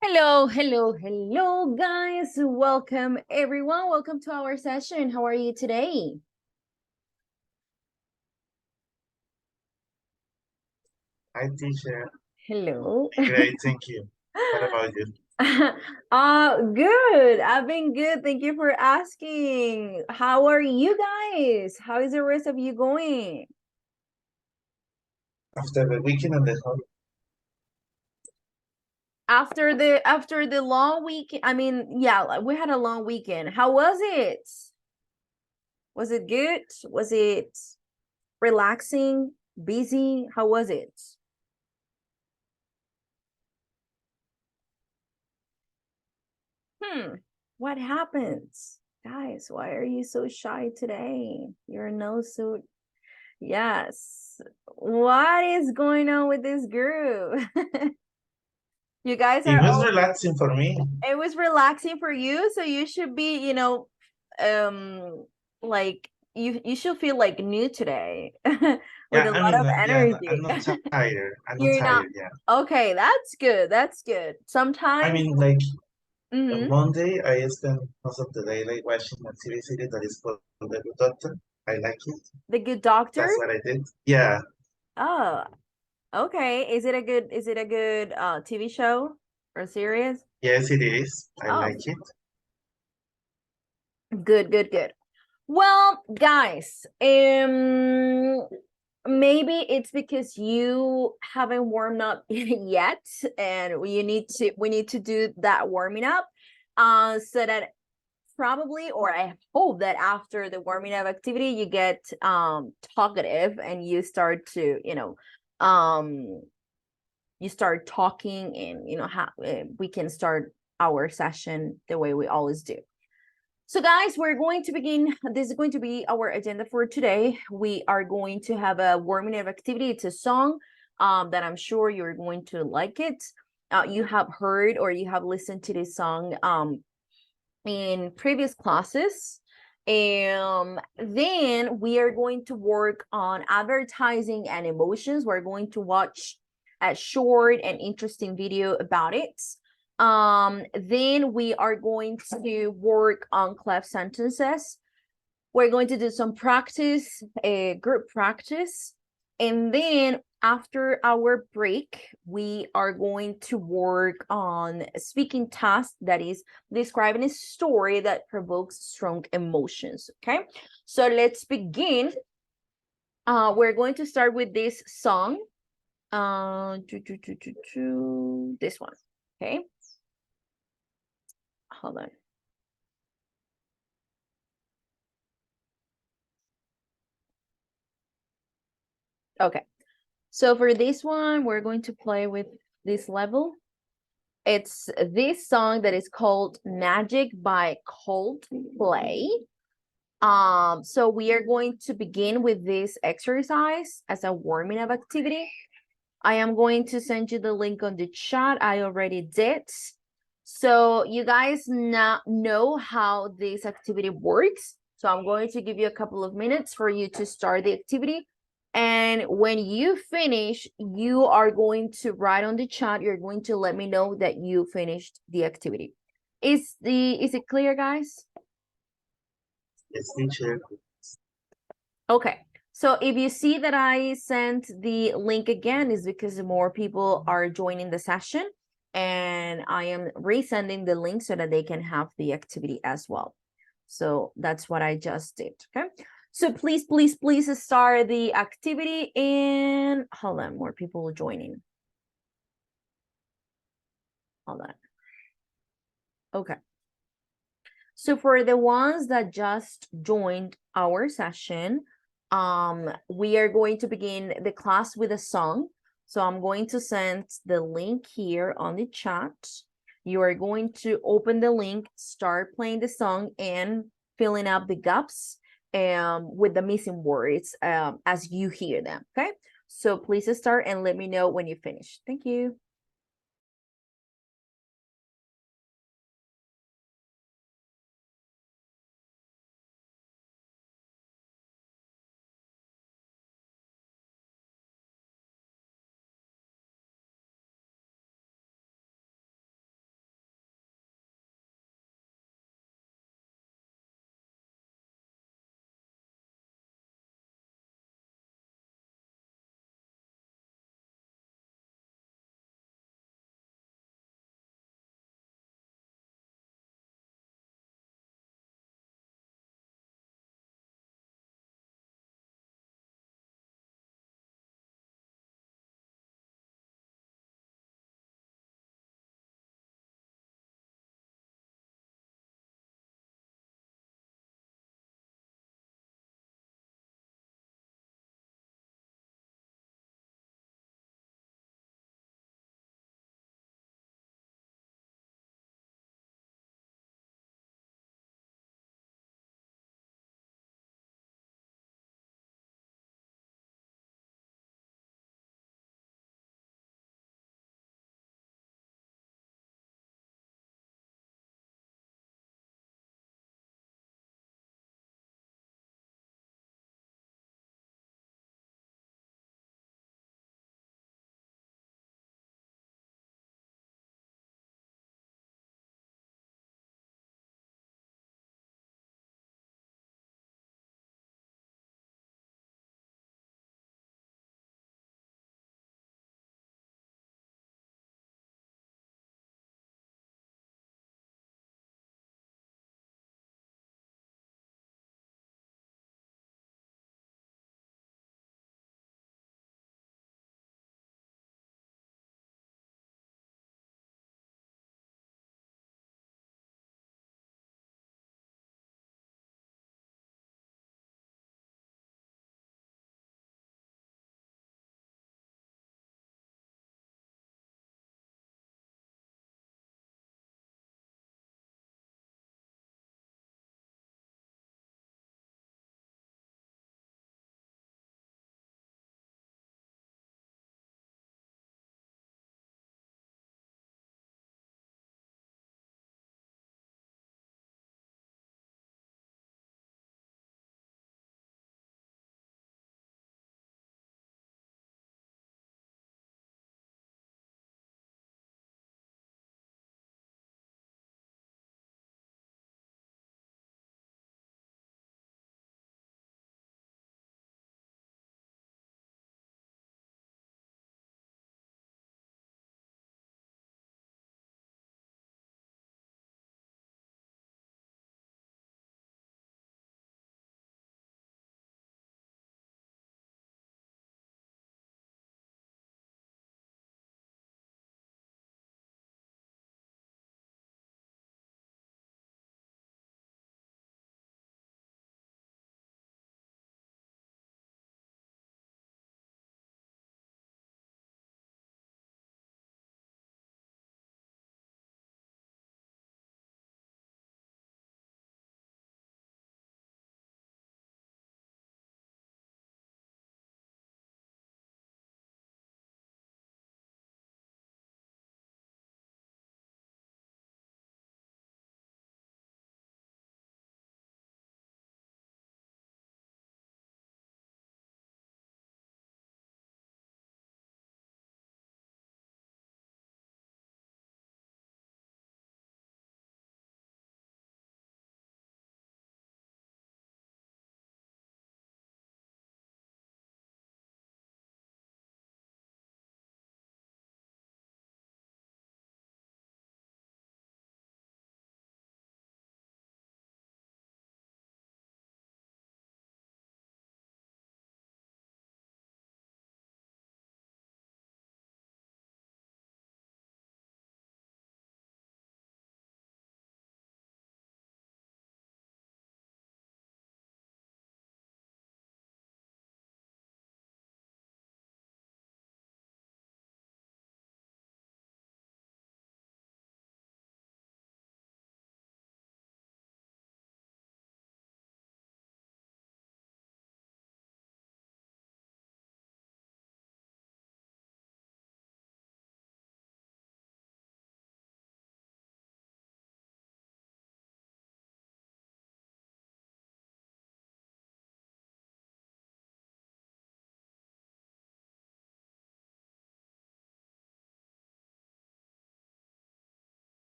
Hello, guys. Welcome, everyone. Welcome to our session. How are you today? Hi, teacher. Hello. Great, thank you. What about you? Good. I've been good. Thank you for asking. How are you guys? How is the rest of you going? After the weekend and the holiday, After the long week, I mean, yeah, we had a long weekend. How was it? Was it good? Was it relaxing? Busy? How was it? What happens? Guys, why are you so shy today? You're no suit. Yes. What is going on with this group? You guys it are was all, relaxing for me. it was relaxing for you, so you should be, um like you should feel like new today with Yeah, a I lot mean, of yeah, energy. I'm not tired. I'm not You're not tired, yeah. okay, that's good. That's good. I Sometimes, mean, like, on mm-hmm. Monday, I spent most of the day, like, watching a TV series that is called The Good Doctor. I like it. The Good Doctor. That's what I did. Yeah, Oh, okay. Is it a good TV show or series? yes, it is. I Oh, like it. good. Well, guys, maybe it's because you haven't warmed up yet, and we need to do that warming up, so that probably, or I hope that after the warming up activity, you get talkative and you start to, um you start talking, and how we can start our session the way we always do. So guys, we're going to begin. This is going to be our agenda for today. We are going to have a warming up activity. It's a song that I'm sure you're going to like it. You have heard or you have listened to this song in previous classes. Then we are going to work on advertising and emotions. We're going to watch a short and interesting video about it. Then we are going to work on clef sentences. We're going to do some practice, a group practice. And then after our break, we are going to work on a speaking task that is describing a story that provokes strong emotions. Okay, so let's begin. We're going to start with this song. This one. Okay, hold on. Okay, so for this one, we're going to play with this level. It's this song that is called Magic by Coldplay. So we are going to begin with this exercise as a warming up activity. I am going to send you the link on the chat. I already did. So you guys now know how this activity works. So I'm going to give you a couple of minutes for you to start the activity. And when you finish, you are going to write on the chat, you're going to let me know that you finished the activity. Is it clear, guys? Yes, teacher. Okay. So if you see that I sent the link again, is because more people are joining the session, and I am resending the link so that they can have the activity as well. So that's what I just did. Okay. So please start the activity, and hold on, more people joining. Hold on. Okay. So for the ones that just joined our session, we are going to begin the class with a song. So I'm going to send the link here on the chat. You are going to open the link, start playing the song, and filling up the gaps with the missing words as you hear them. Okay. So please start and let me know when you finish. Thank you.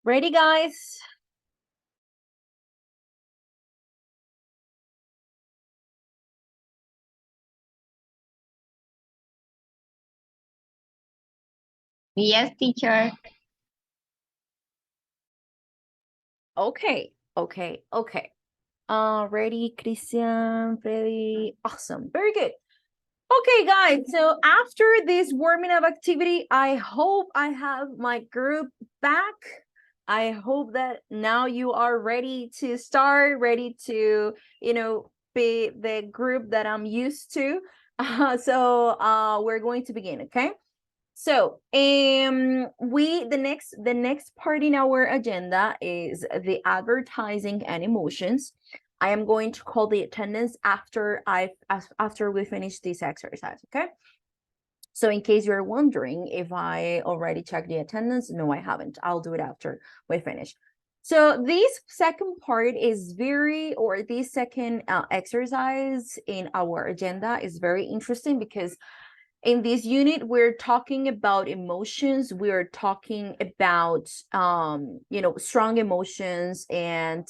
Ready, guys? Yes, teacher. Okay, okay, okay. Ready, Christian, Freddy. Awesome, very good. Okay, guys, so after this warming up activity, I hope I have my group back. I hope that now you are ready to start, ready to, be the group that I'm used to. We're going to begin, okay? So, the next part in our agenda is the advertising and emotions. I am going to call the attendance after we finish this exercise, okay? So in case you're wondering if I already checked the attendance, no, I haven't. I'll do it after we finish. So this second part is this second exercise in our agenda is very interesting because in this unit we're talking about emotions, we're talking about strong emotions and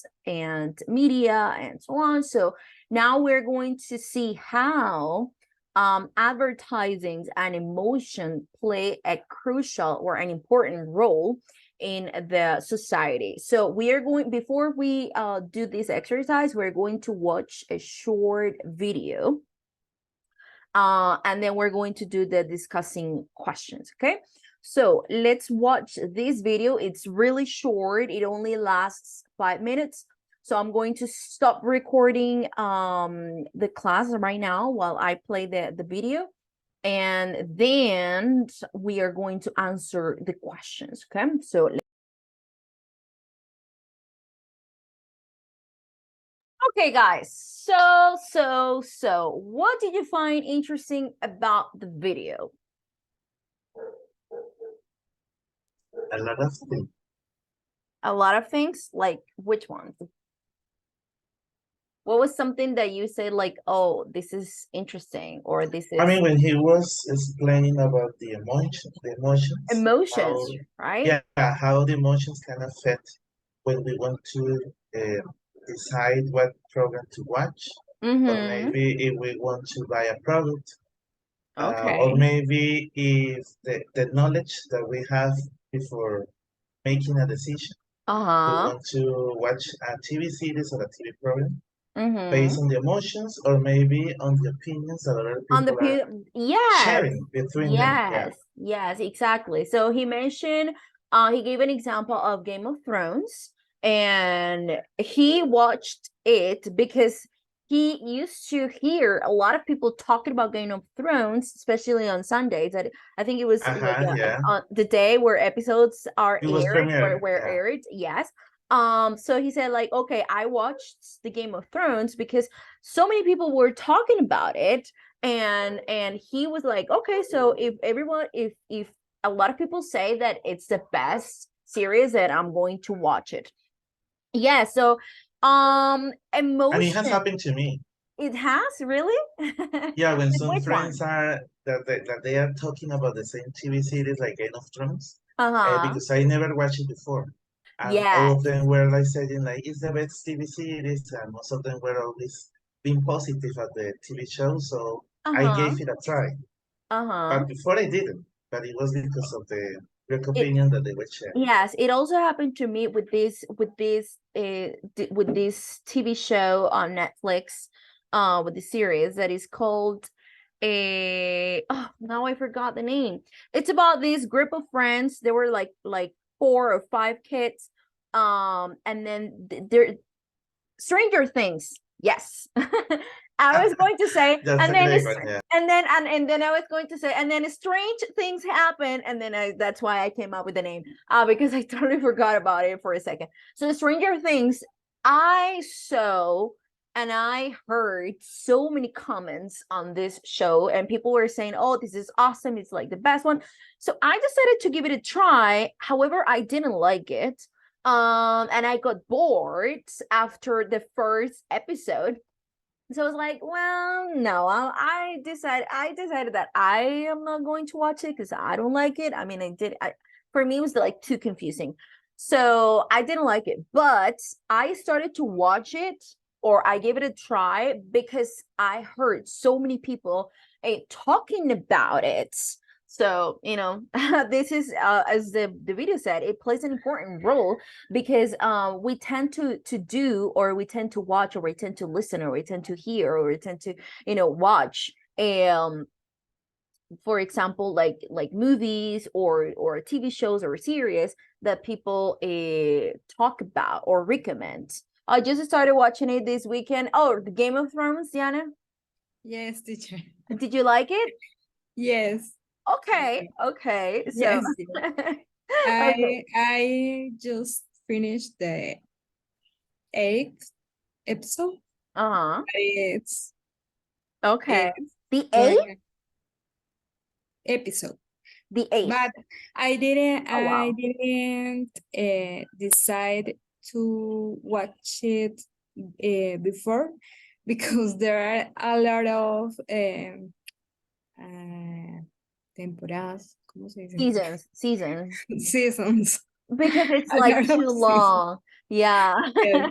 media and so on. So now we're going to see how advertising and emotion play a crucial or an important role in the society. So we are going, before we do this exercise, we're going to watch a short video, and then we're going to do the discussing questions, okay? So let's watch this video. It's really short. It only lasts 5 minutes. So I'm going to stop recording the class right now while I play the video. And then we are going to answer the questions, okay? So okay, guys. So what did you find interesting about the video? A lot of things. A lot of things, like which ones? What was something that you said like, oh, this is interesting, or this I is mean, when he was explaining about the emotions, emotions, how, right? yeah, how the emotions can affect when we want to decide what program to watch, or Mm-hmm. maybe if we want to buy a product, or Okay. maybe if the knowledge that we have before making a decision, we Uh-huh. want to watch a TV series or a TV program Mm-hmm. based on the emotions or maybe on the opinions that other On the people are yes, sharing between them. Yeah. yes, exactly. So he mentioned, he gave an example of Game of Thrones, and he watched it because he used to hear a lot of people talking about Game of Thrones, especially on Sundays. That I think it was like Uh-huh, yeah. the day where episodes are It was aired, where premiere. Yeah. aired. Yes. So he said like, okay, I watched the Game of Thrones because so many people were talking about it, and he was like, okay, so if a lot of people say that it's the best series, that I'm going to watch it. Yeah, so And it has emotion, happened to me. it has really. Yeah, when Like some which friends one? are that they are talking about the same TV series like Game of Thrones, Uh-huh. because I never watched it before, and all Yes. of them were like saying like it's the best TV series, and most of them were always being positive at the TV show. So I Uh-huh. gave it a try, Uh-huh. but before I didn't. But it was because of the great It opinion that they were sharing. Yes, it also happened to me with this TV show on Netflix, with the series that is called oh, now I forgot the name. It's about this group of friends. There were like 4 or 5 kids, and then they're Stranger Things. Yes. I was going to say, That's and a then great it's one, yeah. and then I was going to say, and then strange things happen, and then that's why I came up with the name, because I totally forgot about it for a second. So Stranger Things, I saw and I heard so many comments on this show, and people were saying, "Oh, this is awesome! It's like the best one." So I decided to give it a try. However, I didn't like it, and I got bored after the first episode. So I was like, well, no, I decided that I am not going to watch it because I don't like it. I mean, for me it was like too confusing. So I didn't like it, but I started to watch it, or I gave it a try because I heard so many people talking about it. So, this is as the video said, it plays an important role because we tend to do, or we tend to watch, or we tend to listen, or we tend to hear, or we tend to, watch for example, like movies or TV shows or series that people talk about or recommend. I just started watching it this weekend. Oh, the Game of Thrones, Diana. Yes, teacher. Did you like it? Yes. Okay, okay. So Yes. okay. I just finished the 8th episode. Uh-huh. It's Okay. The going 8th? episode. The 8th. But I didn't Oh, wow. decide to watch it before because there are a lot of temporadas, ¿cómo se dice? Seasons. Seasons. Because it's A like lot of too seasons. long. Yeah. Yes.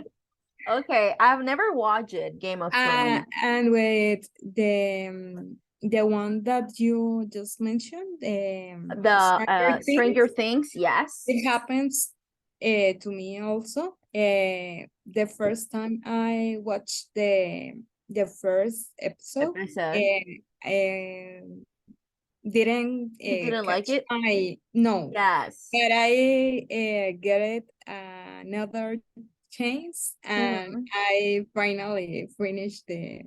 Okay, I've never watched it, Game of Thrones. And with the one that you just mentioned, The Stranger Things, yes. it happens to me also. The first time I watched the first episode, didn't You didn't like catch it? no. Yes. But I get it another chance, and I finally finished the.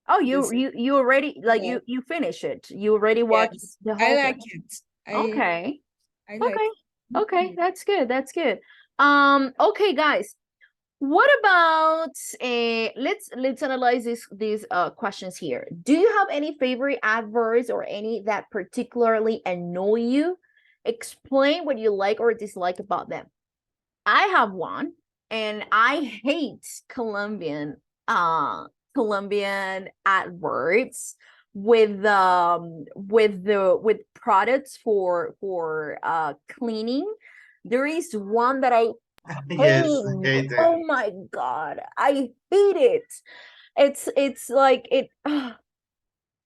Oh, you already like Yeah. you finish it. You already watched Yes, the I whole like thing. it. Okay. I like Okay. it. Okay, that's good. That's good. Okay, guys. What about let's analyze these questions here. Do you have any favorite adverbs or any that particularly annoy you? Explain what you like or dislike about them. I have one, and I hate Colombian adverbs with with products for cleaning. There is one that I Yes, I hate it. Oh my god, I hate it. It's like it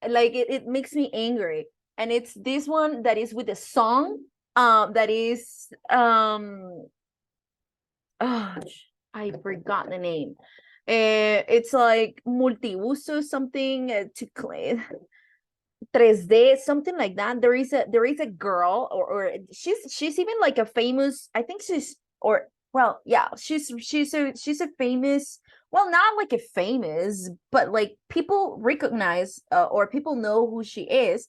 like it makes me angry. And it's this one that is with a song that is oh, I forgot the name. It's like multiuso something to clean 3D, something like that. There is a girl, or she's even like a famous, I think she's, or well, yeah, she's a famous, well, not like a famous, but like people recognize or people know who she is.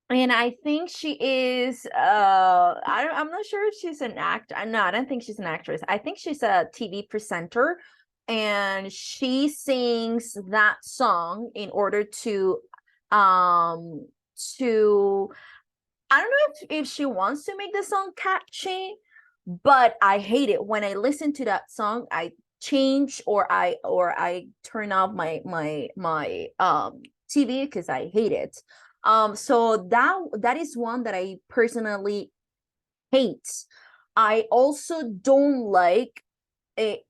And I think she is I'm not sure if she's an actor. No, I don't think she's an actress. I think she's a TV presenter, and she sings that song in order um to I don't know if she wants to make the song catchy, but I hate it when I listen to that song. I change, or I turn off my TV because I hate it. So that is one that I personally hate. I also don't like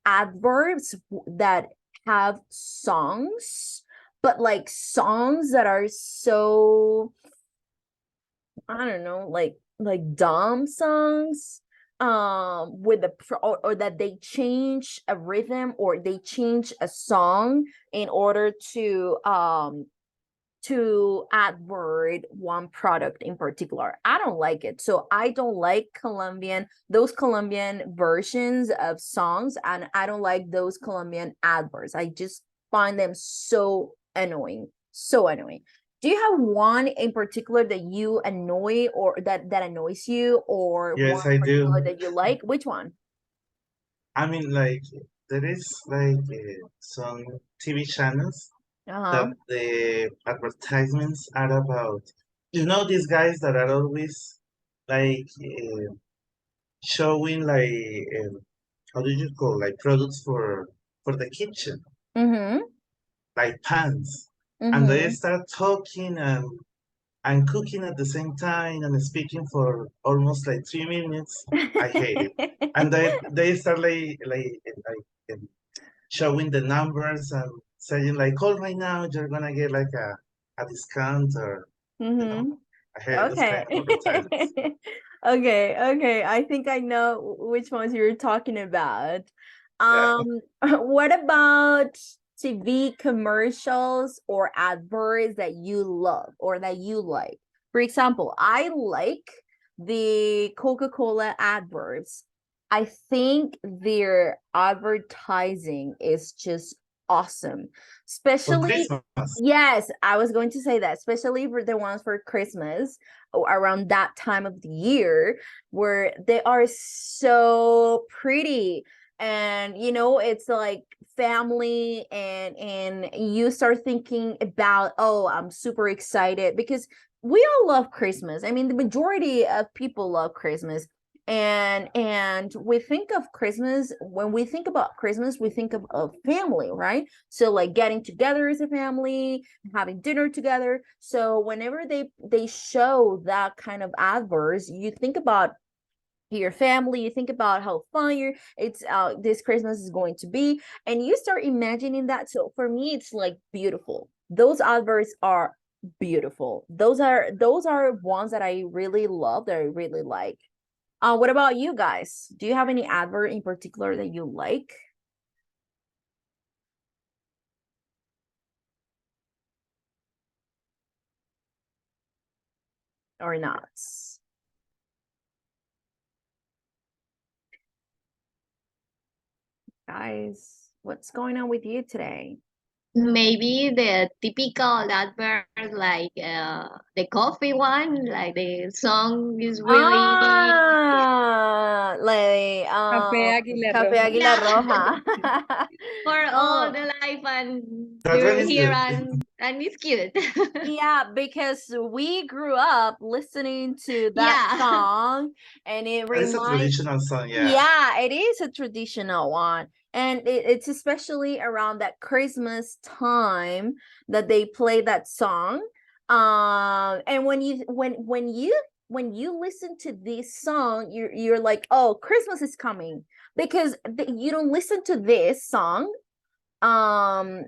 adverbs that have songs, but like songs that are so, I don't know, like dumb songs with or that they change a rhythm, or they change a song in order to add word one product in particular. I don't like it. So I don't like those Colombian versions of songs, and I don't like those Colombian adverts. I just find them so annoying. So annoying. Do you have one in particular that you annoy, or that annoys you, or one Yes, in I particular do. that you like? Which one? I mean, like, there is like some TV channels that Uh-huh. the advertisements are about. These guys that are always like showing like how do you call, like, products for the kitchen, Mm-hmm. like pans, and they Mm-hmm. start talking, and cooking at the same time and speaking for almost like 3 minutes. I hate it. And they start like showing the numbers and saying like, call right now, you're gonna get like a discount or Mm-hmm. I hate those kind Okay. of advertisements. Okay. I think I know which ones you're talking about. Yeah. What about TV commercials or adverts that you love or that you like? For example, I like the Coca-Cola adverts. I think their advertising is just awesome. For Especially, Christmas. yes, I was going to say that, especially for the ones for Christmas or around that time of the year where they are so pretty, and it's like family, and you start thinking about, oh, I'm super excited because we all love Christmas. I mean, the majority of people love Christmas, and we think of Christmas, when we think about Christmas, we think of family, right? So like getting together as a family, having dinner together. So whenever they show that kind of adverts, you think about your family, you think about how fun it's this Christmas is going to be, and you start imagining that. So for me, it's like beautiful. Those adverts are beautiful. Those are ones that I really love, that I really like. What about you guys? Do you have any advert in particular that you like or not? Guys, what's going on with you today? Maybe the typical advert, like the coffee one, like the song is really, Like Café Águila Café Roja. Águila yeah, Roja. for all Oh, the life, and That one you're is here, good. and it's cute. yeah, because we grew up listening to that Yeah. song, and it That is a reminds, traditional song, yeah. yeah, it is a traditional one. And it's especially around that Christmas time that they play that song. And when you listen to this song, you're like, oh, Christmas is coming, because you don't listen to this song um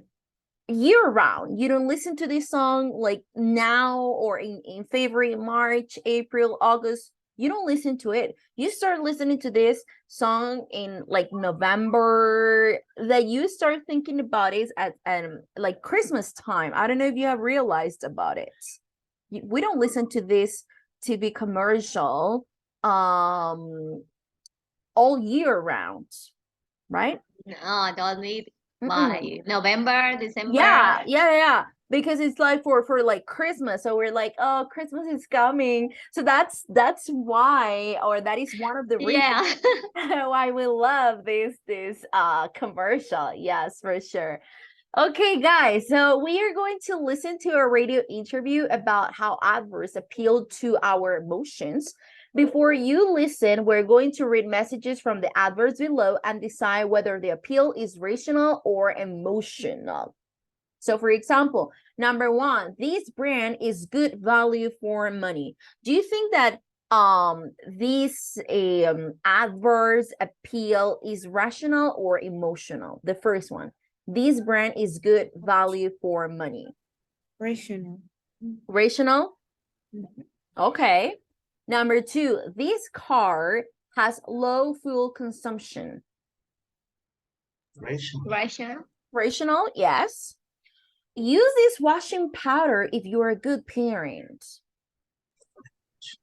year round. You don't listen to this song like now or in February, March, April, August. You don't listen to it. You start listening to this song in like November, that you start thinking about it at like Christmas time. I don't know if you have realized about it. We don't listen to this TV commercial all year round, right? No, don't need. Mm-mm. Why? November, December. Yeah, because it's like for like Christmas, so we're like, oh, Christmas is coming, so that's why, or that is one of the reasons Yeah. why we love this commercial. Yes, for sure. Okay, guys, so we are going to listen to a radio interview about how adverts appeal to our emotions. Before you listen, we're going to read messages from the adverts below and decide whether the appeal is rational or emotional. So, for example, number one, this brand is good value for money. Do you think that these adverts appeal is rational or emotional? The first one, this brand is good value for money. Rational. Rational? Okay. Number two, this car has low fuel consumption. Rational. Russia. Rational, yes. Use this washing powder if you're a good parent.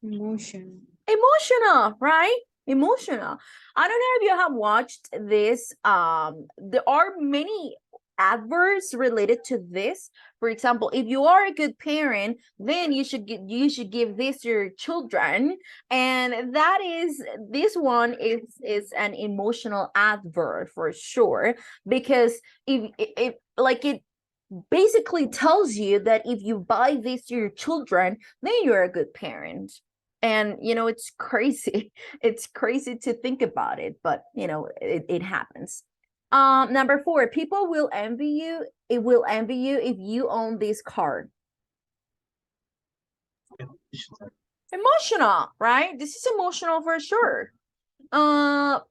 Emotional. Emotional, right? Emotional. I don't know if you have watched this. There are many adverts related to this. For example, if you are a good parent, then you should give this to your children, and that is, this one is an emotional advert for sure, because if like it basically tells you that if you buy this to your children, then you're a good parent. And it's crazy. It's crazy to think about it, but it happens. Number four, people will envy you. It will envy you if you own this car. Emotional, right? This is emotional for sure. Number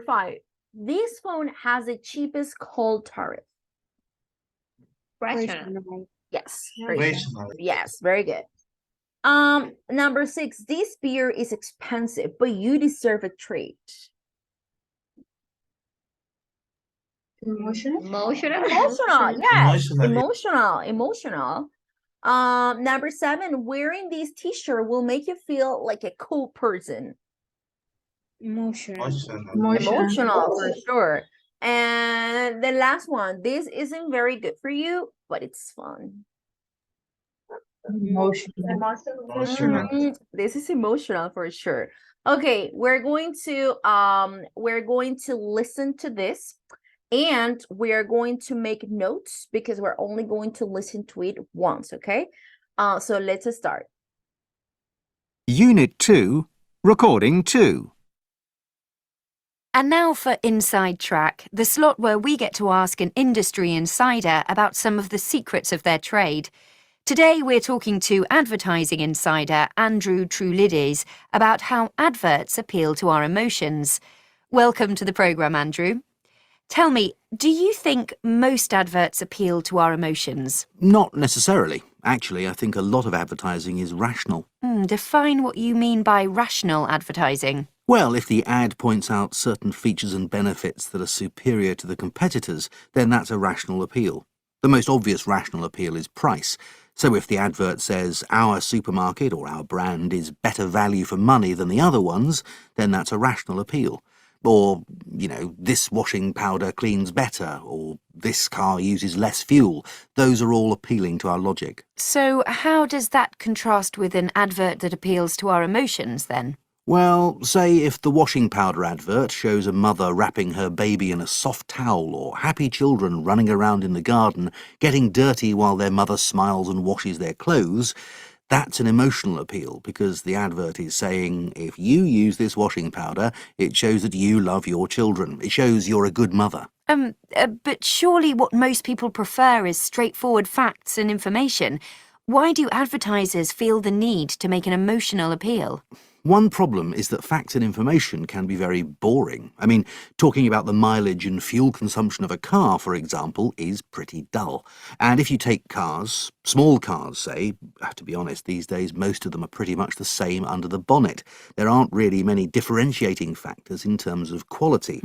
5. This phone has the cheapest call tariff. Rational. Yes, Rational. yes, very good. Number 6. This beer is expensive, but you deserve a treat. Emotional. Emotional, yes, Emotionally. emotional. Number 7. Wearing this t-shirt will make you feel like a cool person. Emotional. Emotional for sure. And the last one, this isn't very good for you, but it's fun. Emotional. This is emotional for sure. Okay, we're going to listen to this, and we're going to make notes because we're only going to listen to it once, okay? So let's start. Unit 2, Recording 2. And now for Inside Track, the slot where we get to ask an industry insider about some of the secrets of their trade. Today we're talking to advertising insider Andrew Trulides about how adverts appeal to our emotions. Welcome to the programme, Andrew. Tell me, do you think most adverts appeal to our emotions? Not necessarily. Actually, I think a lot of advertising is rational. Define what you mean by rational advertising. Well, if the ad points out certain features and benefits that are superior to the competitors, then that's a rational appeal. The most obvious rational appeal is price. So if the advert says our supermarket or our brand is better value for money than the other ones, then that's a rational appeal. Or, this washing powder cleans better, or this car uses less fuel. Those are all appealing to our logic. So how does that contrast with an advert that appeals to our emotions, then? Well, say if the washing powder advert shows a mother wrapping her baby in a soft towel, or happy children running around in the garden, getting dirty while their mother smiles and washes their clothes, that's an emotional appeal, because the advert is saying, if you use this washing powder, it shows that you love your children. It shows you're a good mother. But surely what most people prefer is straightforward facts and information. Why do advertisers feel the need to make an emotional appeal? One problem is that facts and information can be very boring. I mean, talking about the mileage and fuel consumption of a car, for example, is pretty dull. And if you take cars, small cars, say, to be honest, these days most of them are pretty much the same under the bonnet. There aren't really many differentiating factors in terms of quality.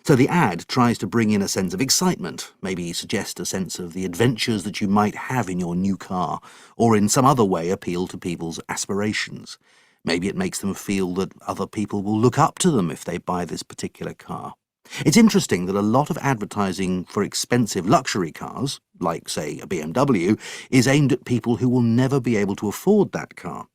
So the ad tries to bring in a sense of excitement, maybe suggest a sense of the adventures that you might have in your new car, or in some other way appeal to people's aspirations. Maybe it makes them feel that other people will look up to them if they buy this particular car. It's interesting that a lot of advertising for expensive luxury cars, like, say, a BMW, is aimed at people who will never be able to afford that car.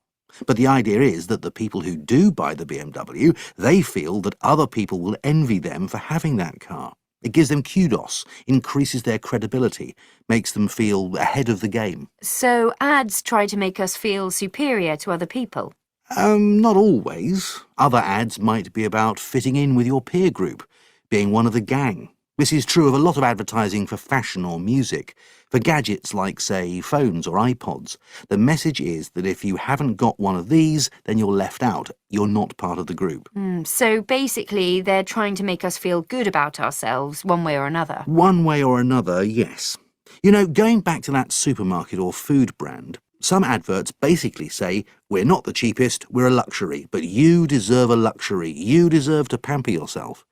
But the idea is that the people who do buy the BMW, they feel that other people will envy them for having that car. It gives them kudos, increases their credibility, makes them feel ahead of the game. So ads try to make us feel superior to other people? Not always. Other ads might be about fitting in with your peer group, being one of the gang. This is true of a lot of advertising for fashion or music. For gadgets like, say, phones or iPods, the message is that if you haven't got one of these, then you're left out. You're not part of the group. So basically, they're trying to make us feel good about ourselves, one way or another. One way or another, yes. Going back to that supermarket or food brand, some adverts basically say, we're not the cheapest, we're a luxury, but you deserve a luxury. You deserve to pamper yourself.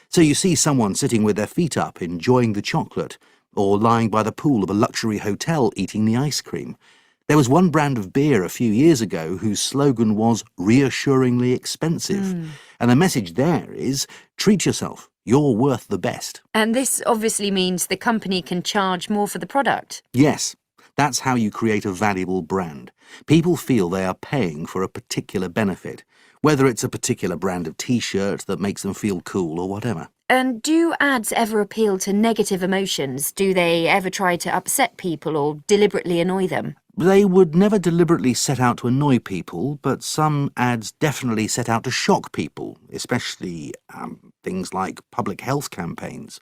So you see someone sitting with their feet up, enjoying the chocolate, or lying by the pool of a luxury hotel eating the ice cream. There was one brand of beer a few years ago whose slogan was reassuringly expensive. And the message there is, treat yourself. You're worth the best. And this obviously means the company can charge more for the product. Yes. That's how you create a valuable brand. People feel they are paying for a particular benefit, whether it's a particular brand of t-shirt that makes them feel cool or whatever. And do ads ever appeal to negative emotions? Do they ever try to upset people or deliberately annoy them? They would never deliberately set out to annoy people, but some ads definitely set out to shock people, especially things like public health campaigns.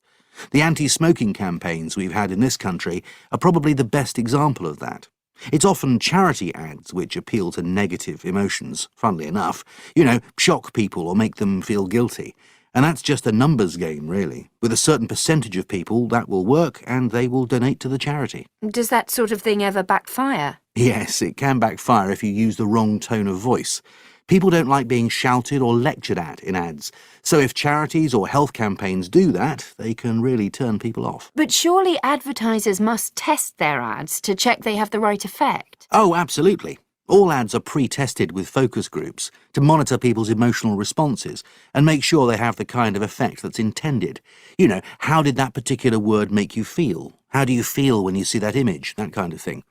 The anti-smoking campaigns we've had in this country are probably the best example of that. It's often charity ads which appeal to negative emotions, funnily enough. You know, shock people or make them feel guilty. And that's just a numbers game, really. With a certain percentage of people, that will work and they will donate to the charity. Does that sort of thing ever backfire? Yes, it can backfire if you use the wrong tone of voice. People don't like being shouted or lectured at in ads. So if charities or health campaigns do that, they can really turn people off. But surely advertisers must test their ads to check they have the right effect. Oh, absolutely. All ads are pre-tested with focus groups to monitor people's emotional responses and make sure they have the kind of effect that's intended. You know, how did that particular word make you feel? How do you feel when you see that image? That kind of thing.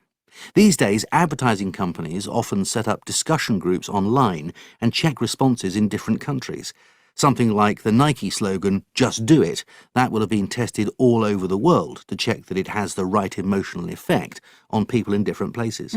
These days, advertising companies often set up discussion groups online and check responses in different countries. Something like the Nike slogan, "Just do it," that will have been tested all over the world to check that it has the right emotional effect on people in different places.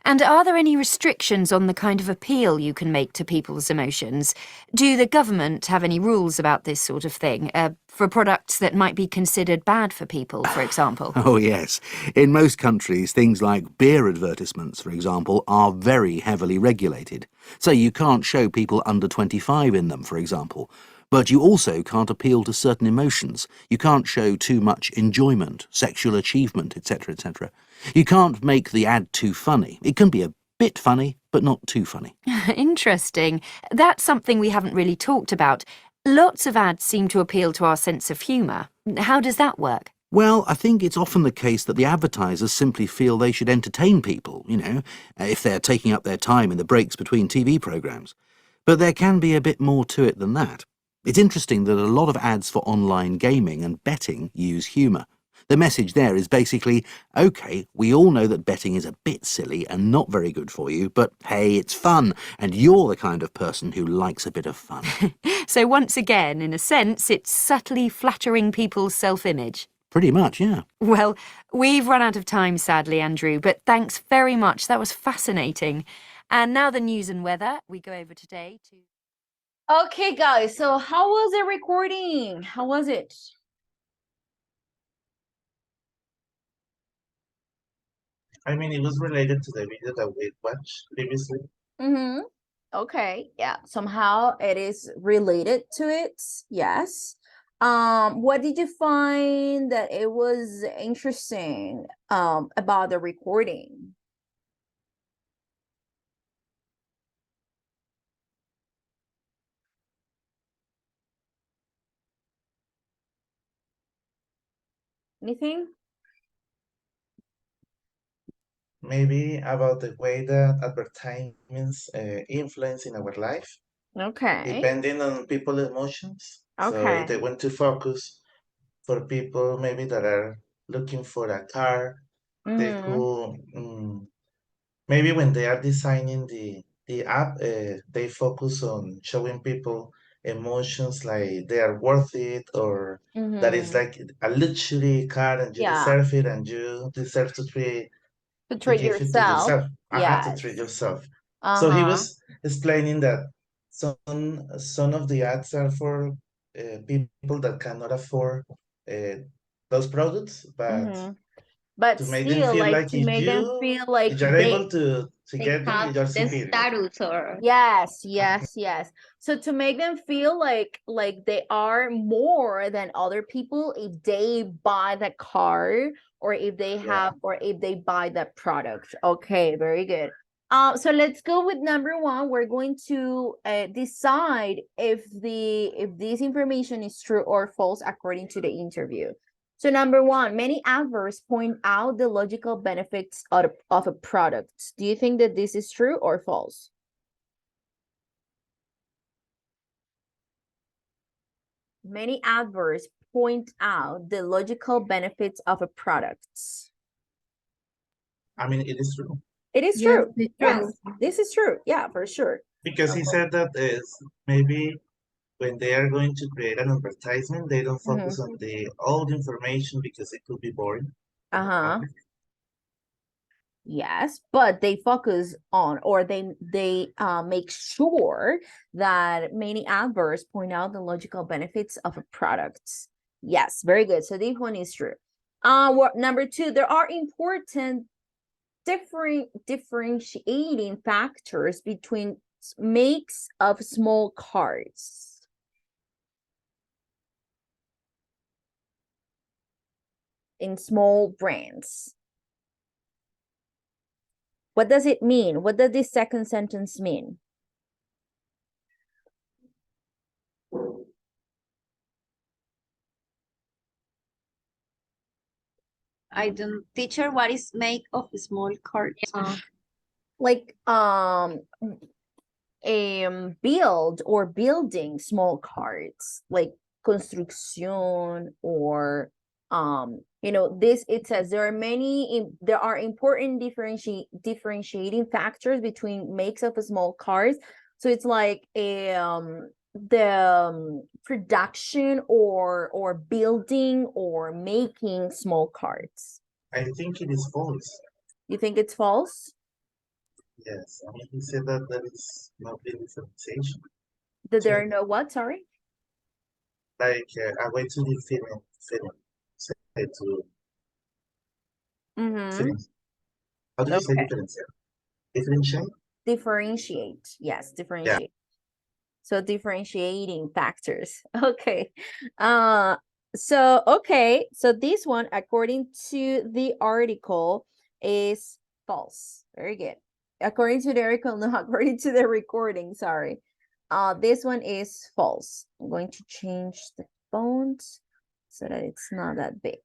And are there any restrictions on the kind of appeal you can make to people's emotions? Do the government have any rules about this sort of thing, for products that might be considered bad for people, for example? Oh, yes. In most countries, things like beer advertisements, for example, are very heavily regulated. So you can't show people under 25 in them, for example. But you also can't appeal to certain emotions. You can't show too much enjoyment, sexual achievement, etc., etc. You can't make the ad too funny. It can be a bit funny, but not too funny. Interesting. That's something we haven't really talked about. Lots of ads seem to appeal to our sense of humour. How does that work? Well, I think it's often the case that the advertisers simply feel they should entertain people, you know, if they're taking up their time in the breaks between TV programmes. But there can be a bit more to it than that. It's interesting that a lot of ads for online gaming and betting use humour. The message there is basically, OK, we all know that betting is a bit silly and not very good for you, but hey, it's fun, and you're the kind of person who likes a bit of fun. So once again, in a sense, it's subtly flattering people's self-image. Pretty much, yeah. Well, we've run out of time, sadly, Andrew, but thanks very much. That was fascinating. And now the news and weather. We go over today to... Okay, guys, so how was the recording? How was it? I mean, it was related to the video that we watched previously. Mm-hmm. Okay, yeah, somehow it is related to it, yes. What did you find that it was interesting about the recording? Anything? Maybe about the way that advertisements influence in our life, Okay, depending on people's emotions. So okay. they want to focus for people maybe that are looking for a car. They Mm-hmm. could maybe when they are designing the app, they focus on showing people emotions like they are worth it, or that it's Mm-hmm. like a luxury car and you Yeah, deserve it and you deserve to to to treat give it to yourself. yourself. To Yes. treat yourself. So he Uh-huh. was explaining that some of the ads are for people that cannot afford uh, those products, but Mm-hmm. But to make them still, feel like like to make them feel like if you're they... able to They get them, have you're the superior. status or Yes, yes, yes. So to make them feel like they are more than other people if they buy the car or if they have or if they buy that product. Okay, very good. So let's go with number one. We're going to decide if this information is true or false according to the interview. So number one, many adverts point out the logical benefits of a product. Do you think that this is true or false? Many adverts point out the logical benefits of a product. I mean, it is true It is Yes, true. it's Yes, true. this is true. Yeah, for sure. because he said that is maybe when they are going to create an advertisement, they don't Mhm. focus on the old information because it could be boring for the Uh-huh. public. Yes, but they focus on, or they make sure that many adverts point out the logical benefits of a product. Yes, very good. So this one is true. Number two, there are important differentiating factors between makes of small cars. In small brands. What does it mean? What does this second sentence mean? I don't, teacher, what is make of small cards? Like build or building small cars, like construction or you know, this, it says there are important differentiating factors between makes of small cars. So it's like the production or building or making small cars. I think it is false. You think it's false? Yes, I mean, he said that there is no real differentiation. That there are no what? Sorry. Like a way to say to difference. How do you say Okay. differentiate? Differentiate? Differentiate. Yes, differentiate. So differentiating factors. Okay. So this one, according to the article, is false. Very good. According to the article, no, according to the recording, sorry. This one is false. I'm going to change the font so that it's not that big.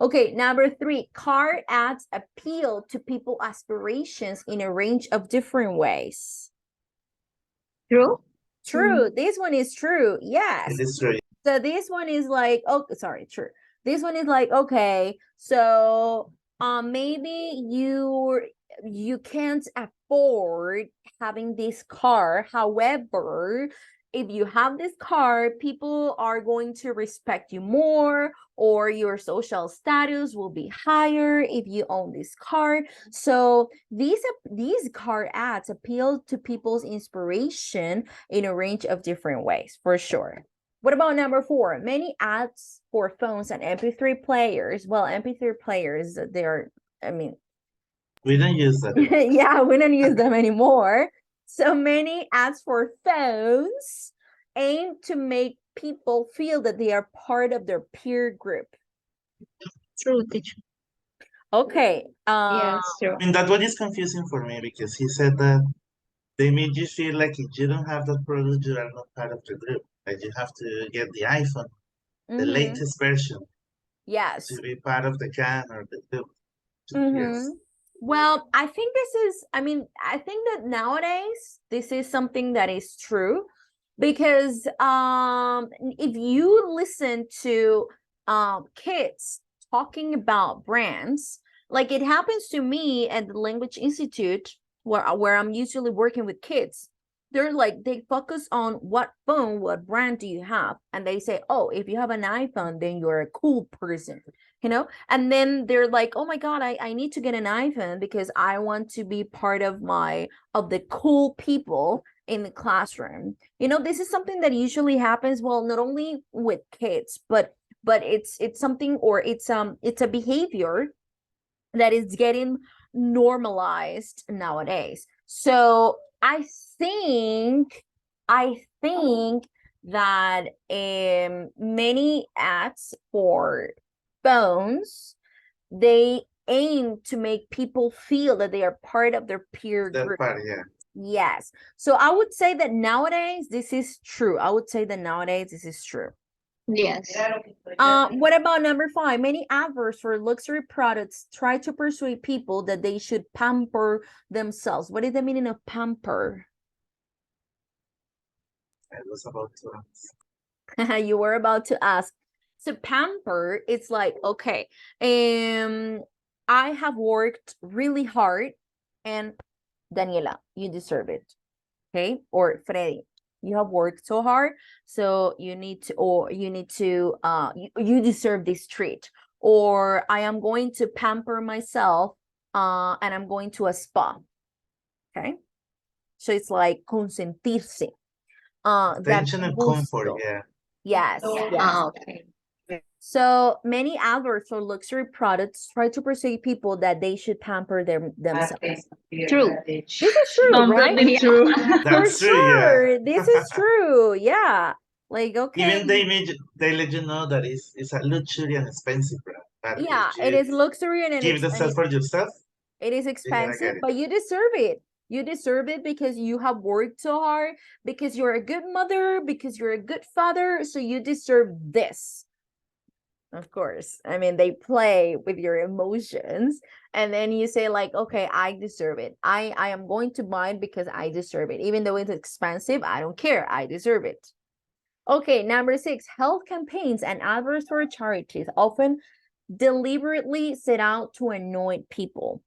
Okay, number 3, car ads appeal to people's aspirations in a range of different ways. True? True. This one is true. Yes. It is true. So this one is like, oh, sorry, true. This one is like, okay, so maybe you can't afford having this car. However, if you have this car, people are going to respect you more, or your social status will be higher if you own this car. So these car ads appeal to people's inspiration in a range of different ways, for sure. What about number 4? Many ads for phones and MP3 players. Well, MP3 players, I mean, We don't use that anymore. yeah, we don't use them anymore. So many ads for phones aim to make people feel that they are part of their peer group. True, teacher. Okay. Yes, true. I mean, that one is confusing for me because he said that they made you feel like if you don't have that product, you are not part of the group. Like you have to get the iPhone, the Mhm. latest version, Yes. to be part of the gang or the group. Mm-hmm. Well, I think I think that nowadays this is something that is true, because if you listen to kids talking about brands, like it happens to me at the Language Institute where I'm usually working with kids. They're like, they focus on what brand do you have? And they say, oh, if you have an iPhone, then you're a cool person, you know? And then they're like, oh my God, I need to get an iPhone because I want to be part of the cool people in the classroom. You know, this is something that usually happens, well, not only with kids, but it's something, or it's a behavior that is getting normalized nowadays. So I think that many ads for phones, they aim to make people feel that they are part of their peer That group. part, yeah. Yes. So I would say that nowadays this is true. I would say that nowadays this is true. Yes. What about number 5? Many adverts for luxury products try to persuade people that they should pamper themselves. What is the meaning of pamper? I was about to ask. You were about to ask. So pamper, it's like, okay, I have worked really hard, and Daniela, you deserve it. Okay? Or Freddy, you have worked so hard, so you need to you deserve this treat. Or I am going to pamper myself and I'm going to a spa. Okay? So it's like consentirse. Dar Attention and comfort, gusto. yeah. Yes, yes. Ah, okay. So many adverts for luxury products try to persuade people that they should pamper themselves. True. This is true, right? Completely true. For That's true, yeah. sure. This is true. Yeah. Like, okay. Even they let you know that it's a luxury and expensive brand. But Yeah, if it you is luxury and give the stuff for yourself, it is you're gonna expensive, get it. but you deserve it. You deserve it because you have worked so hard, because you're a good mother, because you're a good father, so you deserve this. Of course. I mean, they play with your emotions, and then you say like, okay, I deserve it. I am going to buy it because I deserve it. Even though it's expensive, I don't care. I deserve it. Okay, number 6, health campaigns and adverts for charities often deliberately set out to annoy people.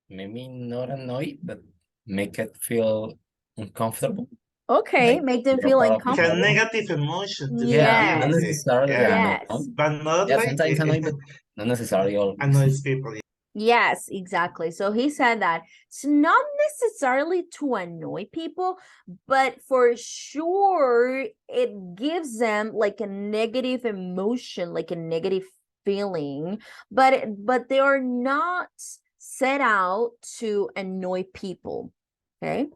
Maybe not annoyed, but make it feel uncomfortable. Okay, Like make them you're feel part of the Like a uncomfortable. problem. negative emotion to Yeah, feel not Yes. necessarily yeah. annoyed. Yes. But not Yeah, like sometimes annoyed, but not necessarily always. annoys people. Yes, exactly. So he said that it's not necessarily to annoy people, but for sure it gives them like a negative emotion, like a negative feeling, but they are not set out to annoy people. Okay.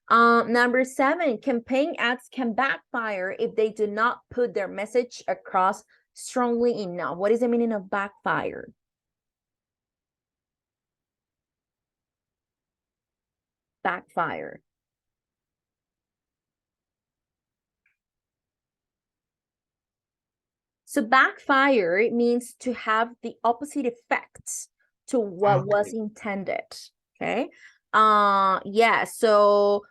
Number 7, campaign ads can backfire if they do not put their message across strongly enough. What is the meaning of backfire? Backfire. So backfire, it means to have the opposite effects to what was Okay. intended. Okay. Yeah, so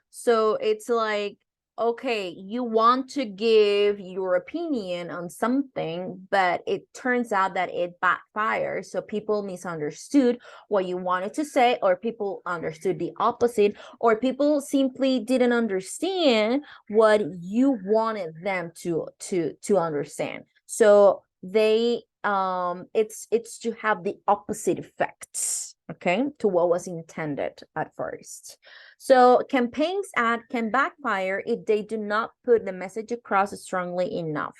it's like, okay, you want to give your opinion on something, but it turns out that it backfires. So people misunderstood what you wanted to say, or people understood the opposite, or people simply didn't understand what you wanted them to understand. So they it's to have the opposite effects, okay, to what was intended at first. So campaigns ad can backfire if they do not put the message across strongly enough.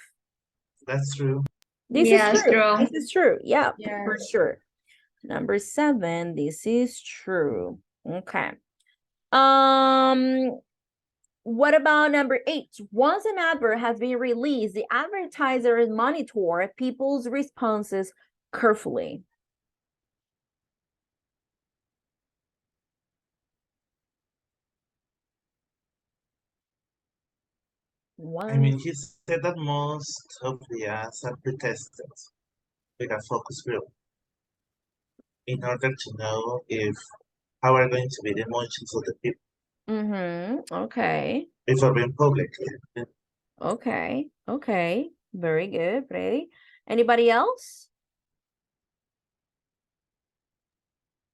That's true. This Yes, is true. true. This is true. Yeah, for Yes. sure. Number 7, this is true. Okay. What about number 8? Once an advert has been released, the advertisers monitor people's responses carefully. I mean, Once, he said that most of the ads are pre-tested with a focus group in order to know if how are going to be the emotions of the people okay, before being public. okay, very good, Freddy. Anybody else?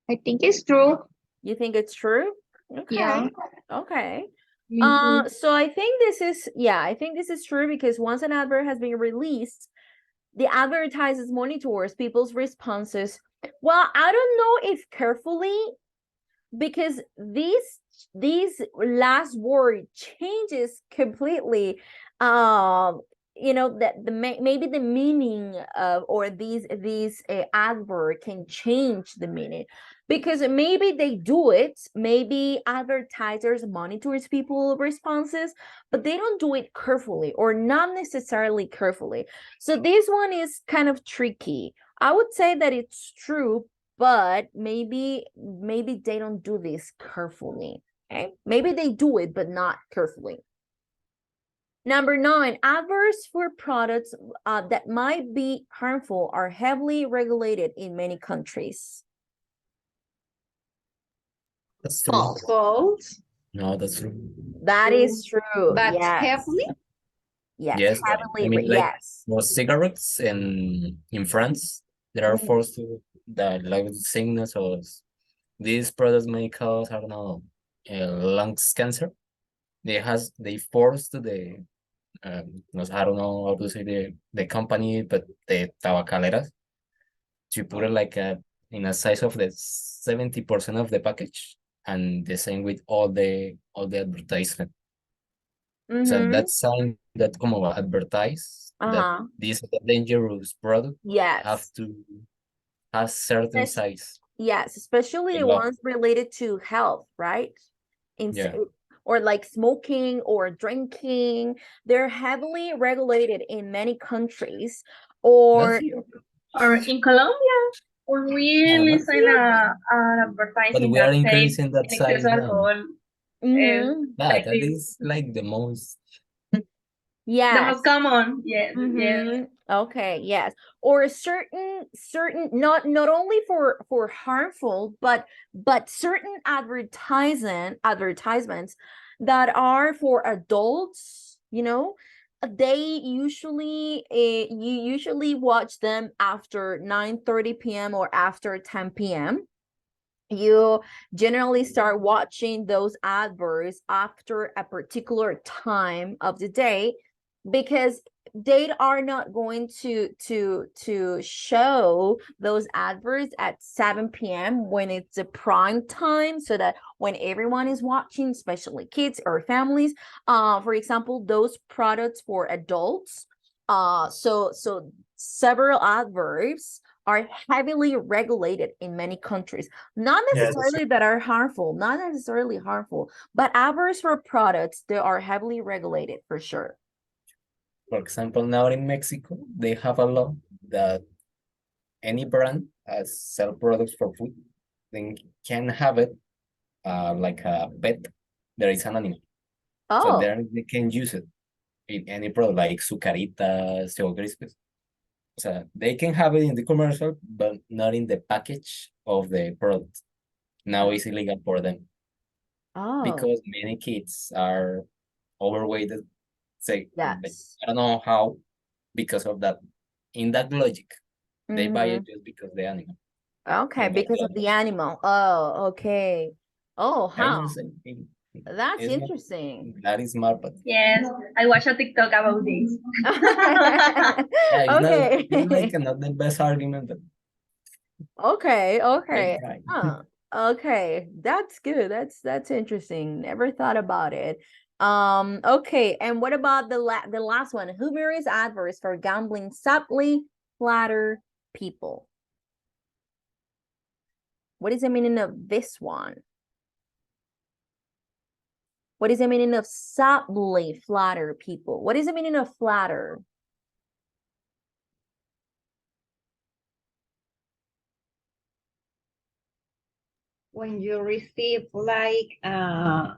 I think it's true. You think it's true? Okay, Yeah. okay. Me too. So I think this is, yeah, I think this is true because once an advert has been released, the advertisers monitors people's responses. Well, I don't know if carefully, because these last word changes completely. You know that maybe the meaning of, or these adverb can change the meaning, because maybe they do it, maybe advertisers monitors people responses, but they don't do it carefully, or not necessarily carefully. So this one is kind of tricky. I would say that it's true, but maybe they don't do this carefully. Okay, maybe they do it but not carefully. Number 9, adverts for products that might be harmful are heavily regulated in many countries. That's true. False. False. No, that's true. That is true. But Yes. heavily? Yes, Yes, heavily. I mean, like Yes. for cigarettes in France, they are Mhm. forced to that like sickness or these products may cause, I don't know, lungs cancer. They forced the I don't know how to say the company, but the tabacaleras to put it like in a size of the 70% of the package, and the same with all the advertisement. So Mm-hmm. that sign that como advertise that Uh-huh. this is a dangerous product have Yes. to have certain Yes. size. Yes, especially The the law. ones related to health, right? Yeah. Or like smoking or drinking. They're heavily regulated in many countries. Not Or here. Or in Colombia, we Not listen here. an But advertising we are that says increasing that in exceso size de now. alcohol is Mhm. That like is like the most. the Yes. most common. Yes, yes. Mm-hmm. Okay, yes. Or certain not only for harmful, but certain advertisements that are for adults, they usually you usually watch them after 9:30 p.m. or after 10 p.m. You generally start watching those adverts after a particular time of the day, because they are not going to show those adverts at 7 p.m. when it's the prime time, so that when everyone is watching, especially kids or families, for example, those products for adults, so several adverbs are heavily regulated in many countries, not Yeah, that's necessarily that are harmful, not necessarily harmful, but adverts for products, they are heavily regulated for sure. For example, now in Mexico, they have a law that any brand as sell products for food, then can have it like a pet. There is an animal. So Oh, there they can use it in any product like Sucaritas, Choco Crispies. So they can have it in the commercial, but not in the package of the product. Now it's illegal for them oh, because many kids are overweighted. Say, yes. I don't know how, because of that. In that logic, they buy Mm-hmm. it just because the animal. Okay, In that because of logic. the animal. Oh, okay. Oh, I know how? same thing. That's It's not interesting. that is smart, but Yes, I watched a TikTok about this. yeah, it's like Okay. not the best argument, but Okay, they okay. try. Okay. That's good. That's interesting. Never thought about it. Okay, and what about the last one? Humorous adverse for gambling subtly flatter people. What is the meaning of this one? What is the meaning of subtly flatter people? What is the meaning of flatter? When you receive like a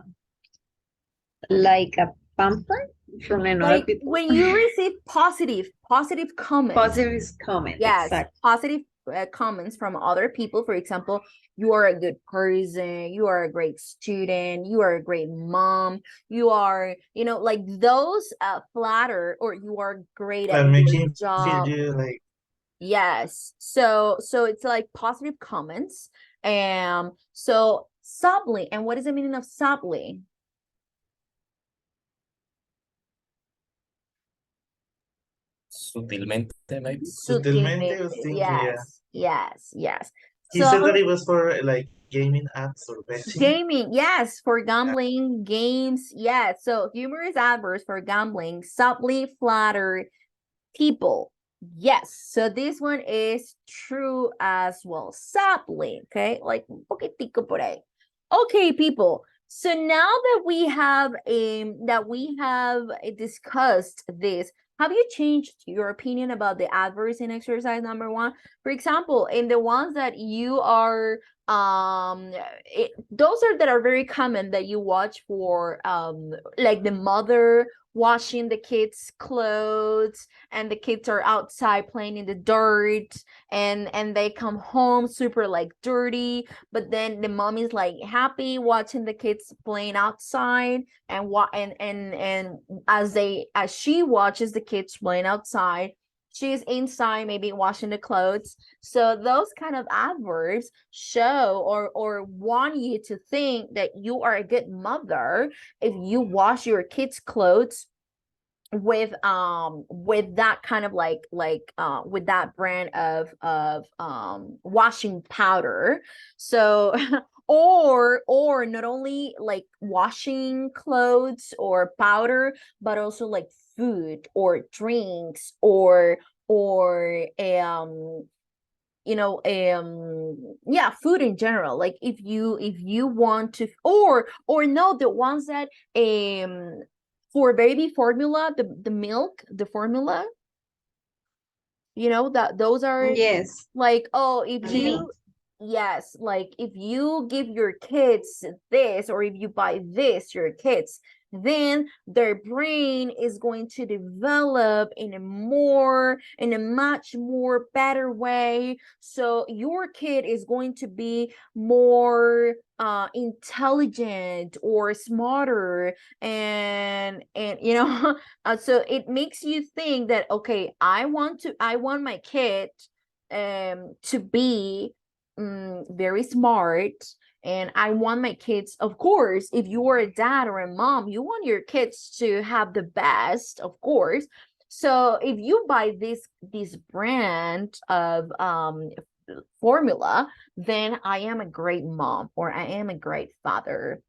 pamphlet from another Like people. when you receive positive comments. Positive comment, Yes, exactly. positive comments from other people. For example, you are a good person, you are a great student, you are a great mom, you are, like those flatter, or you are great at that your making feel job. you like Yes. So it's like positive comments. So subtly, and what is the meaning of subtly? Sutilmente, maybe. sutilmente. I was Sutilmente. thinking, yeah. Yes. He said that So it was for like gaming apps or betting. gaming, yes, for gambling, games, yes. So humorous adverse for gambling, subtly flatter people. Yes, so this one is true as well. Subtly, okay, like un poquitico por ahí. Okay, people. So now that we have discussed this, have you changed your opinion about the adverse in exercise number one? For example, in the ones that you are those are that are very common that you watch for like the mother washing the kids' clothes, and the kids are outside playing in the dirt, and they come home super like dirty, but then the mom is like happy watching the kids playing outside, and as she watches the kids playing outside, she's inside maybe washing the clothes. So those kind of adverbs show or want you to think that you are a good mother if you wash your kids' clothes with that kind of with that brand of washing powder. So or not only like washing clothes or powder, but also like food or drinks or yeah, food in general. Like if you want to, or no, the ones that for baby formula, the milk, the formula, that those are Yes. like, oh, if Milk. you, yes, like if you give your kids this, or if you buy this your kids, then their brain is going to develop in a much more better way. So your kid is going to be more intelligent or smarter, and so it makes you think that, okay, I want my kid to be very smart, and I want my kids, of course, if you are a dad or a mom, you want your kids to have the best, of course. So if you buy this brand of formula, then I am a great mom, or I am a great father.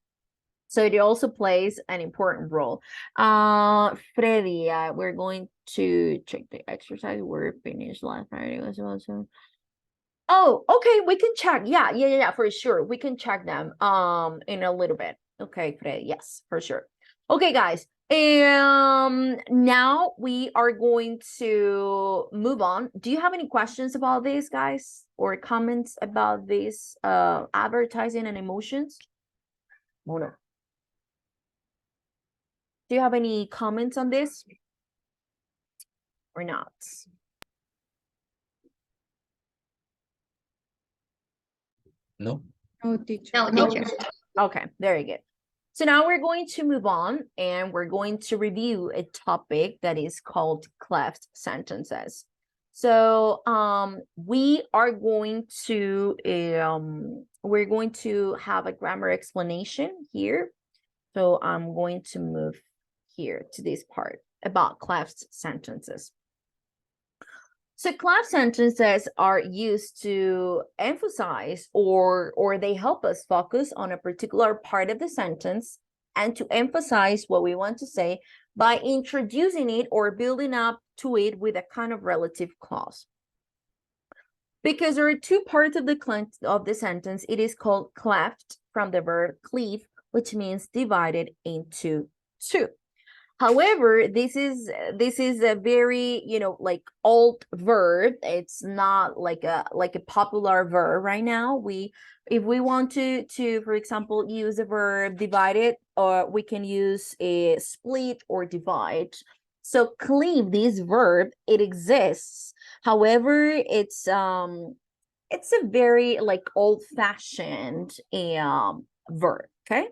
So it also plays an important role. Freddy, we're going to check the exercise. We're finished last Friday as well. So, oh, okay, we can check. Yeah, for sure. We can check them in a little bit. Okay, Freddy, yes, for sure. Okay, guys. Now we are going to move on. Do you have any questions about this, guys, or comments about this advertising and emotions? Oh, no. Do you have any comments on this or not? No. No, teacher. No, teacher. Okay, very good. So now we're going to move on, and we're going to review a topic that is called cleft sentences. So we are going to we're going to have a grammar explanation here. So I'm going to move here to this part about cleft sentences. So cleft sentences are used to emphasize or they help us focus on a particular part of the sentence and to emphasize what we want to say by introducing it or building up to it with a kind of relative clause. Because there are two parts of the sentence, it is called cleft from the verb cleave, which means divided into two. However, this is a very, like old verb. It's not like a popular verb right now. If we want to for example use a verb divided, or we can use a split or divide. So cleave, this verb, it exists. However, it's a very like old-fashioned verb. Okay.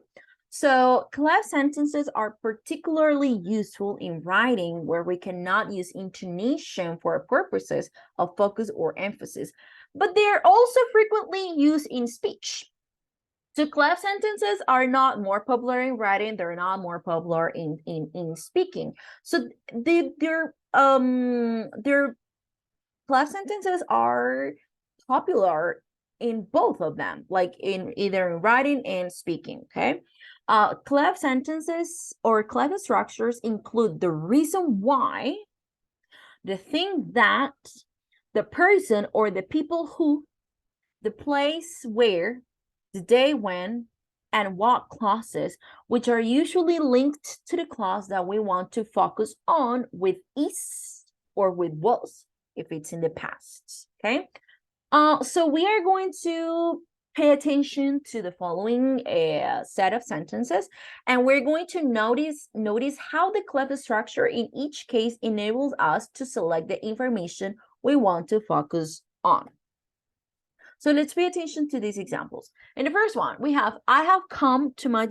So cleft sentences are particularly useful in writing where we cannot use intonation for purposes of focus or emphasis, but they're also frequently used in speech. So cleft sentences are not more popular in writing, they're not more popular in speaking. So their cleft sentences are popular in both of them, like in either in writing and speaking. Okay. Cleft sentences or cleft structures include the reason why, the thing that, the person or the people who, the place where, the day when, and what clauses, which are usually linked to the clause that we want to focus on with is or with was, if it's in the past. Okay. So we are going to pay attention to the following set of sentences, and we're going to notice how the cleft structure in each case enables us to select the information we want to focus on. So let's pay attention to these examples. In the first one, we have, I have come to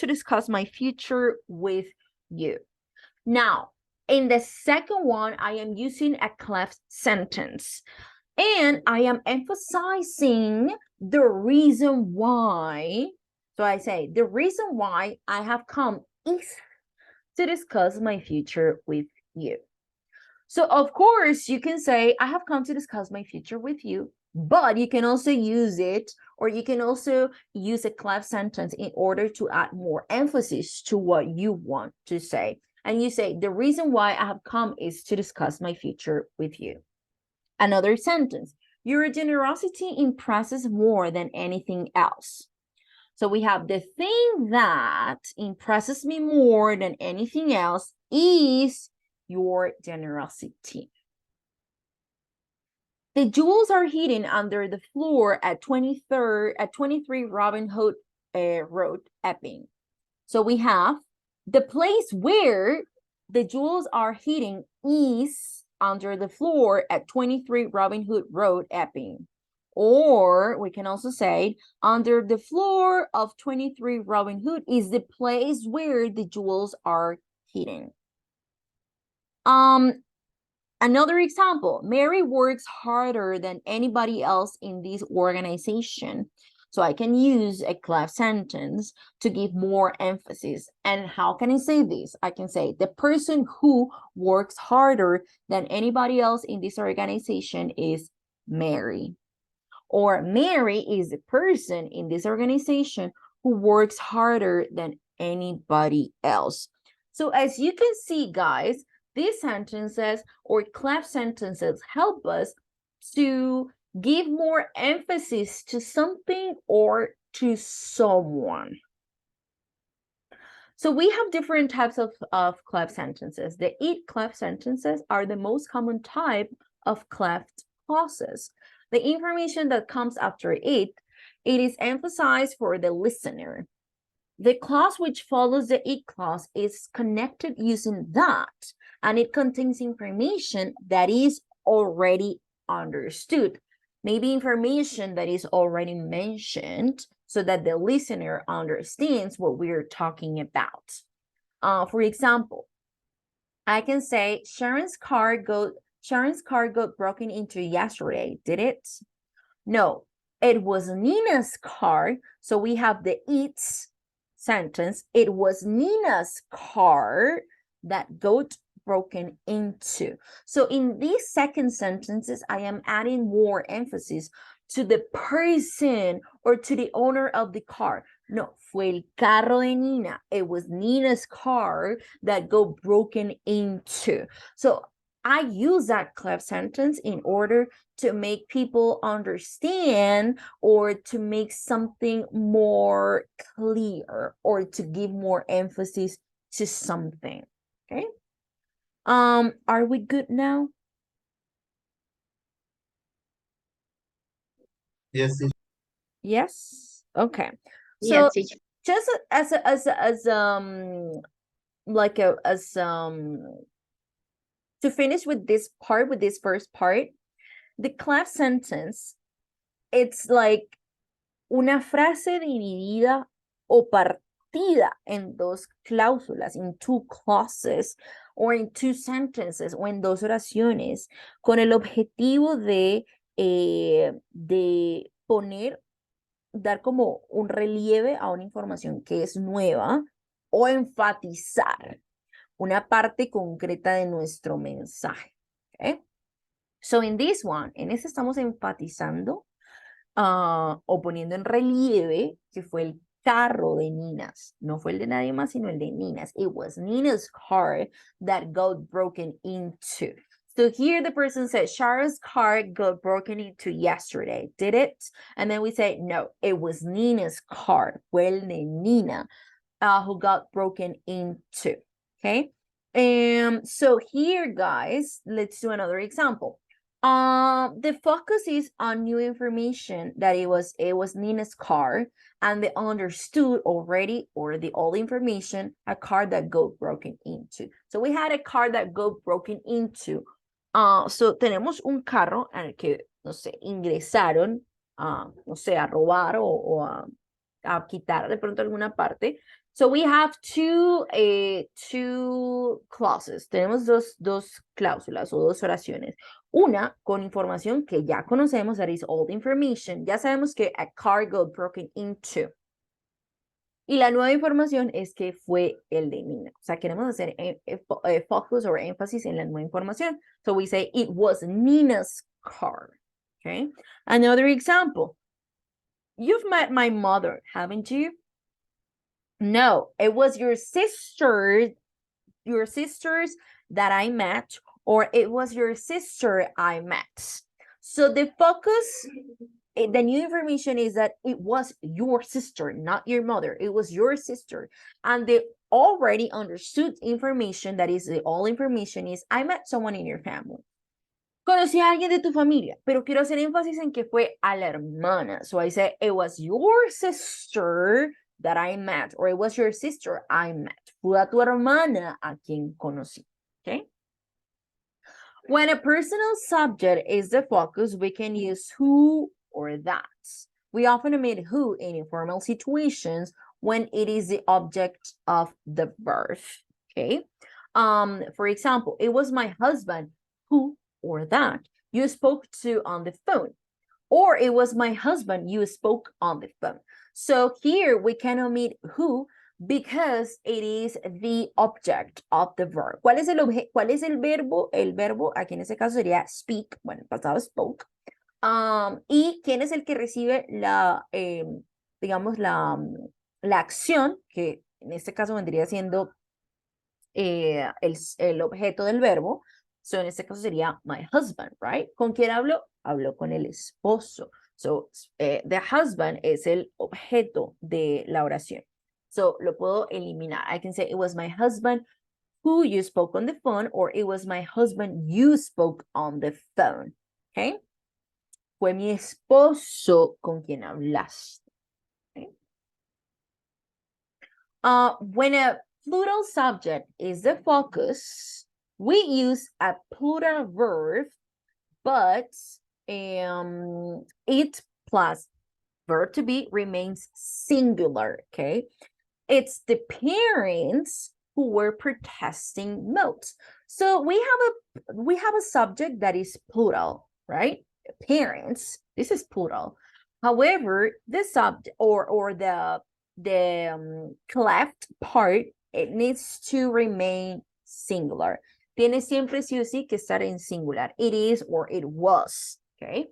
discuss my future with you. Now, in the second one, I am using a cleft sentence. And I am emphasizing the reason why. So I say, the reason why I have come is to discuss my future with you. So of course you can say, I have come to discuss my future with you But you can also use it, or you can also use a clef sentence in order to add more emphasis to what you want to say. And you say, the reason why I have come is to discuss my future with you. Another sentence, your generosity impresses more than anything else. So we have the thing that impresses me more than anything else is your generosity. The jewels are hidden under the floor at 23 Robin Hood Road, Epping. So we have the place where the jewels are hidden is under the floor at 23 Robin Hood Road, Epping. Or we can also say under the floor of 23 Robin Hood is the place where the jewels are hidden. Another example, Mary works harder than anybody else in this organization. So I can use a clef sentence to give more emphasis. And how can I say this? I can say the person who works harder than anybody else in this organization is Mary. Or Mary is the person in this organization who works harder than anybody else. So as you can see, guys, these sentences or clef sentences help us to give more emphasis to something or to someone. So we have different types of clef sentences. The it clef sentences are the most common type of cleft clauses. The information that comes after it is emphasized for the listener. The clause which follows the it clause is connected using that, and it contains information that is already understood. Maybe information that is already mentioned so that the listener understands what we're talking about. For example, I can say Sharon's car got broken into yesterday, did it? No, it was Nina's car. So we have the it's sentence. It was Nina's car that got broken into. So in these second sentences, I am adding more emphasis to the person or to the owner of the car. No, fue el carro de Nina. It was Nina's car that got broken into. So I use that clef sentence in order to make people understand or to make something more clear or to give more emphasis to something. Okay. Are we good now? Yes, teacher. Yes. Okay. So Yes, teacher. just as to finish with this part, with this first part, the clef sentence, it's like una frase dividida o partida en dos cláusulas, in two clauses, or in two sentences, o en dos oraciones, con el objetivo de poner, dar como un relieve a una información que es nueva o enfatizar una parte concreta de nuestro mensaje. Okay? So in this one, en este estamos enfatizando o poniendo en relieve que fue el carro de Nina's. No fue el de nadie más, sino el de Nina's. It was Nina's car that got broken into. So here the person said, Sharon's car got broken into yesterday. Did it? And then we say, no, it was Nina's car. Fue el de Nina who got broken into. Okay? So here, guys, let's do another example. The focus is on new information that it was Nina's car, and they understood already, or the old information, a car that got broken into. So we had a car that got broken into. So tenemos un carro en el que, no sé, ingresaron, no sé, a robar o a quitar de pronto alguna parte. So we have two clauses. Tenemos dos cláusulas o dos oraciones. Una con información que ya conocemos, that is old information. Ya sabemos que a car got broken into. Y la nueva información es que fue el de Nina. O sea, queremos hacer focus o énfasis en la nueva información. So we say it was Nina's car. Okay. Another example. You've met my mother, haven't you? No, it was your sisters that I met, or it was your sister I met. So the focus, the new information is that it was your sister, not your mother. It was your sister. And the already understood information, that is the all information, is I met someone in your family. Conocí a alguien de tu familia, pero quiero hacer énfasis en que fue a la hermana. So I say, it was your sister that I met, or it was your sister I met. Fue a tu hermana a quien conocí. Okay? When a personal subject is the focus, we can use who or that. We often omit who in informal situations when it is the object of the verb. Okay? For example, it was my husband who or that you spoke to on the phone, or it was my husband you spoke on the phone. So here we can omit who because it is the object of the verb. ¿Cuál es el verbo? El verbo aquí en este caso sería speak, bueno, el pasado spoke. Y quién es el que recibe la, digamos, la acción, que en este caso vendría siendo el objeto del verbo. So en este caso sería my husband, right? ¿Con quién hablo? Hablo con el esposo. So the husband es el objeto de la oración. So lo puedo eliminar. I can say it was my husband who you spoke on the phone, or it was my husband you spoke on the phone. Okay? Fue mi esposo con quien hablaste. Okay? When a plural subject is the focus, we use a plural verb, but it plus verb to be remains singular, okay? It's the parents who were protesting most. So we have a subject that is plural, right? Parents, this is plural. However, the subject or the cleft part, it needs to remain singular. Tiene siempre sí o sí que estar en singular. It is or it was, okay?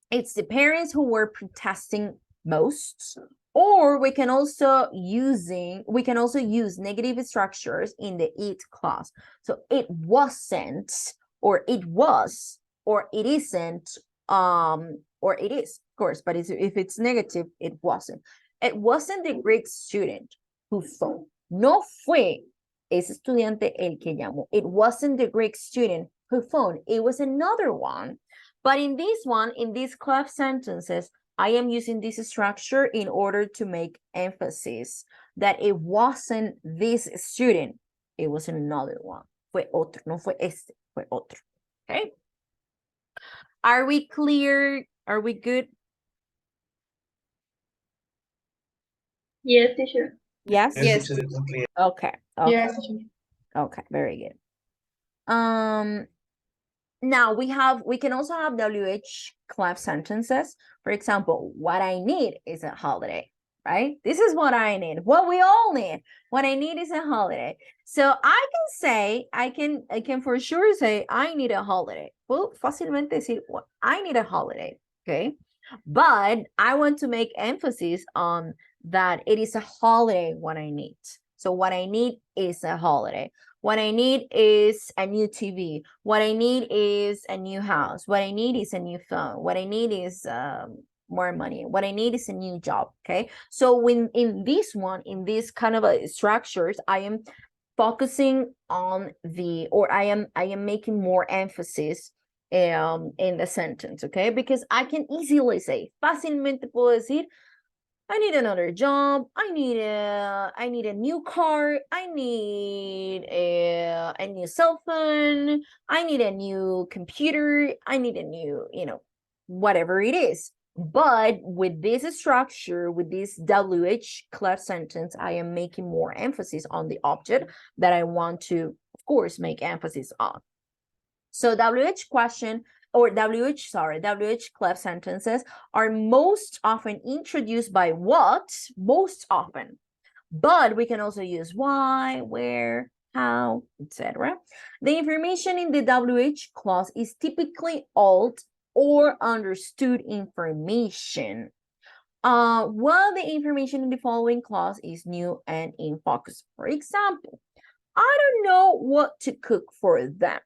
It's the parents who were protesting most, or we can also use negative structures in the it clause. So it wasn't, or it was, or it isn't, or it is, of course, but if it's negative, it wasn't. It wasn't the Greek student who phoned. No fue ese estudiante el que llamó. It wasn't the Greek student who phoned. It was another one. But in this one, in these cleft sentences, I am using this structure in order to make emphasis that it wasn't this student. It was another one. Fue otro, no fue este, fue otro. Okay? Are we clear? Are we good? Yes, teacher. Yes? Yes, teacher, it's clear. Okay. Yes, teacher. Okay, very good. Now we can also have WH clef sentences. For example, what I need is a holiday, right? This is what I need. What we all need. What I need is a holiday. So I can say, I can for sure say, I need a holiday. Well, fácilmente decir, well, I need a holiday, okay? But I want to make emphasis on that it is a holiday what I need. So what I need is a holiday. What I need is a new TV. What I need is a new house. What I need is a new phone. What I need is more money. What I need is a new job. Okay. So when in this one, in this kind of structures, I am focusing on the, or I am making more emphasis in the sentence. Okay. Because I can easily say, fácilmente puedo decir, I need another job. I need a new car. I need a new cell phone. I need a new computer. I need a new, whatever it is. But with this structure, with this WH clef sentence, I am making more emphasis on the object that I want to, of course, make emphasis on. So WH clef sentences are most often introduced by what? Most often. But we can also use why, where, how, etc. The information in the WH clause is typically old or understood information. Well, the information in the following clause is new and in focus. For example, I don't know what to cook for them.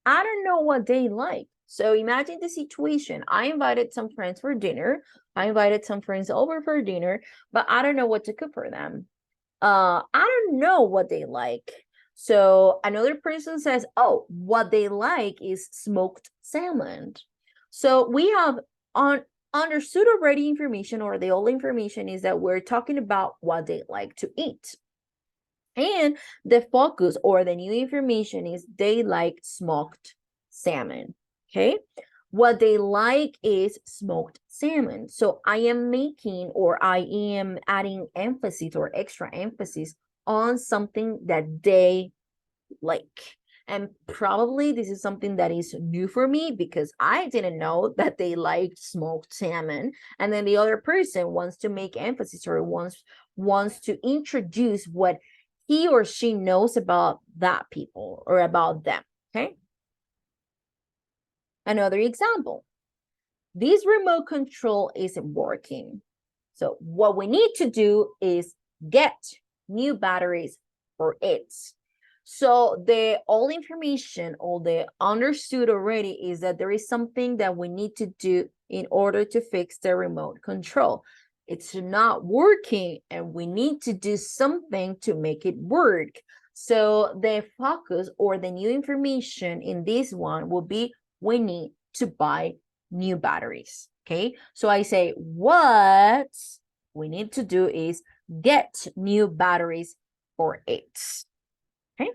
I don't know what they like. So imagine the situation. I invited some friends for dinner. I invited some friends over for dinner, but I don't know what to cook for them. I don't know what they like. So another person says, oh, what they like is smoked salmon. So we have understood already information, or the old information is that we're talking about what they like to eat. And the focus or the new information is they like smoked salmon, okay? What they like is smoked salmon. So I am making, or I am adding emphasis or extra emphasis on something that they like. And probably this is something that is new for me because I didn't know that they liked smoked salmon. And then the other person wants to make emphasis or wants to introduce what he or she knows about that people or about them, okay? Another example, this remote control isn't working. So what we need to do is get new batteries for it. So the all information, all the understood already is that there is something that we need to do in order to fix the remote control. It's not working and we need to do something to make it work. So the focus or the new information in this one will be we need to buy new batteries, okay? So I say what we need to do is get new batteries for it. Okay,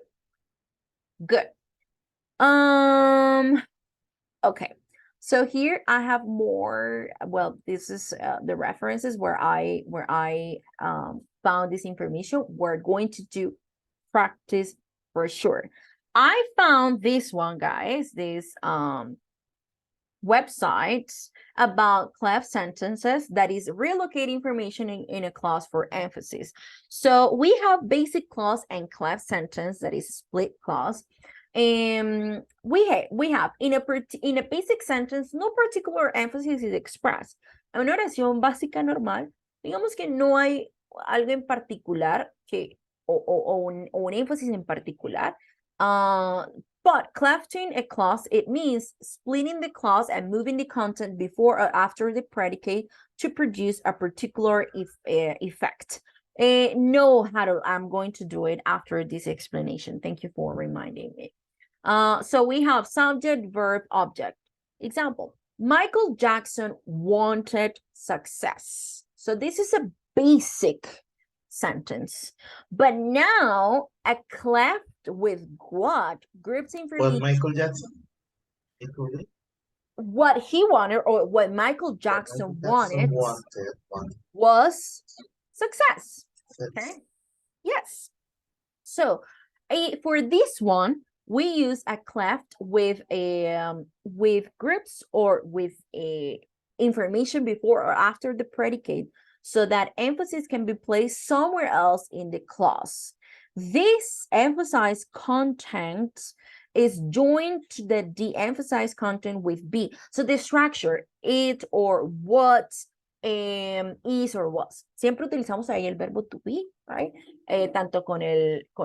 good. Okay, so here I have more. Well, this is the references where I found this information. We're going to do practice for sure. I found this one, guys, this websites about clef sentences that is relocate information in a clause for emphasis. So we have basic clause and clef sentence that is split clause. And we have in a basic sentence, no particular emphasis is expressed. En una oración básica normal, digamos que no hay algo en particular que, o un énfasis en particular. But clefting a clause, it means splitting the clause and moving the content before or after the predicate to produce a particular effect. No, Harold, I'm going to do it after this explanation. Thank you for reminding me. So we have subject, verb, object. Example, Michael Jackson wanted success. So this is a basic sentence. But now a cleft with what groups information. Well, Michael Jackson. What he wanted, or what Michael Jackson wanted was success. Okay. Yes. So for this one, we use a cleft with groups or with a information before or after the predicate, so that emphasis can be placed somewhere else in the clause. This emphasized content is joined to the de-emphasized content with be. So the structure, it or what, is or was. Siempre utilizamos ahí el verbo to be, right? Tanto con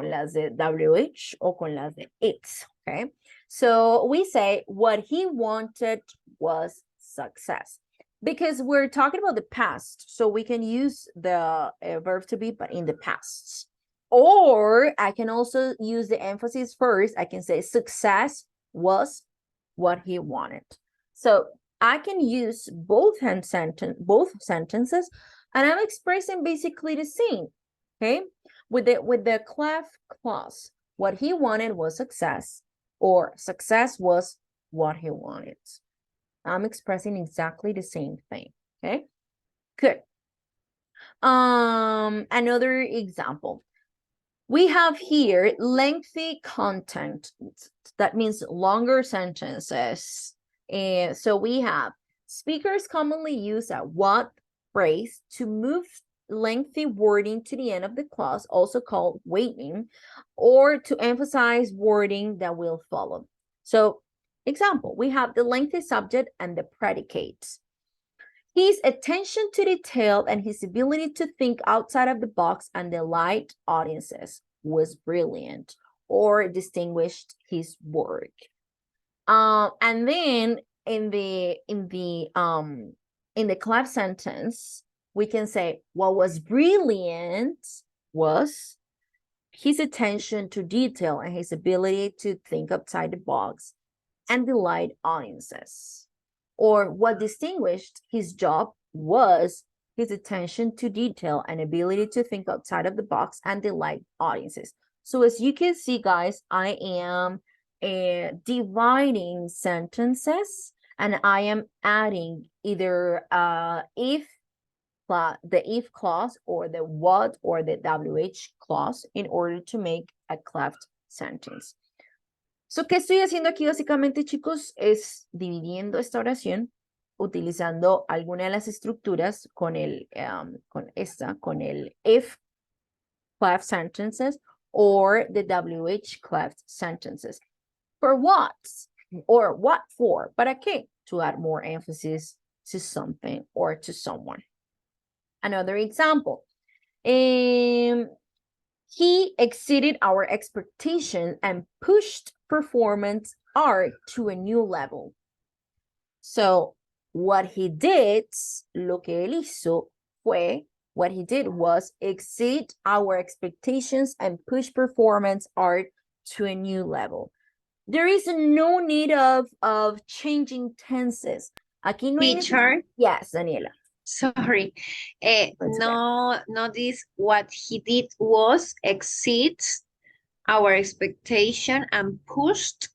las de WH o con las de it's, okay? So we say what he wanted was success. Because we're talking about the past, so we can use the verb to be, but in the past. Or I can also use the emphasis first. I can say success was what he wanted. So I can use both sentences, and I'm expressing basically the same. Okay, with the clef clause, what he wanted was success, or success was what he wanted. I'm expressing exactly the same thing. Okay, good. Another example. We have here lengthy content. That means longer sentences. And so we have speakers commonly use a what phrase to move lengthy wording to the end of the clause, also called waiting, or to emphasize wording that will follow. So Example, we have the lengthy subject and the predicate. His attention to detail and his ability to think outside of the box and delight audiences was brilliant or distinguished his work. And then in the clef sentence, we can say what was brilliant was his attention to detail and his ability to think outside the box and delight audiences. Or what distinguished his job was his attention to detail and ability to think outside of the box and delight audiences. So as you can see, guys, I am dividing sentences and I am adding either the if clause or the what or the WH clause in order to make a cleft sentence. So, ¿qué estoy haciendo aquí básicamente, chicos? Es dividiendo esta oración utilizando alguna de las estructuras con el if cleft sentences or the WH cleft sentences. For what? Or what for? ¿Para qué? To add more emphasis to something or to someone. Another example. He exceeded our expectation and pushed performance art to a new level. So what he did, lo que él hizo fue, what he did was exceed our expectations and push performance art to a new level. There is no need of changing tenses. Aquí no Teacher. Yes, Daniela. Sorry. okay. Notice what he did was exceed our expectation and pushed,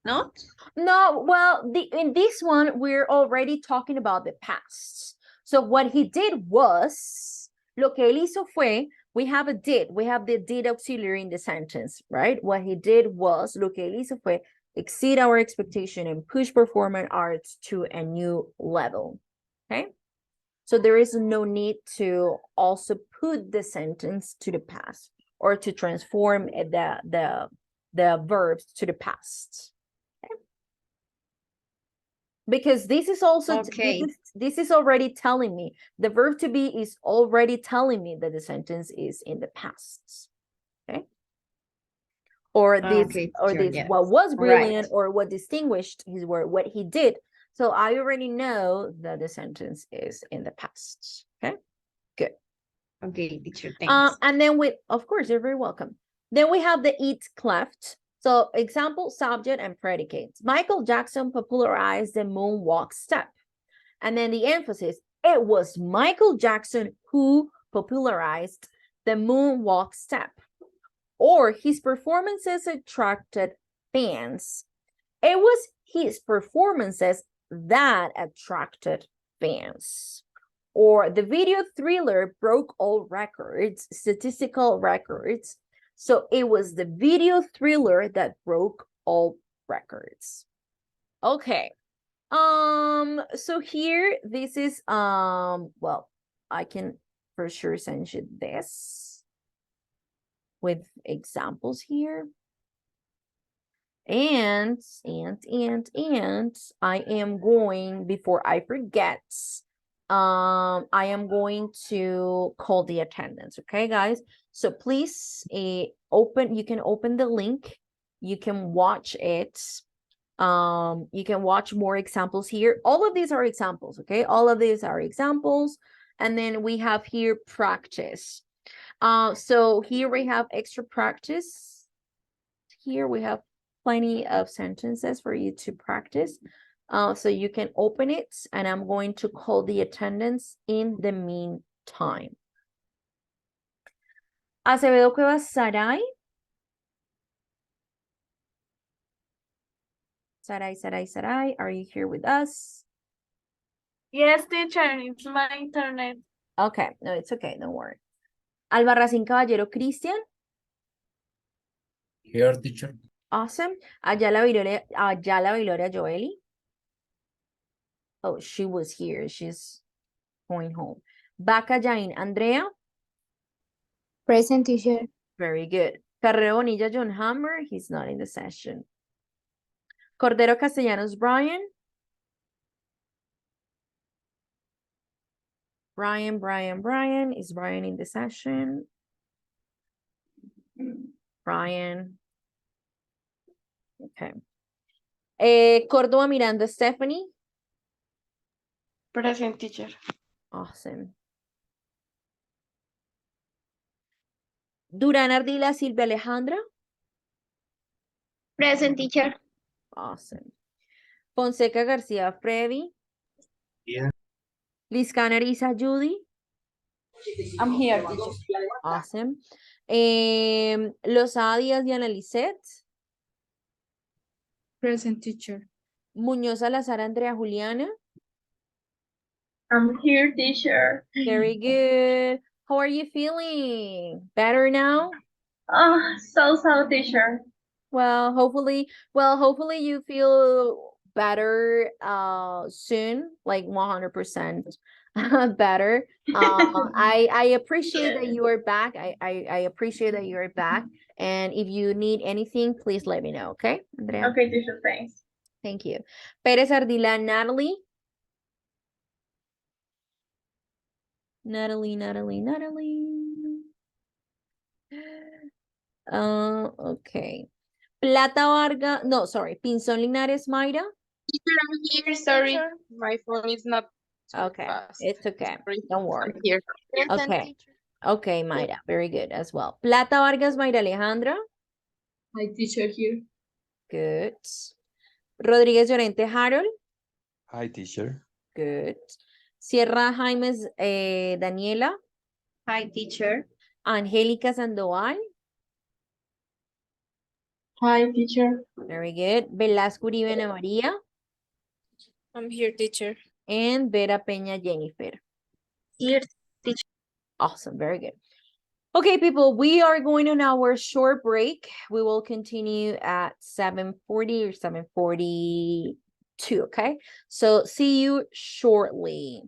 not? No, well, in this one, we're already talking about the past. So what he did was, lo que él hizo fue, we have a did, we have the did auxiliary in the sentence, right? What he did was, lo que él hizo fue, exceed our expectation and push performance arts to a new level, okay? So there is no need to also put the sentence to the past or to transform the verbs to the past. Okay? Because this is also, this is already telling me, the verb to be is already telling me that the sentence is in the past. Okay? Or this, yes. what was brilliant, Right. or what distinguished his work, what he did. So I already know that the sentence is in the past. Okay, good. Okay, teacher, thanks. And then of course, you're very welcome. Then we have the it cleft. So example, subject, and predicate. Michael Jackson popularized the moonwalk step. And then the emphasis, it was Michael Jackson who popularized the moonwalk step. Or his performances attracted fans. It was his performances that attracted fans. Or the video thriller broke all records, statistical records. So it was the video thriller that broke all records. Okay. So here, this is, well, I can for sure send you this with examples here. And I am going, before I forget, I am going to call the attendance, okay, guys? So please you can open the link, you can watch it, you can watch more examples here. All of these are examples, okay? All of these are examples. And then we have here practice. So here we have extra practice. Here we have plenty of sentences for you to practice. So you can open it, and I'm going to call the attendance in the meantime. Acevedo Cuevas Sarai. Sarai, are you here with us? Yes, teacher, it's my internet. Okay, no, it's okay, don't worry. Albarracín Caballero Cristian. Here, teacher. Awesome. Ayala Viloria Joeli. Oh, she was here. She's going home. Baca Jain Andrea. Present, teacher. Very good. Carrero Bonilla John Hammer. He's not in the session. Cordero Castellanos, Brian. Brian. Is Brian in the session? Brian. Okay. Córdoba Miranda, Stephanie. Present, teacher. Awesome. Durán Ardila, Silvia Alejandra. Present, teacher. Awesome. Fonseca García, Freddy. Here. Liz Canariza, Judy. I'm here, teacher. Awesome. Lozada Díaz, Diana Lisette. Present, teacher. Muñoz Salazar, Andrea Juliana. I'm here, teacher. Very good. How are you feeling? Better now? So, teacher. Hopefully you feel better soon, like 100% better. I appreciate that you are back. I appreciate that you are back. And if you need anything, please let me know, okay, Andrea? Okay, teacher, thanks. Thank you. Pérez Ardila, Natalie. Natalie. Okay. Plata Vargas, no, sorry, Pinzón Linares, Mayra. I'm here, sorry. My phone is not Okay, fast. it's okay. Don't worry. I'm here. Okay. Okay, Mayra, very good as well. Plata Vargas, Mayra Alejandra. My teacher here. Good. Rodríguez Llorente, Harold. Hi, teacher. Good. Sierra Jaimes, Daniela. Hi, teacher. Angélica Sandoval. Hi, teacher. Very good. Velasco Uribe Ana María. I'm here, teacher. And Vera Peña Jennifer. Here. Awesome, very good. Okay, people, we are going on our short break. We will continue at 7:40 or 7:42, okay? So see you shortly.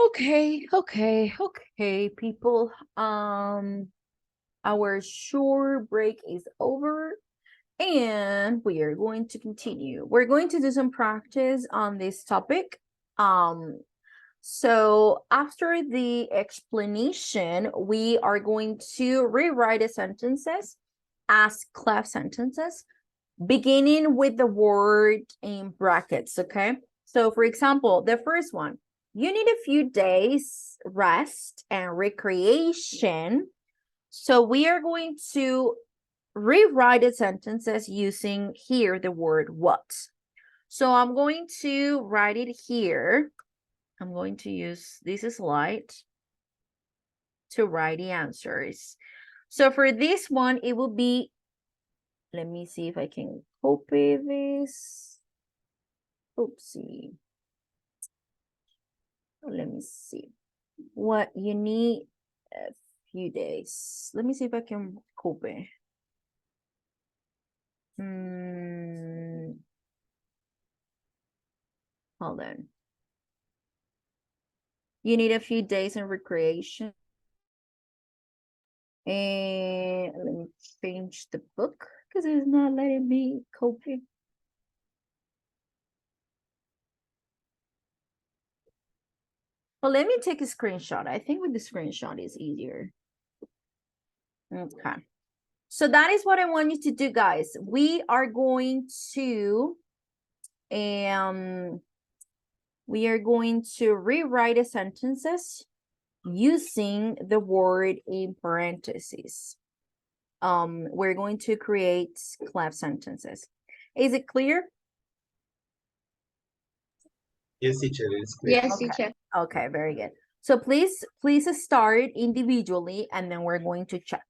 Okay, people. Our short break is over and we are going to continue. We're going to do some practice on this topic. So after the explanation, we are going to rewrite the sentences as clef sentences, beginning with the word in brackets, okay? So for example, the first one, you need a few days rest and recreation. So we are going to rewrite the sentences using here the word what. So I'm going to write it here. I'm going to use this slide to write the answers. So for this one, it will be, let me see if I can copy this. Oopsie. Let me see. What you need a few days. Let me see if I can copy. Hold on. You need a few days in recreation. And let me change the book because it's not letting me copy. Well, let me take a screenshot. I think with the screenshot is easier. Okay. So that is what I want you to do, guys. We are going to rewrite the sentences using the word in parentheses. We're going to create clef sentences. Is it clear? Yes, teacher, it's clear. Yes, Okay. teacher. Okay, very good. So please start individually and then we're going to check.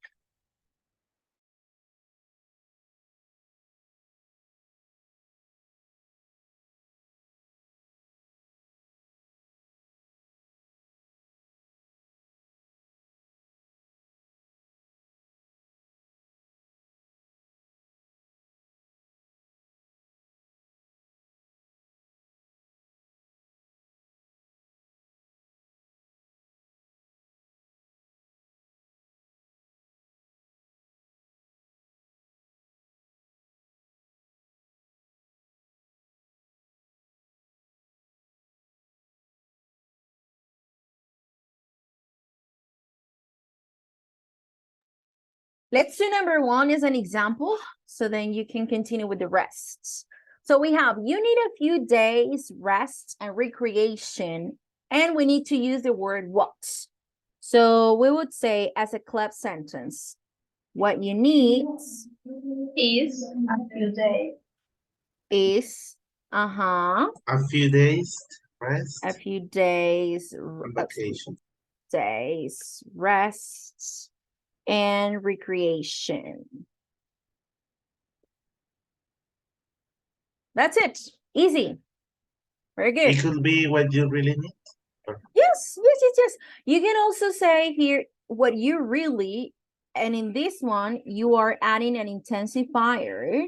Let's do number one as an example, so then you can continue with the rest. So we have, you need a few days rest and recreation, and we need to use the word what. So we would say as a clef sentence, what you need Is A few days. is, A few days rest a few days, and vacation. rest and recreation. That's it. Easy. Very good. It could be what you really need. Yes. You can also say here what you really, and in this one, you are adding an intensifier.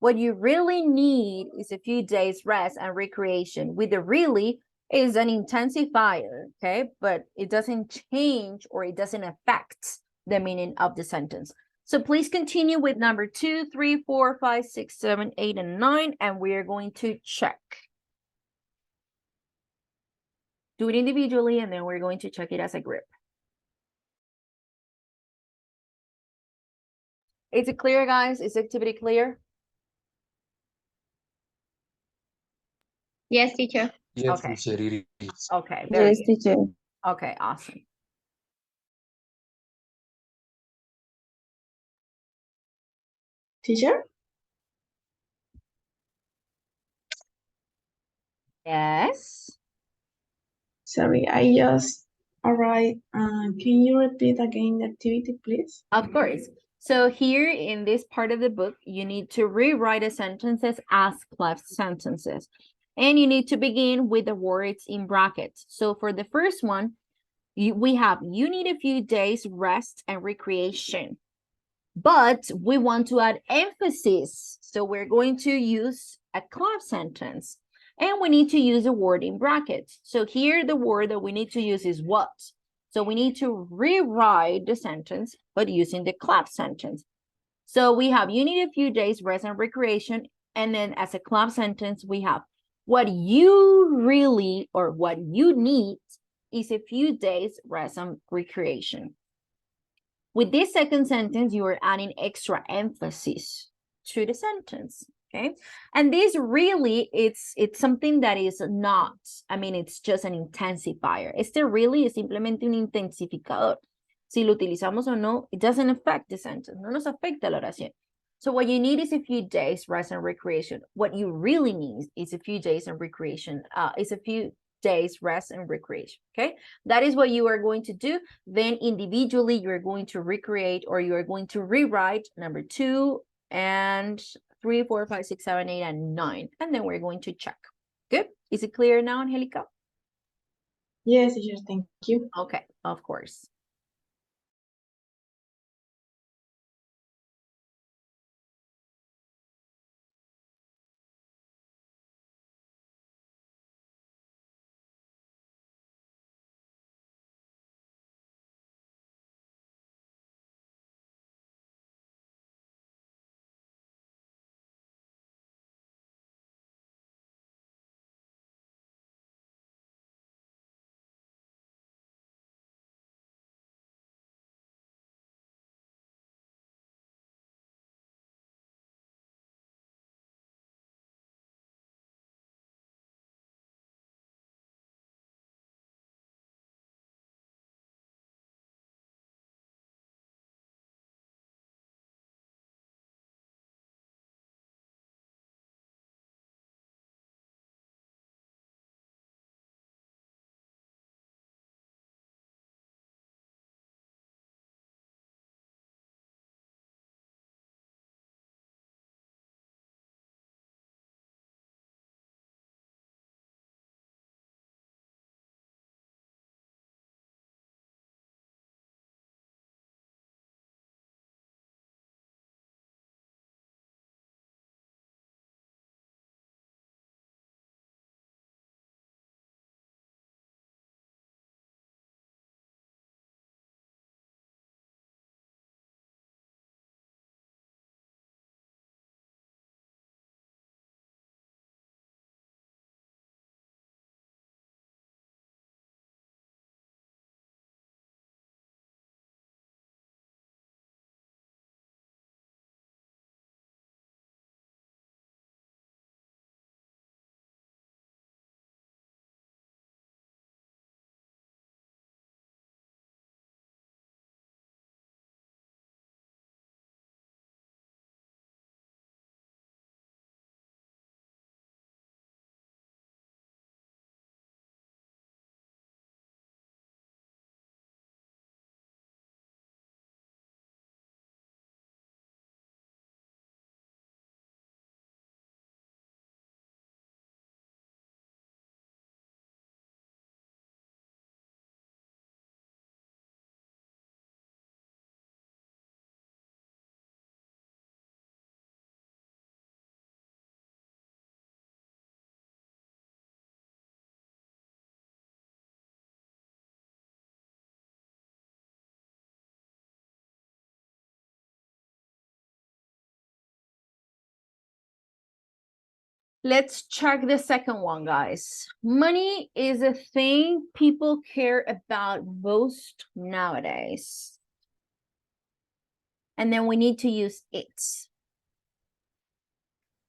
What you really need is a few days rest and recreation. With the really is an intensifier, okay? But it doesn't change or it doesn't affect the meaning of the sentence. So please continue with number 2, 3, 4, 5, 6, 7, 8, and 9, and we are going to check. Do it individually, and then we're going to check it as a group. Is it clear, guys? Is the activity clear? yes, teacher. Yes, Okay. teacher, it is. Okay, very Yes, good. teacher. Okay, awesome. Teacher? Yes. Sorry, I just arrived. Can you repeat again the activity, please? Of course. So here in this part of the book, you need to rewrite the sentences as clef sentences. And you need to begin with the words in brackets. So for the first one, we have, you need a few days rest and recreation. But we want to add emphasis. So we're going to use a clef sentence. And we need to use a word in brackets. So here the word that we need to use is what. So we need to rewrite the sentence, but using the clap sentence. So we have, you need a few days rest and recreation. And then as a clap sentence, we have what you really, or what you need is a few days rest and recreation. With this second sentence, you are adding extra emphasis to the sentence, okay? And this really, it's something that is not, I mean, it's just an intensifier. Este really es simplemente un intensificador. Si lo utilizamos o no, it doesn't affect the sentence. No nos afecta la oración. So what you need is a few days rest and recreation. What you really need is a few days and recreation, is a few days rest and recreation, okay? That is what you are going to do. Then individually, you're going to recreate, or you are going to rewrite number 2 and 3, 4, 5, 6, 7, 8, and 9. And then we're going to check. Good? Is it clear now, Angelica? Yes, teacher, thank you. Okay, of course. Let's check the second one, guys. Money is a thing people care about most nowadays. And then we need to use it.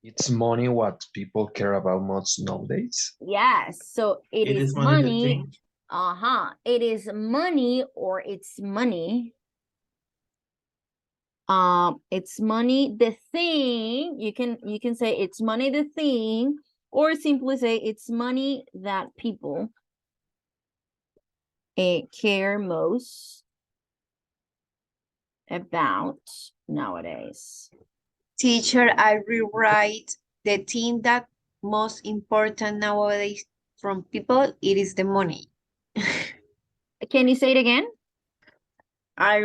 It's money what people care about most nowadays. Yes, so it is the money. thing. It is money, or it's money. It's money, the thing. You can say it's money, the thing, or simply say it's money that people care most about nowadays. Teacher, I rewrite the thing that most important nowadays from people, it is the money. Can you say it again? I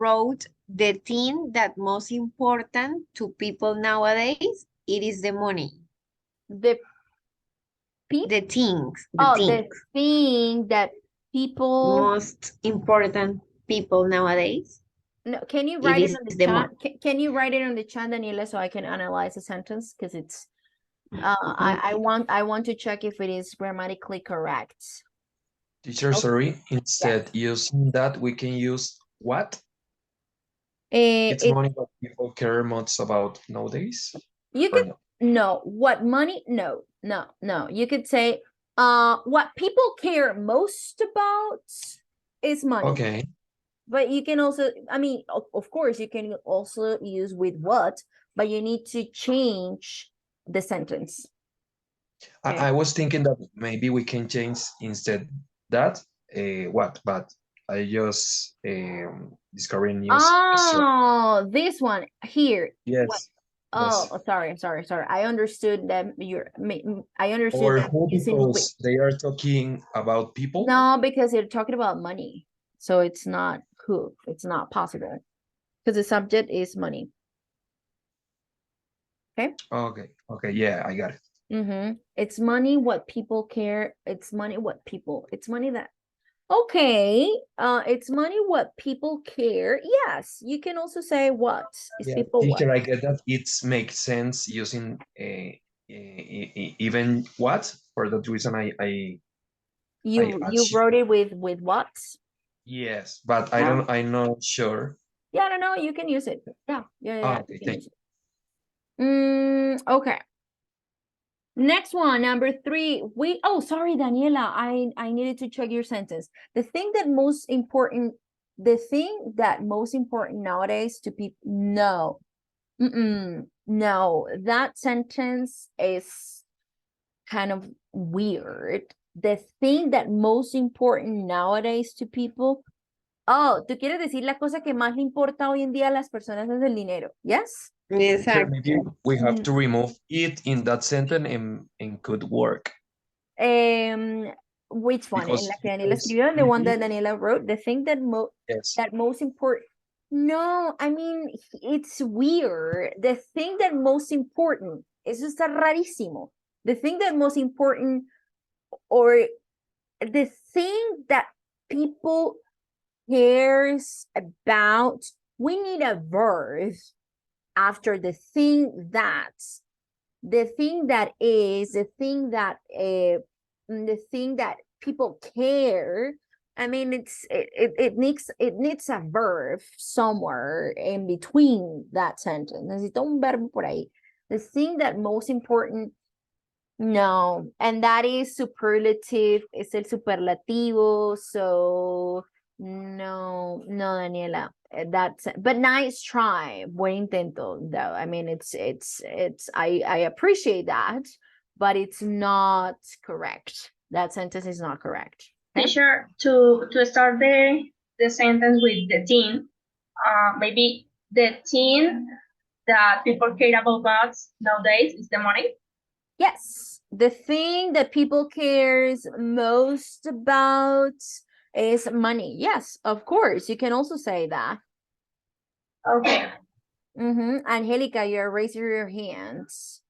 wrote the thing that most important to people nowadays, it is the money. The The things, the thing that people. most important people nowadays. No, can you It write it is on the the chat? Can you write it on the chat, Daniela, so I can analyze the sentence? Because it's I want to check if it is grammatically correct. Teacher, sorry, instead using that, we can use what? It's money what people care much about nowadays. You or could no? no what money no you could say what people care most about is money. Okay. But you can also, I mean, of course you can also use with what, but you need to change the sentence. I was thinking that maybe we can change instead that what, but I just discovering news. Oh, this one here. Yes. What? Yes. Oh, sorry. I understood that I understood Or that who, using with. because they are talking about people. No, because you're talking about money. So it's not who. It's not possible. Because the subject is money. Okay? Okay, yeah, I got it. It's money what people care. It's money what people. It's money that. Okay. It's money what people care. Yes, you can also say what is Yeah, people what. teacher, I get that it makes sense using even what. For that reason, You wrote it with what? yes, but I'm not sure. Yeah, I don't know. You can use it. Yeah. Okay, You can thank use it. Okay. Next one, number 3. Sorry, Daniela. I needed to check your sentence. The thing that most important nowadays to people. No. No, that sentence is kind of weird. The thing that most important nowadays to people. Oh, tú quieres decir la cosa que más le importa hoy en día a las personas es el dinero. Yes? Teacher, maybe we have to remove it in that sentence and could work. Which one? Because En la que Daniela escribió, the one that Daniela wrote, the thing that most important. No, I mean, it's weird. The thing that most important, eso está rarísimo. The thing that most important, or the thing that people cares about, we need a verb after the thing that is, the thing that people care. I mean, it needs a verb somewhere in between that sentence. Necesita un verbo por ahí. The thing that most important. No, and that is superlative. Es el superlativo. So no, Daniela. That's but nice try. Buen intento, though. I mean, it's I appreciate that, but it's not correct. That sentence is not correct. Okay? Teacher, to start the sentence with the teen, maybe the teen that people care about nowadays is the money. Yes, the thing that people cares most about is money. Yes, of course. You can also say that. Okay. Angelica, you're raising your hands.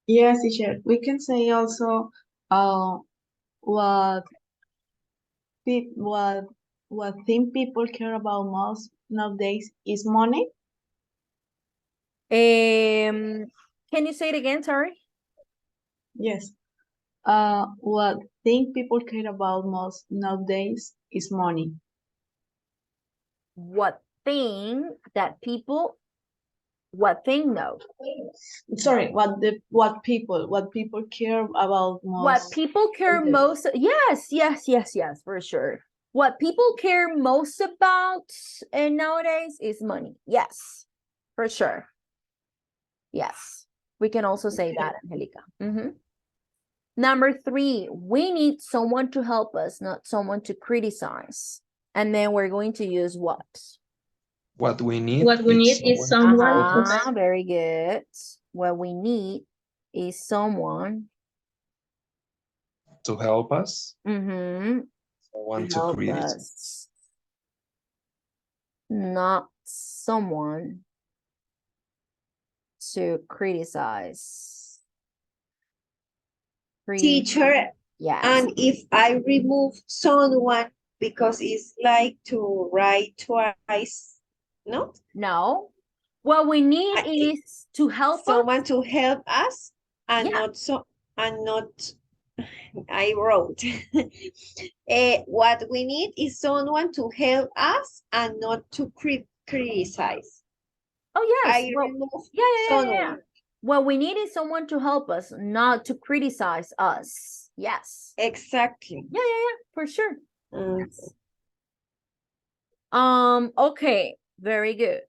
Yes, teacher. We can say also what thing people care about most nowadays is money. Can you say it again? Sorry. Yes. What thing people care about most nowadays is money. What thing no. Sorry, what people care about most. What people care most, yes, for sure. What people care most about nowadays is money. Yes, for sure. Yes, we can also say that, Angelica. Number 3, we need someone to help us, not someone to criticize. And then we're going to use what? What we need. Is someone. Very good. What we need is someone to help us. Someone to criticize us. Not someone to criticize. Teacher, Yes. and if I remove someone because it's like to write twice, no? No. What we need is to help someone us. to help us and Yeah. not I wrote. What we need is someone to help us and not to criticize. Oh, yes. I Well, remove yeah. someone. What we need is someone to help us, not to criticize us. Yes. Exactly. Yeah, for sure. Mm. Yes. Okay, very good.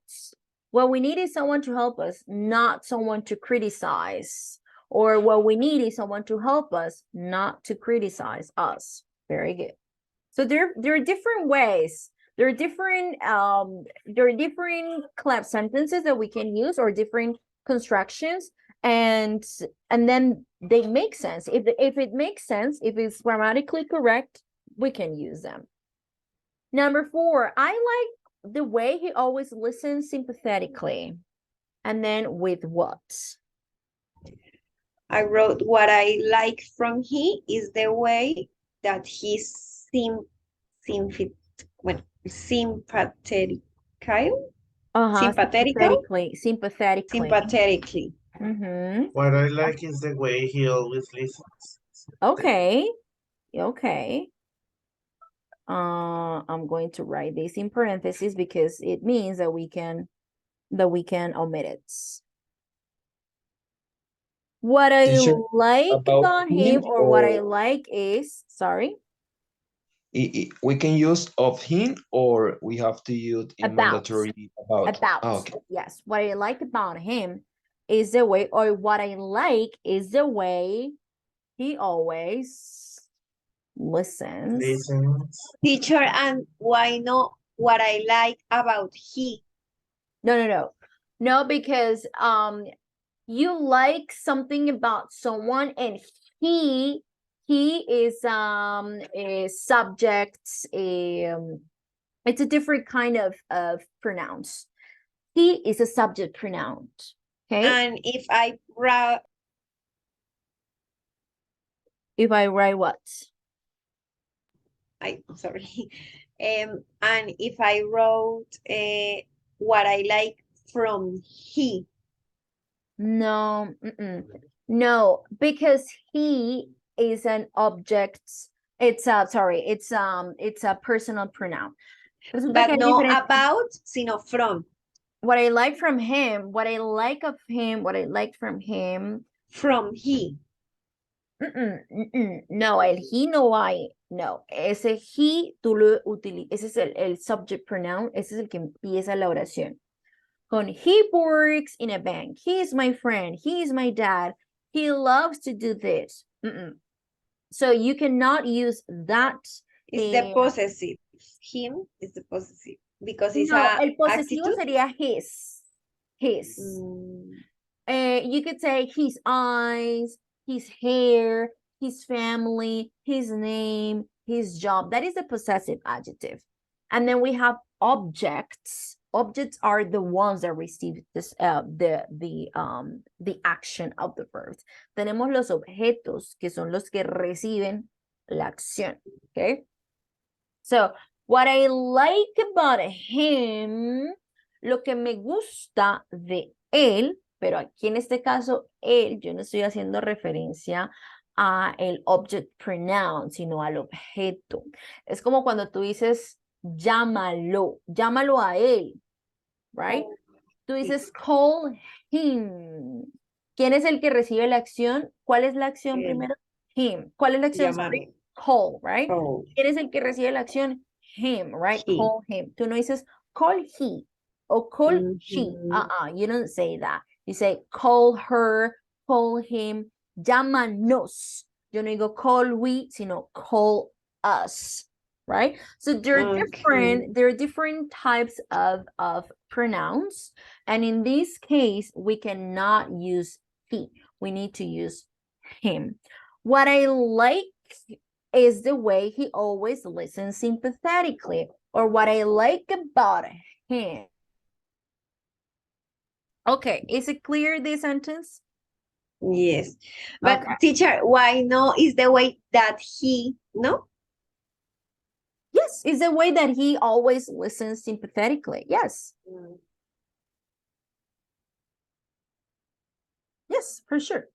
What we need is someone to help us, not someone to criticize. Or what we need is someone to help us, not to criticize us. Very good. So there are different ways. There are different clap sentences that we can use, or different constructions, and then they make sense. If it makes sense, if it's grammatically correct, we can use them. Number 4, I like the way he always listens sympathetically. And then with what? I wrote what I like from he is the way that he's sympathetic. Sympathetically. Mm-hmm. What I like is the way he always listens. Okay. I'm going to write this in parentheses because it means that we can omit it. What I Teacher, like about him, him or what I like is, sorry, we can use of him, or we have to use in about. mandatory about. Oh, okay. Yes, what I like about him is the way, or what I like is the way he always listens. Teacher, and why not what I like about he? No, because you like something about someone, and he is a subject, it's a different kind of pronouns. He is a subject pronoun. Okay. And if I write what? Sorry. And if I wrote what I like from he. No, no, because he is an object. It's a personal pronoun. But no about, sino from. What I like from him, what I like of him, what I like from him. From he. No, el he no hay. No, ese he tú lo utilizas, ese es el subject pronoun, ese es el que empieza la oración. Con he works in a bank. He is my friend. He is my dad. He loves to do this. So you cannot use that. It's the possessive. Him is the possessive. Because it's el posesivo sería his. You could say his eyes, his hair, his family, his name, his job. That is a possessive adjective. And then we have objects. Objects are the ones that receive this the action of the verb. Tenemos los objetos, que son los que reciben la acción. Okay. So what I like about him, lo que me gusta de él, pero aquí en este caso, él, yo no estoy haciendo referencia a el object pronoun, sino al objeto. Es como cuando tú dices, llámalo a él, right? Tú dices, call him. ¿Quién es el que recibe la acción? ¿Cuál es la acción primero? Him. ¿Cuál es la acción? Call, right? ¿Quién es el que recibe la acción? Him, right? Call him. Tú no dices, call he o call she. You don't say that. You say, call her, call him, llámanos. Yo no digo call we, sino call us, right? So there are different types of pronouns, and in this case we cannot use he. We need to use him. What I like is the way he always listens sympathetically, or what I like about him. Okay, is it clear, this sentence? Yes. But Okay. teacher, why no is the way that he, no? Yes, it's the way that he always listens sympathetically. Yes. Yes, for sure.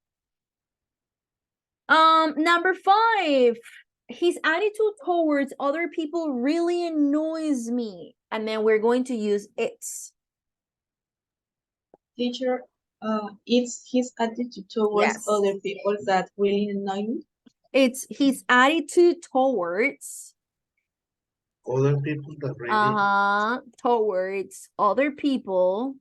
Number 5, his attitude towards other people really annoys me. And then we're going to use it. Teacher, it's his attitude towards Yes. other people that really annoy me. It's his attitude towards Other people that really towards other people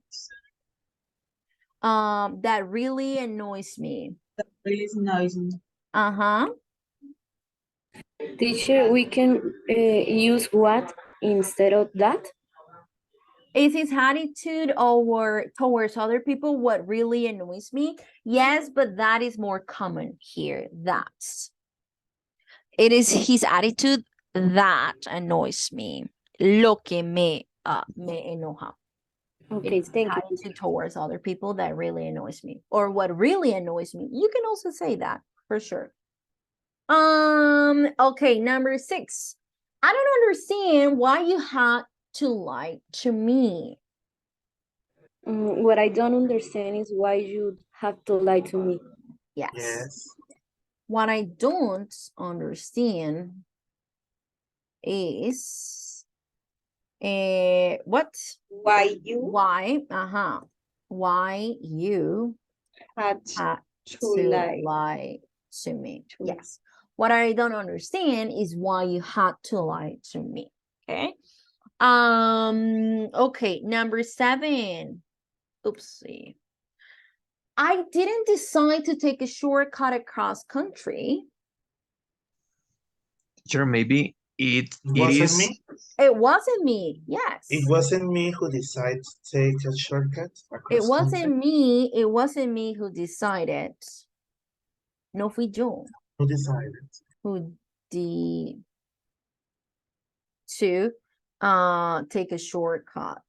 that really annoys me. That really annoys me. Teacher, we can use what instead of that? Is his attitude towards other people what really annoys me? Yes, but that is more common here. That it is his attitude that annoys me. Lo que me enoja. Okay, It's thank you. attitude towards other people that really annoys me, or what really annoys me. You can also say that for sure. Okay, number 6. I don't understand why you had to lie to me. What I don't understand is why you have to lie to me. Yes. Yes. What I don't understand is what? Why you Why you had to lie to me. Yes. What I don't understand is why you had to lie to me. Okay. Okay, number 7. Oopsie. I didn't decide to take a shortcut across country. Teacher, maybe it Wasn't is. me? It wasn't me. Yes. It wasn't me who decided to take a shortcut across It wasn't country. me. It wasn't me who decided. No fui yo. Who decided? Who to take a shortcut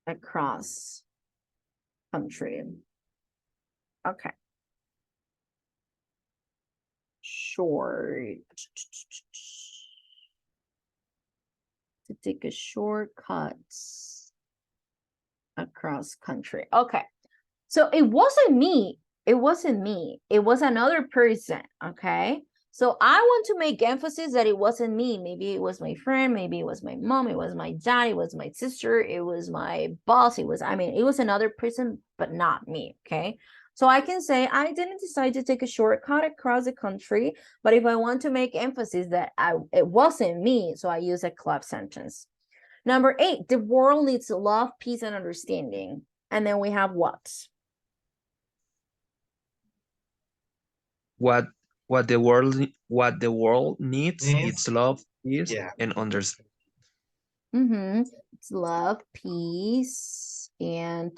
across country. Okay. Short. To take a shortcut across country. Okay. So it wasn't me. It wasn't me. It was another person. Okay. So I want to make emphasis that it wasn't me. Maybe it was my friend. Maybe it was my mom. It was my dad. It was my sister. It was my boss. It was another person, but not me. Okay. So I can say I didn't decide to take a shortcut across the country, but if I want to make emphasis that it wasn't me, so I use a club sentence. Number 8, the world needs love, peace, and understanding. And then we have what? What the world needs is love, peace, and understanding. It's love, peace, and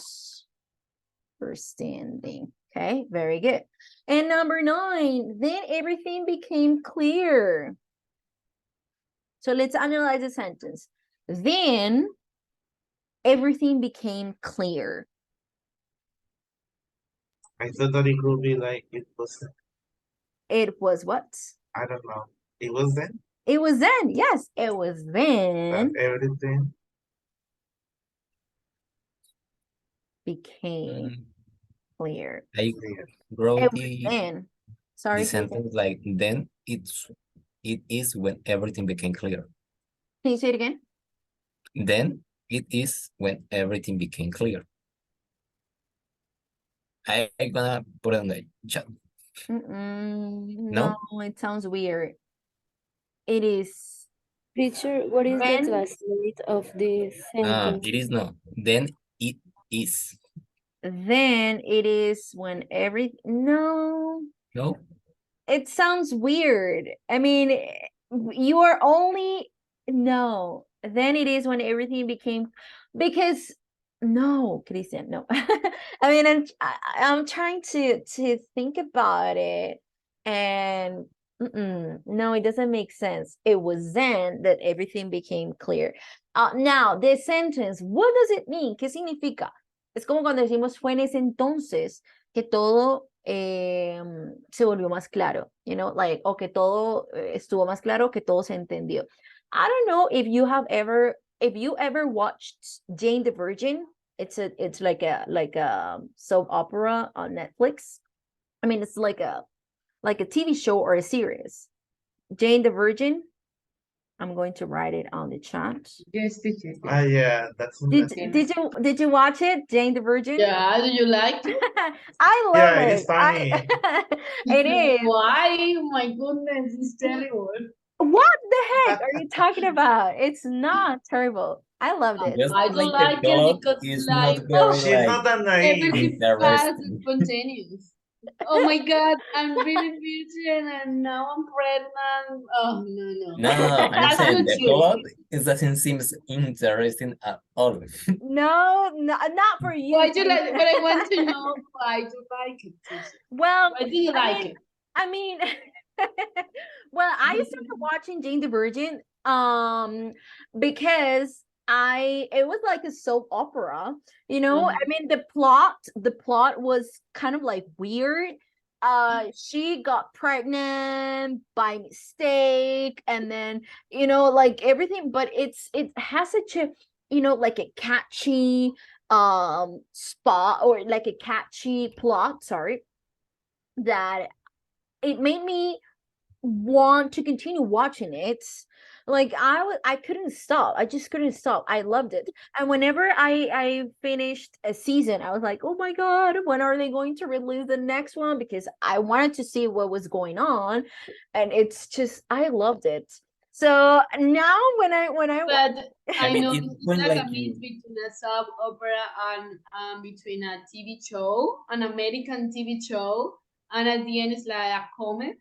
understanding. Okay, very good. And number 9, then everything became clear. So let's analyze the sentence. Then everything became clear. I thought that it would be like it was. It was what? I don't know. It was then. It was then. Yes, it was then. That everything became clear. I wrote then. Sorry. the sentence like then it is when everything became clear. Can you say it again? Then it is when everything became clear. I'm gonna put it on the chat. No, it sounds weird. It is. Teacher, what is when, the translate of this sentence? It is not. Then it is. Then it is when no. No? It sounds weird. I mean, you are only, no. Then it is when everything became, because, no, Christian, no. I mean, I'm trying to think about it, and no, it doesn't make sense. It was then that everything became clear. Now, this sentence, what does it mean? ¿Qué significa? es como cuando decimos fue en ese entonces que todo se volvió más claro, you know, like, o que todo estuvo más claro, que todo se entendió. I don't know if you ever watched Jane the Virgin. It's like a soap opera on Netflix. I mean, it's like a TV show or a series. Jane the Virgin. I'm going to write it on the chat. Yes, teacher. Yeah, that's Did you watch it, Jane the Virgin? Yeah, do you like it? I love Yeah, it. it is funny. It is. Why? My goodness, it's terrible. What the heck are you talking about? It's not terrible. I loved it. Just I don't like like the it plot because is like not very She's like not that naive. everything fast and interesting. spontaneous. Oh my God, I'm really virgin and now I'm pregnant. Oh no. No, I'm That's saying not the true. plot it doesn't seem interesting at all. No, not for you. Why do you like? Jason. But I want to know why you like it. Susan. Well, Why do you like it? I mean, well, I started watching Jane the Virgin because it was like a soap opera, you know. I mean, the plot was kind of like weird. She got pregnant by mistake, and then, you know, like everything, but it has such a, you know, like a catchy spot, or like a catchy plot, sorry, that it made me want to continue watching it. Like I couldn't stop. I just couldn't stop. I loved it. And whenever I finished a season, I was like, oh my God, when are they going to release the next one? Because I wanted to see what was going on. And it's just, I loved it. So now But I I mean, know it it's went like like a mix between a soap opera and between a TV show, an American TV show, and at the end it's like a comedy.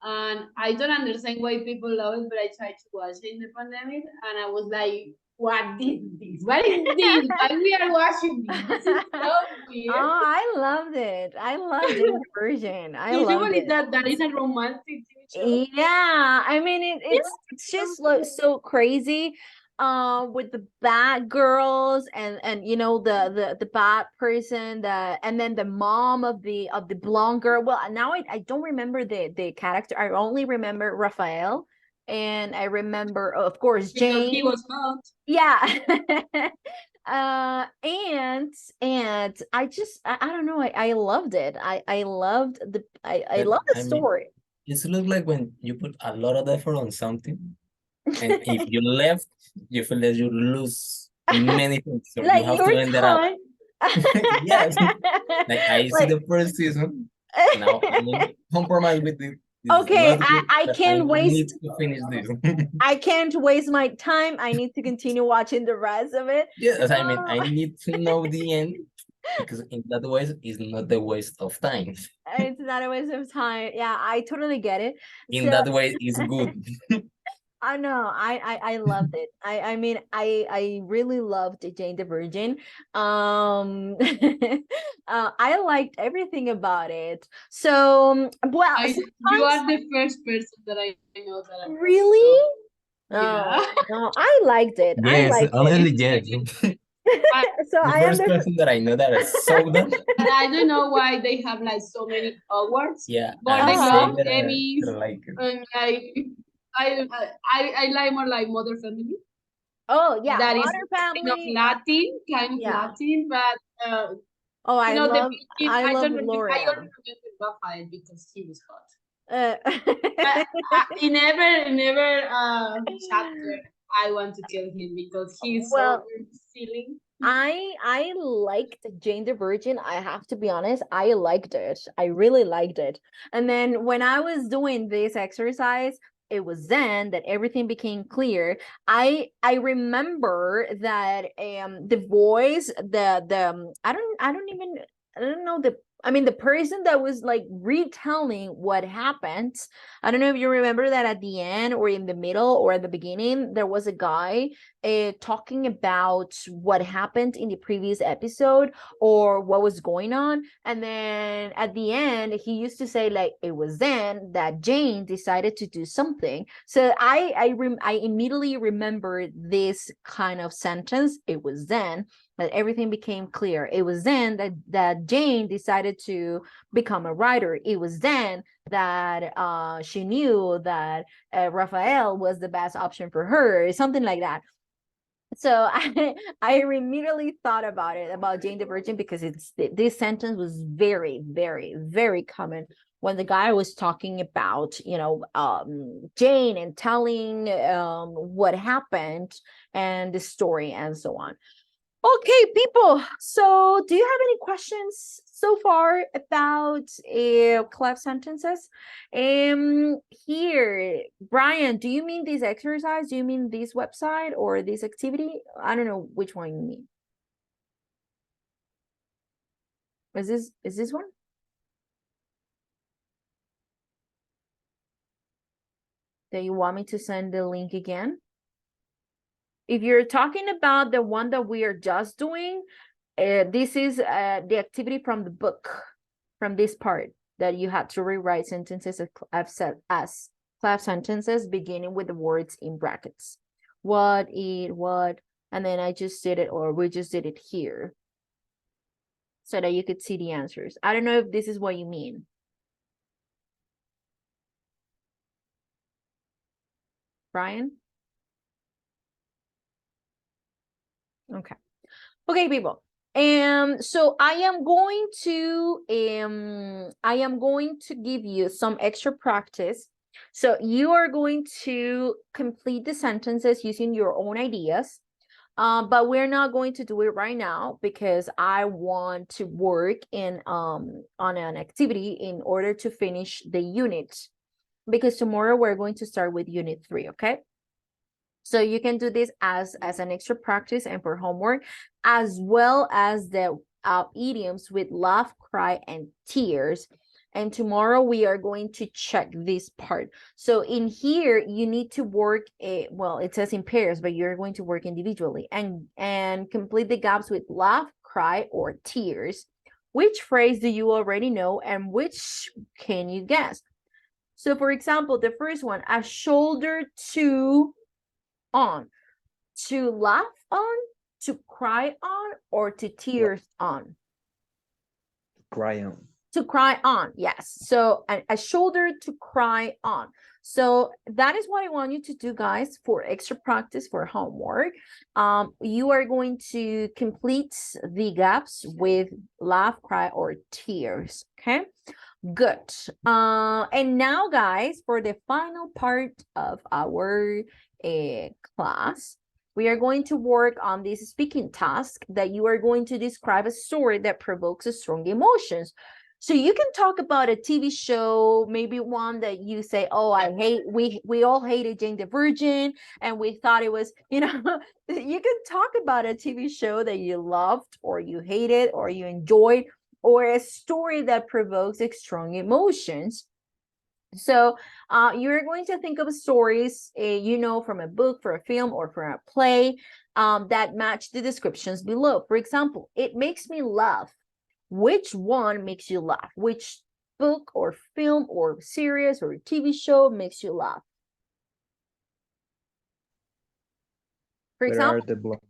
And I don't understand why people love it, but I tried to watch it in the pandemic, and I was like, "What is this? What is this? Why we are watching this? This is so weird." Oh, I loved it. I loved Jane the Virgin. I Can you loved believe it. that is a romantic TV show? Yeah, I mean it's just like so crazy with the bad girls, and you know, the bad person, and then the mom of the blonde girl. Well, now I don't remember the character. I only remember Raphael, and I remember, of course, Because he Jane. was hot. Yeah. And I don't know, I loved it. I loved I but loved the I mean, story. it looks like when you put a lot of effort on something, and if you left, you feel that you lose many things, so Like you have your to end it up. time. Yes, like I see Like, the first season. Now I need compromise with this. This is okay, not good, I but can't need waste to finish this. I can't waste my time. I need to continue watching the rest of it. Yes, I mean, Oh, I need to know the end, because in that way it's not the waste of time. it's not a waste of time. Yeah, I totally get it. In So that way, it's good. I know. I loved it. I mean, I really loved Jane the Virgin. I liked everything about it. So, well, You sometimes are the first person that I know that I really. Yeah. Oh no, I liked it. I Yes, liked honestly, it. yes. So The I am first person that I know that I saw them. And I don't know why they have like so many awards. Yeah, Golden and Uh-huh. Globe, say that Emmys, I like it. and like I like more like Mother Family. Oh yeah, That is Water Family. kind of Yeah. Latin, but Oh, you know the beginning. I I love don't remember. I L'Oreal. only remember Raphael because he was hot. Uh, But in every chapter, I want to kill him because he's Well, so silly. I liked Jane the Virgin. I have to be honest, I liked it. I really liked it. And then when I was doing this exercise, it was then that everything became clear. I remember that the voice, I don't know the person that was like retelling what happened. I don't know if you remember that at the end or in the middle or at the beginning, there was a guy talking about what happened in the previous episode or what was going on, and then at the end he used to say like it was then that Jane decided to do something. So I immediately remembered this kind of sentence, it was then, that everything became clear. It was then that Jane decided to become a writer. It was then that she knew that Raphael was the best option for her, something like that. So I immediately thought about it, about Jane the Virgin, because this sentence was very, very, very common when the guy was talking about, Jane and telling what happened and the story and so on. Okay, people. So do you have any questions so far about clef sentences? Here, Brian, do you mean this exercise? Do you mean this website or this activity? I don't know which one you mean. Is this one? Do you want me to send the link again? If you're talking about the one that we are just doing, this is the activity from the book, from this part, that you had to rewrite sentences as clef sentences beginning with the words in brackets. What, and then I just did it, or we just did it here, so that you could see the answers. I don't know if this is what you mean. Brian? Okay. Okay, people. So I am going to give you some extra practice. So you are going to complete the sentences using your own ideas. But we're not going to do it right now because I want to work on an activity in order to finish the unit. Because tomorrow we're going to start with unit 3, okay? So you can do this as an extra practice and for homework, as well as the idioms with laugh, cry, and tears. And tomorrow we are going to check this part. So in here, you need to work, well, it says in pairs, but you're going to work individually and complete the gaps with laugh, cry, or tears. Which phrase do you already know and which can you guess? So for example, the first one, a shoulder to on, to laugh on, to cry on, or to tears on? Cry on. To cry on, yes. So a shoulder to cry on. So that is what I want you to do, guys, for extra practice for homework. You are going to complete the gaps with laugh, cry, or tears, okay? Good. And now, guys, for the final part of our class, we are going to work on this speaking task that you are going to describe a story that provokes strong emotions. So you can talk about a TV show, maybe one that you say, oh, I hate, we all hated Jane the Virgin, and we thought it was, you can talk about a TV show that you loved or you hated or you enjoyed, or a story that provokes strong emotions. So you're going to think of stories, from a book, for a film, or for a play that match the descriptions below. For example, it makes me laugh. Which one makes you laugh? Which book or film or series or TV show makes you laugh? For Where example, are the blonde?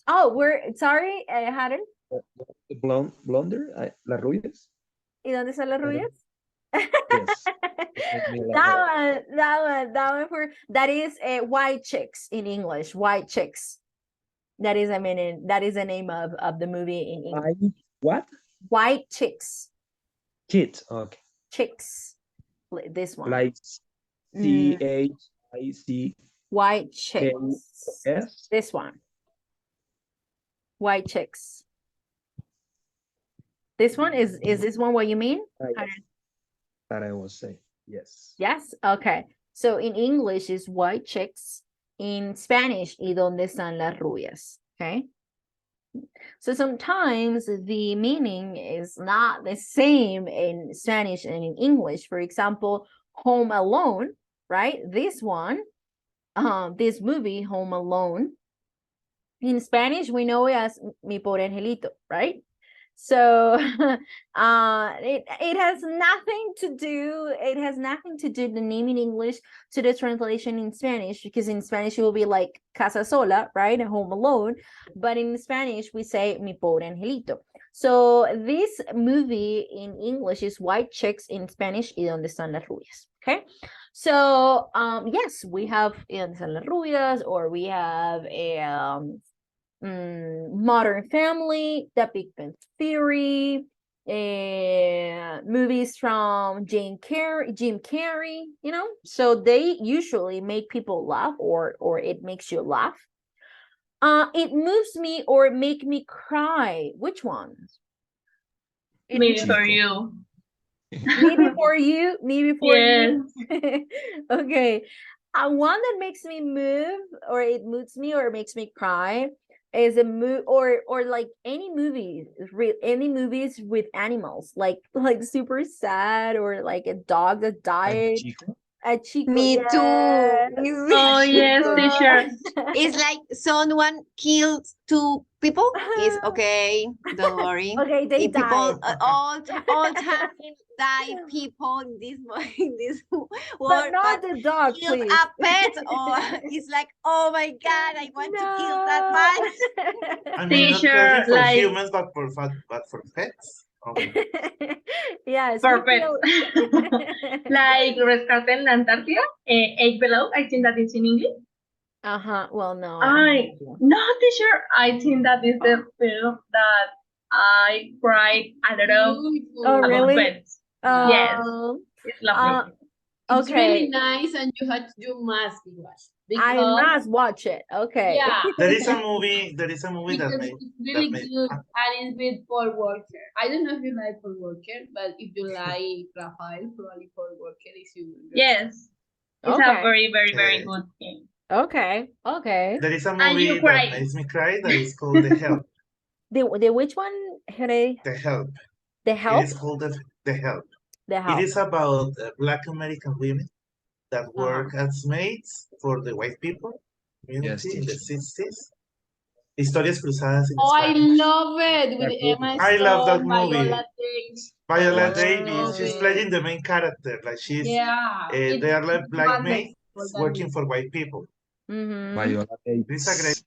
oh, sorry, Haden. The blonder, las rubias? ¿Y dónde están las rubias? Yes. that one that is white chicks in English. White chicks. That is the name of the movie in English. What? White chicks. Kids. Okay. Chicks. This one. Like CHIC. White chicks. Yes. This one. White chicks. This one is this one what you mean? Yes. That I will say. Yes. Yes. Okay. So in English is white chicks. In Spanish, ¿y dónde están las rubias? Okay. So sometimes the meaning is not the same in Spanish and in English. For example, Home Alone, right? This one, this movie, Home Alone. In Spanish, we know it as Mi Pobre Angelito, right? So it has nothing to do. It has nothing to do the name in English to the translation in Spanish, because in Spanish it will be like Casa Sola, right? Home Alone. But in Spanish we say Mi Pobre Angelito. So this movie in English is White Chicks, in Spanish Y Donde Están las Rubias. Okay. So yes, we have Y Donde Están las Rubias, or we have a Modern Family, The Big Bang Theory, movies from Jim Carrey, you know. So they usually make people laugh, or it makes you laugh. It moves me or make me cry. Which ones? Maybe for you. Maybe for you. Maybe for Yes. you. Okay. One that makes me move, or it moves me or makes me cry, is a or like any movies, any movies with animals, like super sad, or like a dog that died. A Chico. Me too. Yes. Oh yes, teacher. It's like someone kills two people. It's okay. Don't worry. Okay, they If people died. all time die people in this in this world, But not the dog, kill please. a pet, or it's like, oh my god, I want to kill that much. I mean, not Teacher, crazy for like humans, but for pets. Yes. for we pets. feel- Like Rescate in Antarctica, Eight Below. I think that is in English. Well, no. No, teacher. I think that is the film that I cried a lot Beautiful. Oh, about really? pets. Yes, Um, it's lovely. It's really okay. nice, and you must be watched I because must watch it. Okay. yeah, There is a movie. There is a movie that because made it's really that made. good, and it's with Paul Walker. I don't know if you like Paul Walker, but if you like Rafael, probably Paul Walker is your Yes, it's a Okay. very, very, very Okay. good film. Okay. Okay. There is a And you movie that cry. makes me cry. That is called The Help. The which one? Hooray. The Help. The It Help? is called The Help. The It Help. is about Black American women that work as maids for the white people community in the 60s. Historias cruzadas in Oh, I Spanish. love it with Emma I love that Stone, movie. Viola Davis. Viola I Davis, love she's it. playing the main character. Like Yeah, they are like black maids wonderful, working for white people. Mm-hmm. Viola It's a great.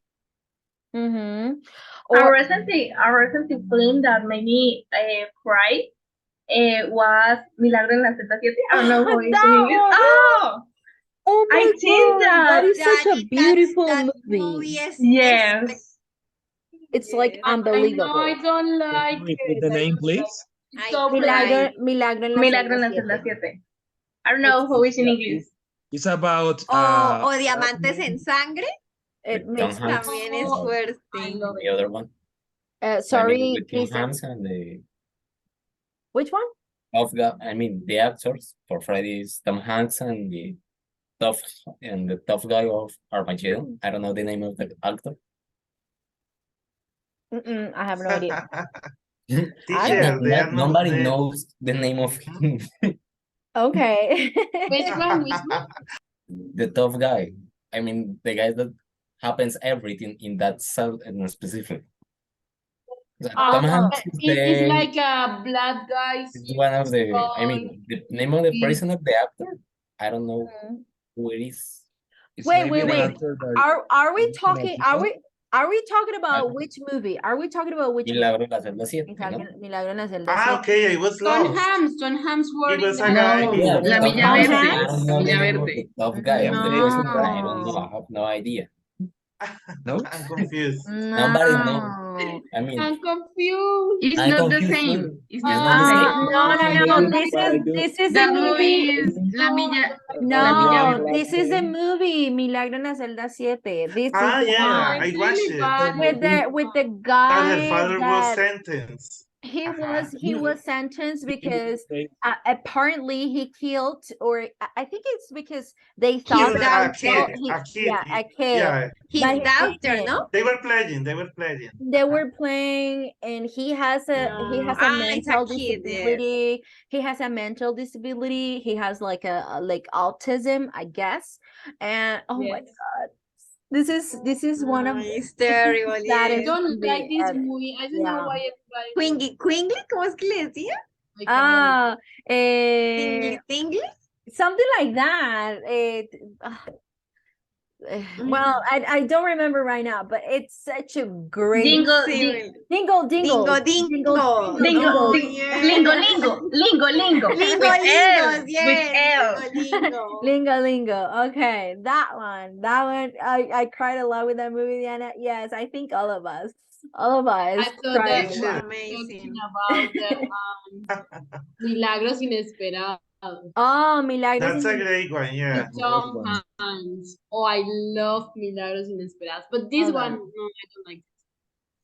Mm-hmm. A Or recent film that made me cry was Milagro en la celda 7. I don't know how it's in that English. one. Oh, Oh my I think God, that is That such a beautiful that movie. movie is yes. It's like I know I unbelievable. don't like Repeat it. the I name, don't please. like- It's I so cried. Milagro en la Milagro en celda la celda 7. 7. I don't know how it's in English. It's about O Diamantes en Sangre It With makes Tom Hanks. también es Oh, fuerte. I love The it. other one. sorry, with Tom please. Hanks and the Which one? the actors for Friday is Tom Hanks and the tough guy of Armageddon. I don't know the name of the actor. I have no idea. Teacher, they are not. Nobody knows the name of him. Okay. Which one? Which one? The tough guy. I mean, the guy that happens everything in that cell in specific. Tom Hanks is It's like a black guy. one of the. I mean, the name of the person of the actor. I don't know who it is. It's Wait, maybe wait, an wait. actor that Are we is an talking? Are we talking about Uh, which movie? Are we talking about which movie? Milagro en la celda 7, ¿no? Milagro en la celda Ah, 7. okay, I was Ton lost. Hams It were in was a the guy. Yeah, La Tom Milla Hanks. Verde. I don't know the Milla name of Verde. the tough guy of the person, but I don't know. No. I have no idea. no? I'm confused. Nobody knows. No. I mean, I'm confused. It's I'm not the confused same. too. It's It's not not the the same. same. No. Maybe This is The a movie. movie is La Milla. La Milla No, Verde. this is a movie. Milagro en la celda 7. This Ah, is yeah, It's I watched really it. bad. with the That guy her father was that sentenced. he was sentenced because They- apparently he killed, or I think it's because they His thought Killed that a kid. yeah, a kid. Yeah, His But he daughter, didn't. no? they were playing. They were playing, and he has a It's a mental kid, yes. disability. He has a mental disability. He has like a like autism, I guess. And oh my Yes. God, This is one of It's terrible. I saddest don't like movie this ever. movie. I don't know Yeah. why everybody. Quingly, Quingly, ¿cómo es que le decía? I can't Ah, Tingly, tingly. something like that. Well, I don't remember right now, but it's such a great Dingle, Sí, dingle Dingo, dingo, Oh, ding, yeah. lingo, lingo. Lingo, With L, lingos, with yes. L. Lingo. Lingo. Okay, that one. I cried a lot with that movie, Diana. Yes, I think all of us I thought cried that a we lot. were Amazing. talking about the Milagros Inesperados Oh, Milagros That's a in great one, yeah. with Tom Hanks. Oh, I love Milagros Inesperados. But this Okay. one, no, I don't like it.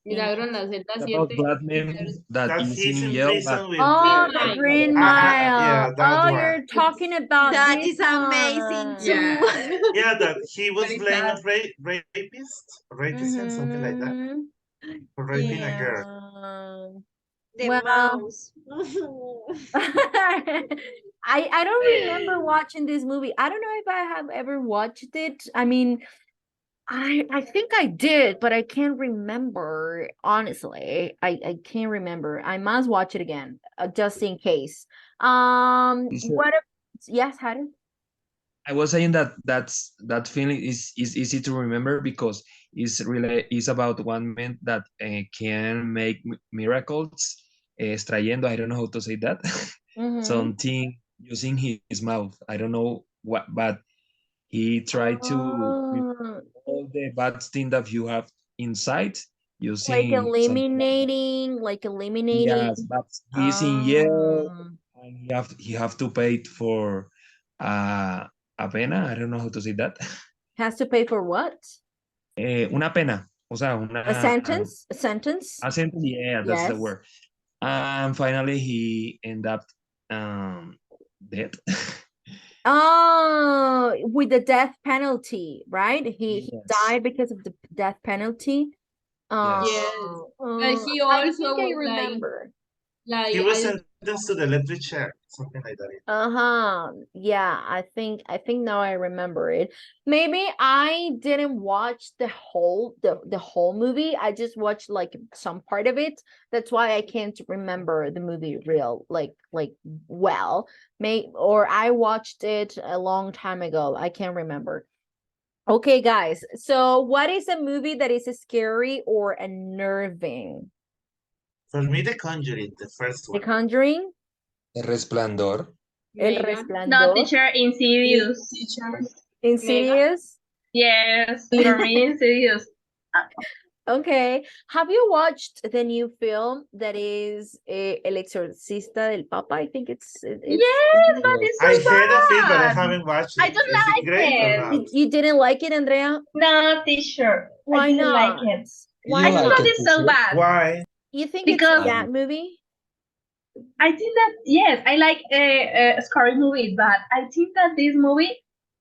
Milagro en la celda About 7. black men that That is he's in in yellow, but prison with Oh, Green the Mile. Green Mile. yeah, that Oh, one. you're talking about That this is amazing one. too. Yeah. Yeah, that he was Very blamed sad. of rapism, something like that, Mhm. for raping a girl. Yeah. The Well, mouse. I don't remember watching this movie. I don't know if I have ever watched it. I mean, I think I did, but I can't remember. Honestly, I can't remember. I must watch it again, just in case. Teacher, What? Yes, Haru? I was saying that feeling is easy to remember because it's about one man that can make miracles, extrayendo. I don't know how to say that. Mm-hmm. Something using his mouth. I don't know what, but he tried to remove Oh, all the bad thing that you have inside like using something like that. eliminating. Yes, but he's in jail Oh, and he have to pay it for uh, a pena. I don't know how to say that. has to pay for what? Una pena, o sea, A sentence? A sentence? a sentence. Yeah, that's the Yes. word. And finally, he ended up dead. Oh, with the death penalty, right? He Yes. died because of the death penalty. Yes. But he I also think I was remember. He like was I sentenced to the electric chair, something like that. Uh-huh. Yeah, I think now I remember it. Maybe I didn't watch the whole movie. I just watched like some part of it. That's why I can't remember the movie real like well. Or I watched it a long time ago. I can't remember. Okay, guys. So what is a movie that is scary or unnerving? For me, The Conjuring, the first The one. Conjuring? El Resplandor. El Megan. No, Resplandor? teacher, Insidious. teacher. Insidious? Yes, for me, Insidious. Okay. Have you watched the new film that is El Exorcista del Papa? I think it's Yes, but it's I so heard of it, but I bad. haven't watched I it. don't Is it like great or it. not? You didn't like it, Andrea? No, teacher. Why I didn't not? like it. Why I think not? that it's so bad. Why? You think it's Because a bad movie? I think that, yes, I like scary movies, but I think that this movie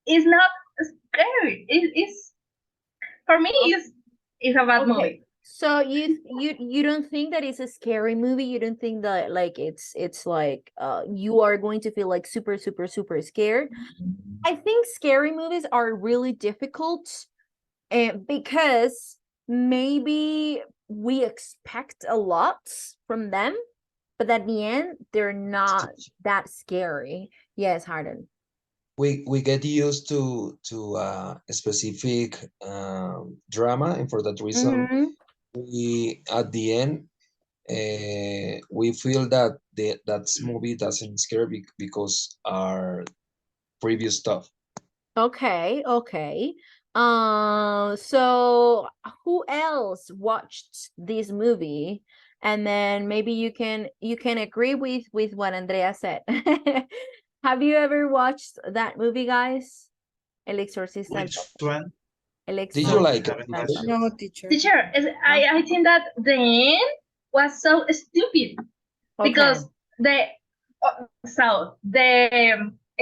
is not scary. It's for me, it's a bad movie. So you don't think that it's a scary movie? You don't think that like it's like you are going to feel like super scared? I think scary movies are really difficult because maybe we expect a lot from them, but at the end they're not that scary. Yes, Harden. We get used to a specific drama, and for that reason, Mhm. we at the end we feel that that movie doesn't scare because our previous stuff. Okay. So who else watched this movie? And then maybe you can agree with what Andrea said. Have you ever watched that movie, guys? El Exorcista del Which Papa. one? El Did you No, like I it? haven't Teacher? watched it. No, teacher. Teacher, I think that the end was so stupid Okay. because the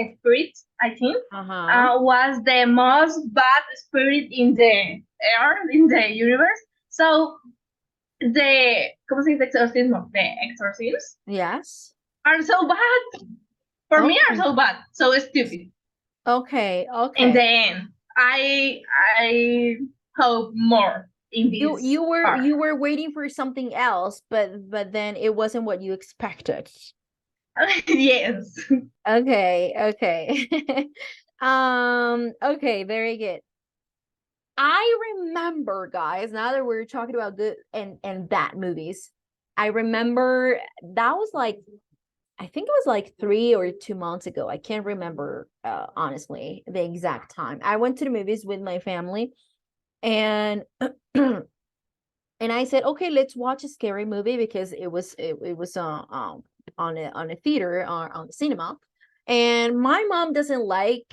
spirit, I think, was the most bad spirit in the earth, in the universe. So ¿cómo se dice exorcismo? The exorcisms Yes. are so bad. For me, are so bad, so stupid. Okay. In the end, I hope more in You this you were part. you were waiting for something else, but then it wasn't what you expected. Yes. Okay, okay. Okay, very good. I remember, guys, now that we're talking about good and bad movies, I remember that was like, I think it was like 3 or 2 months ago. I can't remember honestly the exact time. I went to the movies with my family, and and I said, okay, let's watch a scary movie, because it was on a theater, on the cinema, and my mom doesn't like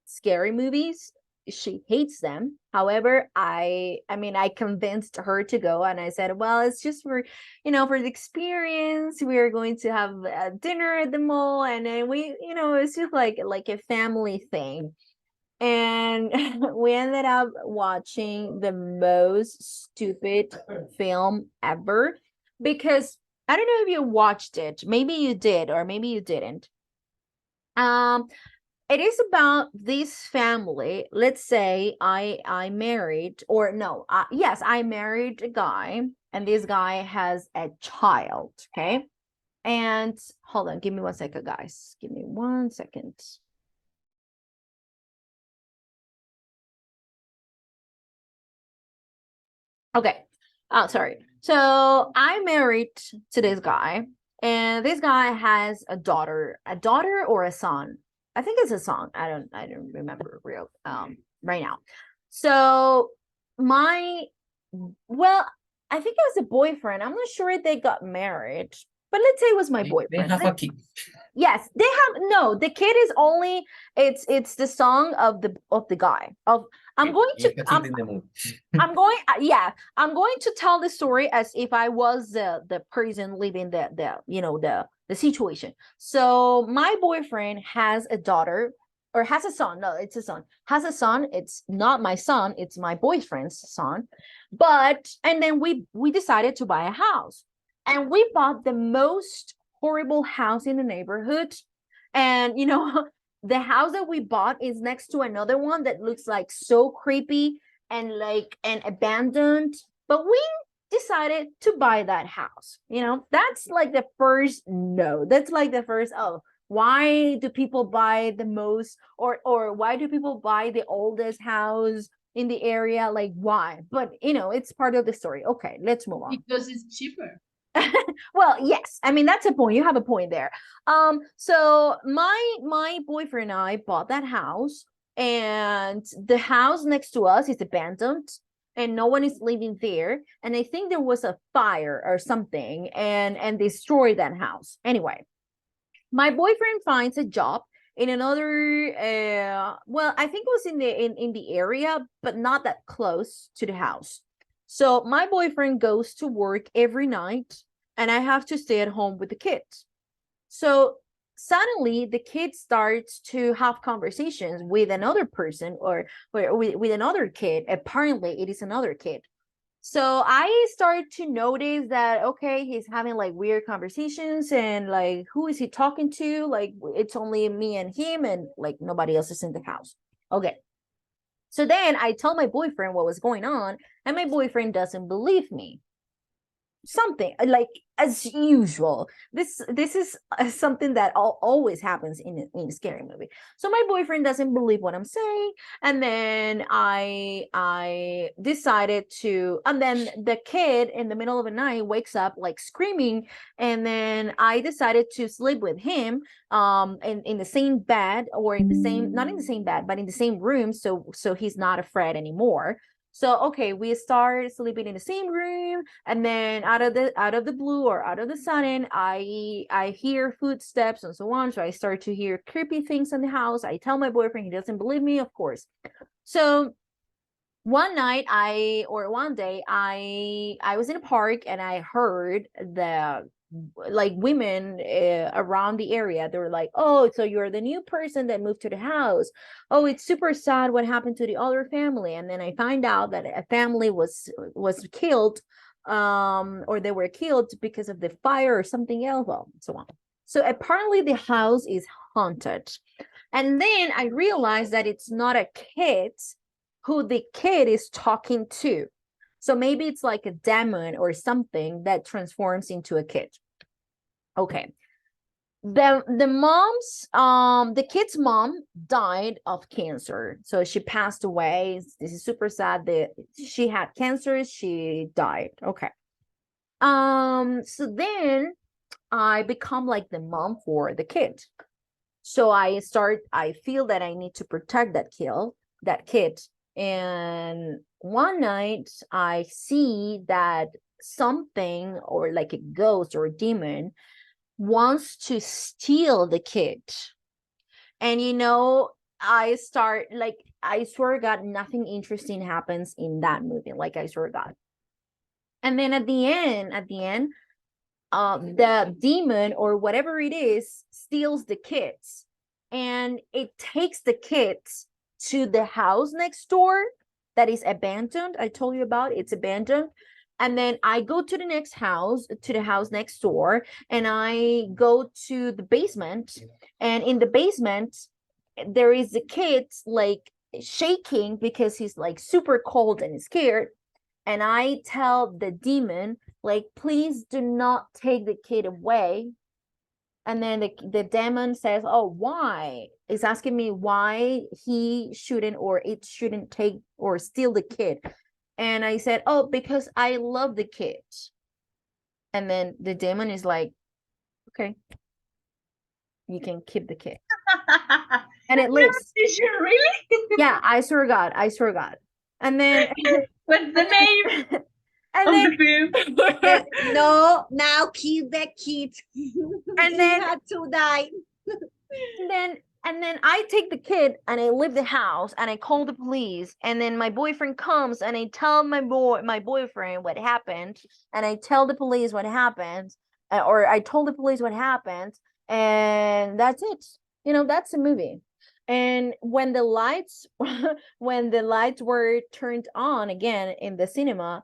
scary movies. She hates them. However, I mean, I convinced her to go, and I said, well, it's just for, for the experience. We are going to have a dinner at the mall, and then it's just like a family thing. And we ended up watching the most stupid film ever, because I don't know if you watched it. Maybe you did, or maybe you didn't. It is about this family. Let's say I married, or no, yes, I married a guy, and this guy has a child. Okay, and hold on, give me 1 second, guys. Give me 1 second. Okay. Oh, sorry. So I married to this guy, and this guy has a daughter or a son. I think it's a son. I don't remember real right now. So my well, I think it was a boyfriend. I'm not sure if they got married, but let's say it was my They boyfriend. have a kid. Yes, they have. No, the kid is only, it's the song of the guy. I'm going He to has a kid in the movie. I'm going to tell the story as if I was the person living the situation. So my boyfriend has a daughter, or has a son. No, it's a son. Has a son. It's not my son, it's my boyfriend's son. And then we decided to buy a house. And we bought the most horrible house in the neighborhood. And the house that we bought is next to another one that looks like so creepy and abandoned. But we decided to buy that house. That's like the first no. That's like the first, oh, why do people buy the most, or why do people buy the oldest house in the area? Like, why? But it's part of the story. Okay, let's move on. Because it's cheaper. Well, yes, I mean, that's a point. You have a point there. So my boyfriend and I bought that house, and the house next to us is abandoned, and no one is living there. And I think there was a fire or something, and destroyed that house. Anyway, my boyfriend finds a job in another, well, I think it was in the area, but not that close to the house. So my boyfriend goes to work every night, and I have to stay at home with the kids. So suddenly the kid starts to have conversations with another person, or with another kid. Apparently it is another kid. So I start to notice that, okay, he's having like weird conversations, and like, who is he talking to? Like, it's only me and him, and like nobody else is in the house. Okay. So then I tell my boyfriend what was going on, and my boyfriend doesn't believe me. Something like, as usual, this is something that always happens in a scary movie. So my boyfriend doesn't believe what I'm saying, and then I decided to, and then the kid in the middle of the night wakes up like screaming, and then I decided to sleep with him in the same bed, or in the same, not in the same bed, but in the same room, so he's not afraid anymore. So okay, we start sleeping in the same room, and then out of the blue, or out of the sudden, I hear footsteps and so on. So I start to hear creepy things in the house. I tell my boyfriend, he doesn't believe me, of course. So one day I was in a park, and I heard the like women around the area. They were like, oh, so you're the new person that moved to the house. Oh, it's super sad what happened to the other family. And then I find out that a family was killed, or they were killed because of the fire or something else, well, so on. So apparently the house is haunted. And then I realized that it's not a kid, who the kid is talking to. So maybe it's like a demon or something that transforms into a kid. Okay. The kid's mom died of cancer. So she passed away. This is super sad that she had cancer, she died. Okay. So then I become like the mom for the kid. So I feel that I need to protect that kid. And one night I see that something or like a ghost or a demon wants to steal the kid. And I start like, I swear to God, nothing interesting happens in that movie. Like, I swear to God. And then at the end, the demon or whatever it is steals the kids, and it takes the kids to the house next door that is abandoned. I told you about it's abandoned. And then I go to the house next door, and I go to the basement, and in the basement there is a kid like shaking because he's like super cold and scared. And I tell the demon, like, please do not take the kid away. And then the demon says, oh, why? It's asking me why he shouldn't or it shouldn't take or steal the kid. And I said, oh, because I love the kid. And then the demon is like, okay, you can keep the kid. And it lives. Really? Yeah, I swear to God. I swear to God. And then what's the name and of then the film? No, now keep that kid. And He then had to die. and then I take the kid and I leave the house and I call the police, and then my boyfriend comes and I tell my boyfriend what happened, and I tell the police what happened, or I told the police what happened, and that's it. That's the movie. And when the lights were turned on again in the cinema,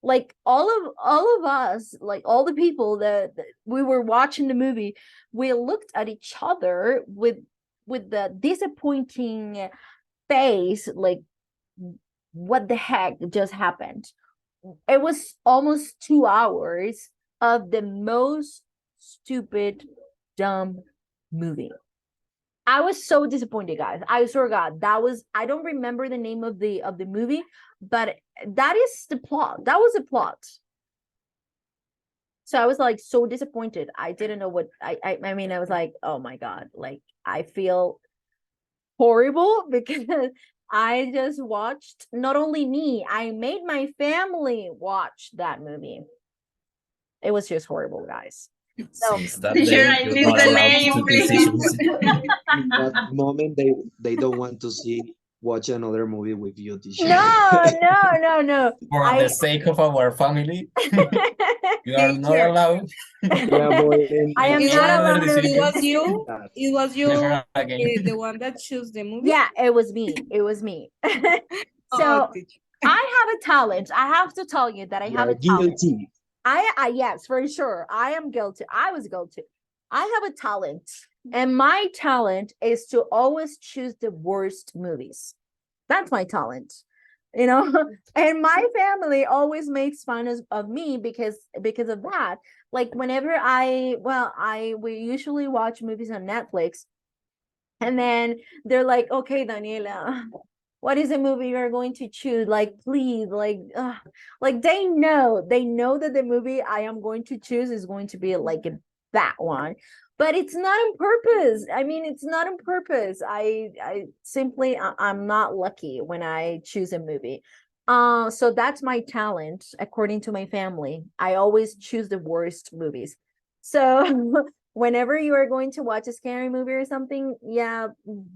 like all of us, like all the people that we were watching the movie, we looked at each other with the disappointing face, like, what the heck just happened? It was almost 2 hours of the most stupid, dumb movie. I was so disappointed, guys. I swear to God, I don't remember the name of the movie, but that is the plot. That was the plot. So I was like so disappointed. I didn't know what I mean, I was like, oh my God, like I feel horrible because I just watched, not only me, I made my family watch that movie. It was just horrible, guys. So Since that Teacher, day, I you're need not the allowed name, to do please. decisions. In that moment, they don't want to watch another movie with you, teacher. No. For the sake of our family, you are not Teacher. allowed. Yeah, boy, I am It not Another allowed. It decision. was you. It was you. Never again. The one that chose the movie. Yeah, it was me. Oh, So teacher. I have a talent. I have to tell you that I have a talent. Guilty. I yes, for sure. I am guilty. I was guilty. I have a talent, and my talent is to always choose the worst movies. That's my talent. And my family always makes fun of me because of that. Like whenever we usually watch movies on Netflix, and then they're like, okay, Daniela, what is a movie you're going to choose? Like, please, like they know that the movie I am going to choose is going to be like that one. But it's not on purpose. I mean, it's not on purpose. I simply, I'm not lucky when I choose a movie. So that's my talent, according to my family. I always choose the worst movies. So whenever you are going to watch a scary movie or something, yeah,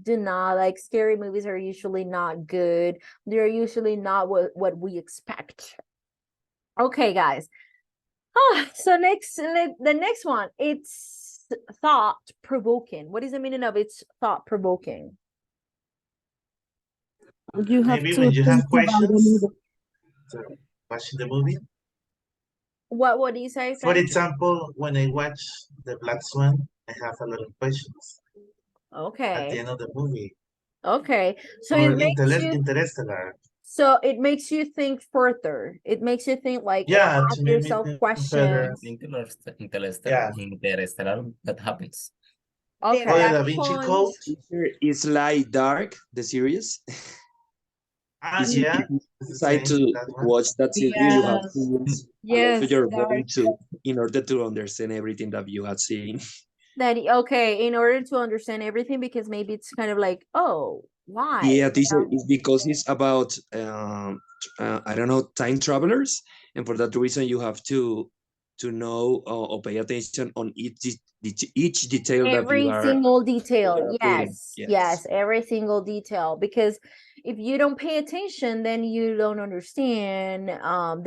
do not, like, scary movies are usually not good. They're usually not what we expect. Okay, guys. So the next one, it's thought provoking. What is the meaning of it's thought provoking? You have Maybe to when you think have about the questions movie. to watching the movie. What do you say, For Fran? example, when I watch the Black Swan, I have a lot of questions at the Okay. end of the movie. Okay, so or it makes you. Interstellar. So it makes you think further. It makes you think like, or Yeah, ask to make me yourself think further. questions. Interstellar, that happens. The Okay. Oh, the Black Da Vinci Point. Code. It's like Dark, the series. If Yeah, you it's the decide same, to that one. watch that series, you have to use a lot Yes, of your Dark. brain to in order to understand everything that you have seen. That okay, in order to understand everything, because maybe it's kind of like, oh, why? Yeah, this is because it's about I don't know, time travelers, and for that reason you have to know or pay attention on each detail that you Every are single detail. reading. Yes, every single detail. Because if you don't pay attention, then you don't understand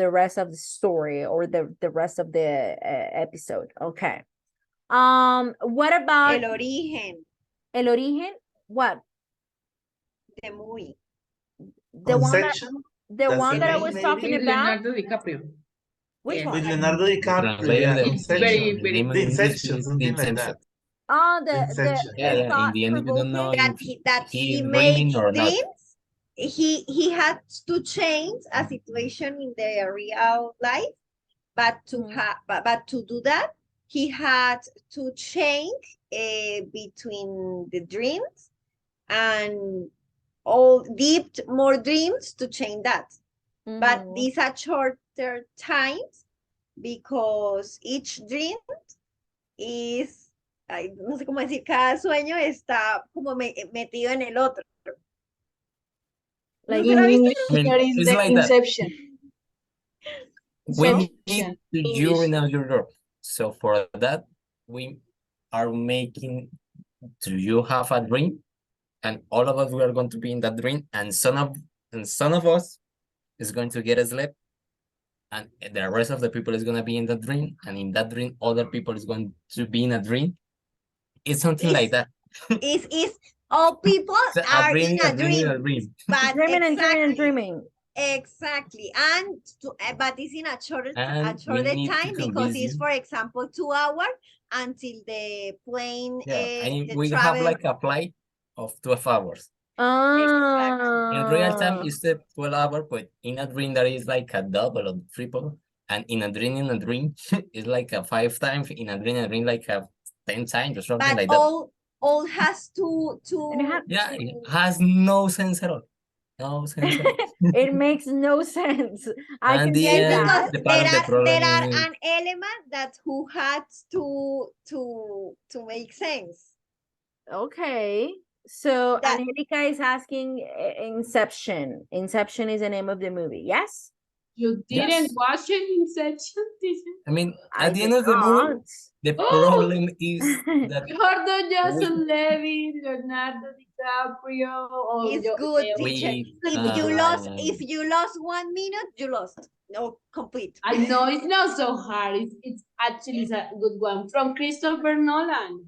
the rest of the story or the rest of the episode. Okay. What about El Origen, El Origen? What? the movie. The one that Conception. the That's one the that I name, was maybe? talking With about? Leonardo DiCaprio. Which Yes. one? With Leonardo DiCaprio, Translating yeah, the Inception. very The Inception, the something like Inception. that. Oh, Inception. Yeah, the yeah. In thought the end, you don't know provoking. That if he he's makes dreaming or not. dreams. He had to change a situation in the real life, but to but to do that, he had to change between the dreams and all deep more dreams to change that. But these are shorter times because each dream is, ay, no sé cómo decir, cada sueño está como metido en el otro. Like, ¿No se lo ha visto? I mean, There is it's the like that. Inception. We need Inception. to urinate your door. So for that, we are making. Do you have a dream? And all of us we are going to be in that dream, and some of us is going to get asleep, and the rest of the people is going to be in that dream, and in that dream, other people is going to be in a dream. It's something like that. Is all people So are dream, in a dream, a dream. but dreaming and dreaming and exactly, dreaming. exactly, and but it's in a shorter And we need to time because convince it's, you. for example, 2 hours until the plane Yeah, I mean, the we have travel. like a flight of 12 hours. Exactly. In real time, it's the 12 hour, but in a dream, that is like a double or triple. And in a dream, it's like a 5 times. In a dream, like a 10 times or something But like that. all has to Yeah, it has no sense at all. No sense at all. It makes no sense. I And can the see end, that. the part of the problem there are is an element that who had to make sense. Okay. So That- Angelica is asking Inception. Inception is the name of the movie. Yes? You didn't Yes. watch it, Inception, did you? I mean, I at the end did of the movie, not. the problem is that Gordon Johnson Levy, Leonardo DiCaprio, or It's good, teacher. we If you lost 1 minute, you lost. No, complete. I know it's not so hard. It's actually a good one from Christopher Nolan.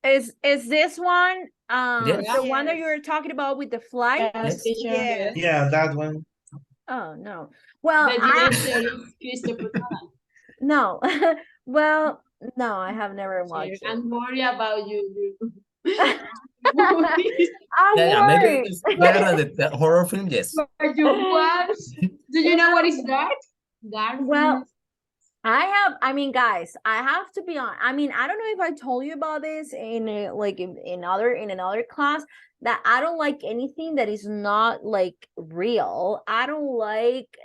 Is this one Yes. the one that Yes. you were talking about with the flight? Yes, teacher. Yes. Yeah, that one. Oh no. Well, The director is Christopher Nolan. no. Well, no, I have never watched it. I'm worried about you. I'm yeah, maybe worried. it's better than the horror film. Yes. But you watch? Do you know what is dark? Dark. Well, I mean, guys, I have to be on. I mean, I don't know if I told you about this in another class, that I don't like anything that is not like real. I don't like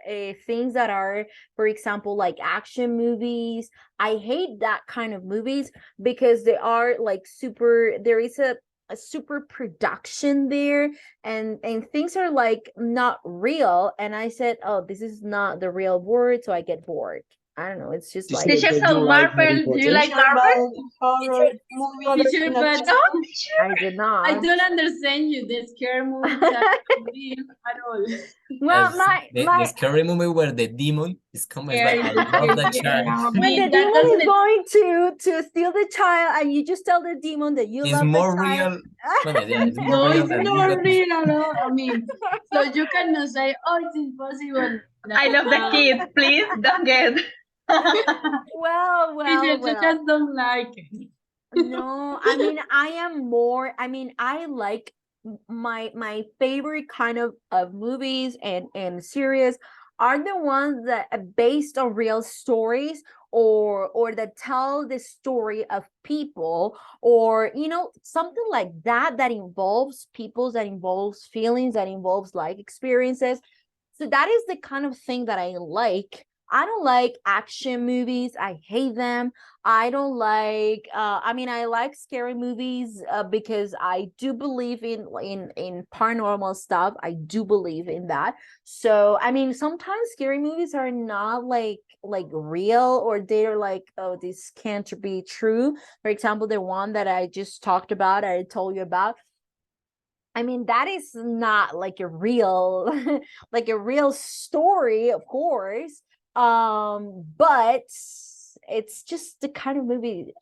things that are, for example, like action movies. I hate that kind of movies because they are like there is a super production there, and things are like not real, and I said, oh, this is not the real world, so I get bored. I don't know, it's just like Teacher, so Marvel, do you like Marvel? Horror movies. Teacher, not but just- no, I did not. I don't understand you. The scare movies are not real at all. Well, the scary movie where the demon is coming. Like, I love that child. when the demon is going to steal the child, and you just tell the demon that you It's love more the child. real. Well, yeah, it's No, more real it's than not this. real at all. I mean, so you cannot say, oh, it's impossible. I love the kids. Please don't get. Well, You just don't like it. no, I mean, I like my favorite kind of movies and series are the ones that are based on real stories, or that tell the story of people, or something like that, that involves people, that involves feelings, that involves like experiences. So that is the kind of thing that I like. I don't like action movies. I hate them. I don't like I mean, I like scary movies because I do believe in paranormal stuff. I do believe in that. So I mean, sometimes scary movies are not like real, or they're like, oh, this can't be true. For example, the one that I just talked about, I told you about, I mean, that is not like a real like a real story, of course. But it's just the kind of movie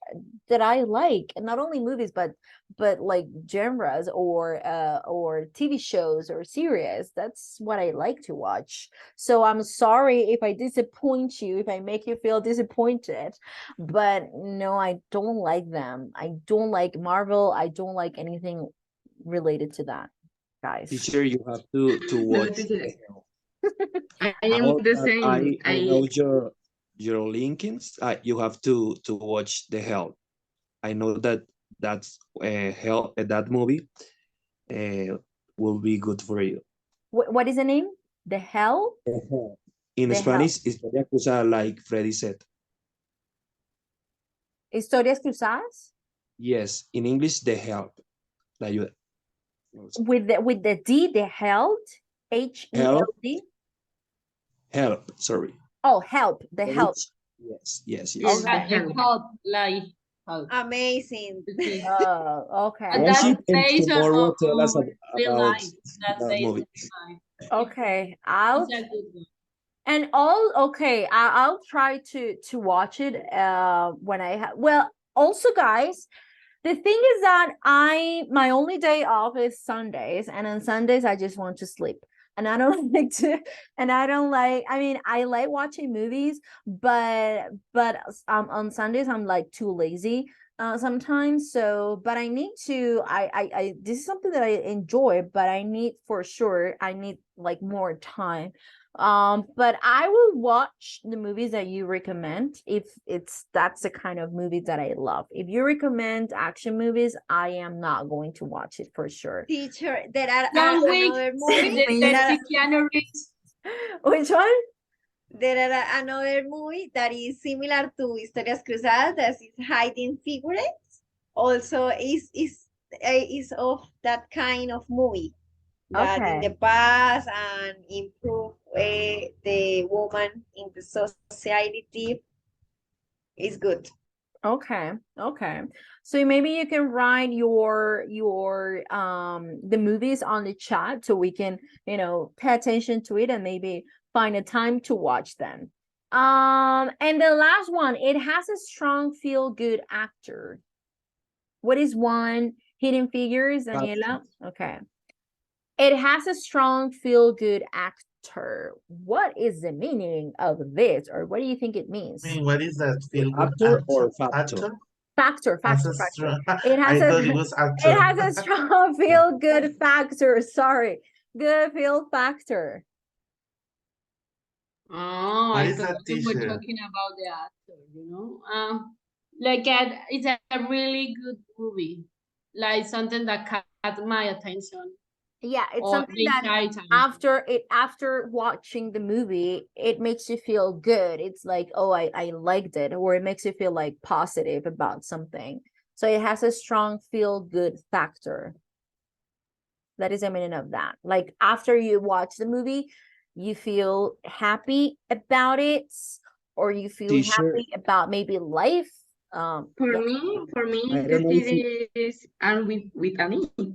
that I like. And not only movies, but like genres, or TV shows or series. That's what I like to watch. So I'm sorry if I disappoint you, if I make you feel disappointed. But no, I don't like them. I don't like Marvel. I don't like anything related to that, guys. Teacher, you have to No, watch teacher. The Hell. I am Now the that same. I know your linkings, you have to watch The Hell. I know that that's Hell. That movie will be good for you. What is the name? The Hell? The Hell. In The Hell. Spanish, Historia Cruzada, like Freddy said. Historias cruzadas? Yes, in English, The Help. La ayuda. With the D, the Held? H-E-L-D? Help, sorry. Oh, help, the help. Yes, yes, Yes, yes. the hell. Help, like help. Amazing. Oh, okay. And Watch that's it and based tomorrow tell us on real about life. That's that based on movie. real life. Okay, I'll It's a good one. and okay, I'll try to watch it when I have. Well, also, guys, the thing is that my only day off is Sundays, and on Sundays I just want to sleep. And I don't like to, and I don't like, I mean, I like watching movies, but on Sundays I'm like too lazy sometimes. So, but I need to, I this is something that I enjoy, but I need, for sure, I need like more time. But I will watch the movies that you recommend if that's the kind of movie that I love. If you recommend action movies, I am not going to watch it for sure. Teacher, there are John Wick another with movie. the Keanu Reeves. Which one? There are another movie that is similar to Historias Cruzadas, that is Hiding Figures. Also, is of that kind of movie that in the Okay. past and improve the woman in the society is good. Okay. So maybe you can write your the movies on the chat, so we can, pay attention to it and maybe find a time to watch them. And the last one, it has a strong feel good actor. What is one? Hidden Figures, Daniela? Okay. It has a strong feel good actor. What is the meaning of this, or what do you think it means? I mean, what is that feel good Actor or actor? factor? Factor. It has I thought it was actor. it has a strong feel good factor. Sorry. Good feel factor. Oh, What I is thought that, you were teacher? talking about the actor. It's a really good movie, like something that caught my attention. Yeah, it's Or something the that entire time. after watching the movie, it makes you feel good. It's like, oh, I liked it, or it makes you feel like positive about something. So it has a strong feel good factor. That is the meaning of that. Like after you watch the movie, you feel happy about it, or you feel Teacher, happy about maybe life. For Yeah. me, I the don't know if you, series and with an E.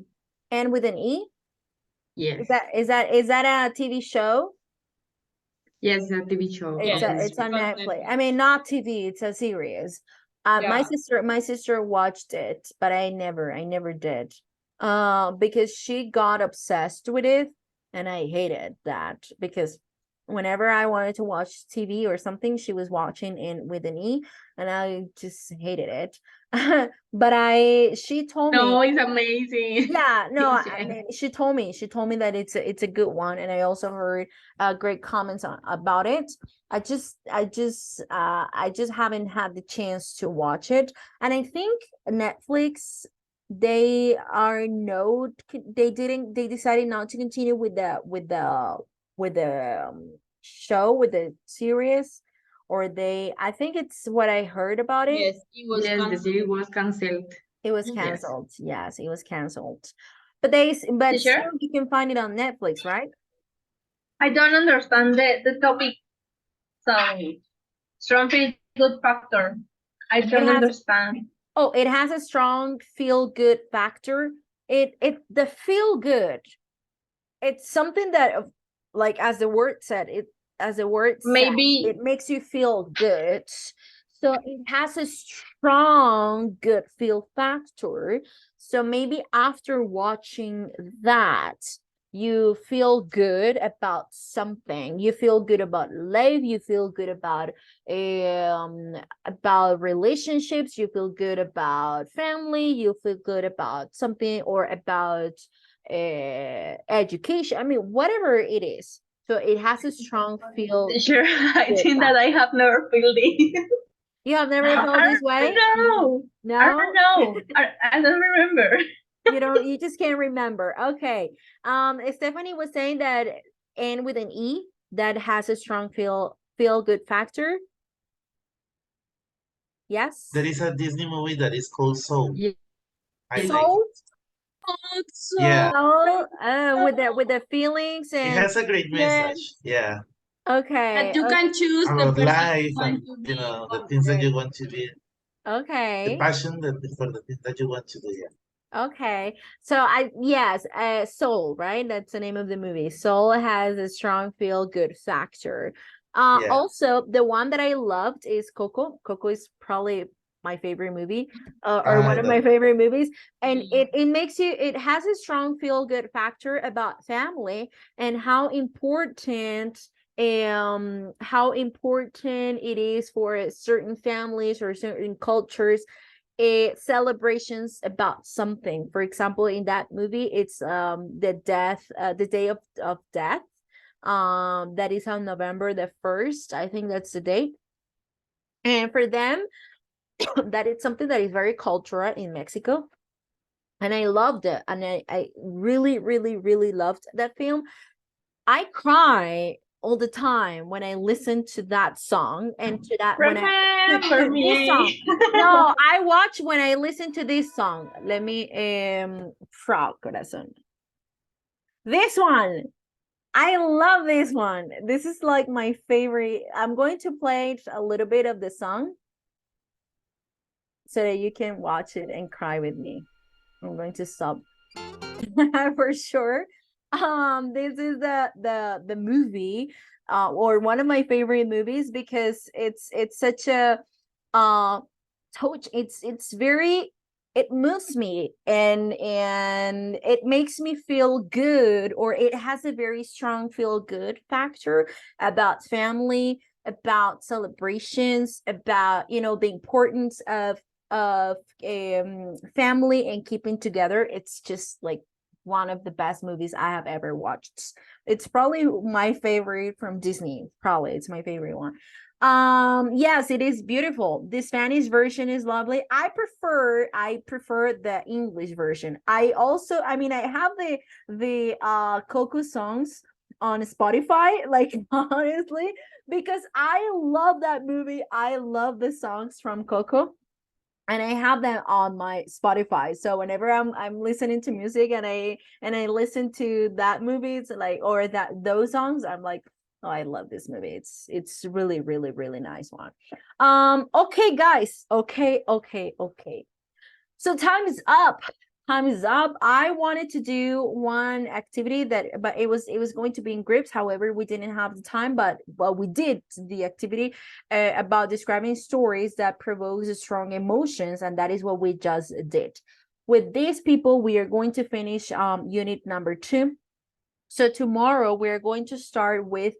And with an E? Yes. Is that a TV show? Yes, a TV show. Yes, It's on on Netflix. Netflix. I mean, not TV, it's a series. My Yeah. sister watched it, but I never did. Because she got obsessed with it, and I hated that because whenever I wanted to watch TV or something, she was watching in with an E, and I just hated it. But she told me, No, it's amazing. yeah, no, Yes, I yes. mean, she told me that it's a good one, and I also heard great comments about it. I just haven't had the chance to watch it, and I think Netflix, they decided not to continue with the show, with the series, or I think it's what I heard about it. Yes, it was Yes, the series canceled. was cancelled. It was Yes. canceled. Yes, it was canceled. But You still sure? you can find it on Netflix, right? I don't understand the topic. So, strong feel good factor. I don't understand. Oh, it has a strong feel good factor. The feel good. It's something that, like as the word said, Maybe it makes you feel good. So it has a strong good feel factor. So maybe after watching that, you feel good about something. You feel good about life. You feel good about relationships. You feel good about family. You feel good about something, or about education. I mean, whatever it is. So it has a strong feel. sure. I good think that I have never felt it. You have never felt this way? I don't know. No? I don't know. I don't remember. You just can't remember. Okay. Stephanie was saying that N with an E, that has a strong feel good factor. Yes. There is a Disney movie that is called Soul. Yeah. I like Soul? it. Yeah. Soul, with the feelings, It and has a great message. Yeah. okay. That you can choose the About person life you want and to the be things that with. you want to do, the Okay. passion for the things that you want to do. Yeah. Okay. So Soul, right? That's the name of the movie. Soul has a strong feel good factor. Yeah. Also, the one that I loved is Coco. Coco is probably my favorite movie, or one of my favorite movies. And it has a strong feel good factor about family, and how important it is for certain families or certain cultures, celebrations about something. For example, in that movie, it's the day of death, that is on November the 1st. I think that's the date. And for them, that is something that is very cultural in Mexico. And I loved it, and I really, really, really loved that film. I cry all the time when I listen to that song, and to that Remember me. this song. No, I watch when I listen to this song. Let me Frau Corazon. This one. I love this one. This is like my favorite. I'm going to play a little bit of the song so that you can watch it and cry with me. I'm going to stop for sure. This is the movie, or one of my favorite movies, because it's such a touch. It's very, it moves me, and it makes me feel good, or it has a very strong feel good factor about family, about celebrations, about the importance of family and keeping together. It's just like one of the best movies I have ever watched. It's probably my favorite from Disney. Probably it's my favorite one. Yes, it is beautiful. The Spanish version is lovely. I prefer the English version. I have the Coco songs on Spotify, like honestly, because I love that movie. I love the songs from Coco, and I have them on my Spotify. So whenever I'm listening to music, and I listen to that movie, it's like, or those songs, I'm like, oh, I love this movie. It's really, really, really nice one. Okay, guys. Okay. So time is up. Time is up. I wanted to do one activity but it was going to be in groups. However, we didn't have the time, but we did the activity about describing stories that provokes strong emotions, and that is what we just did. With these people, we are going to finish unit number 2. So tomorrow we're going to start with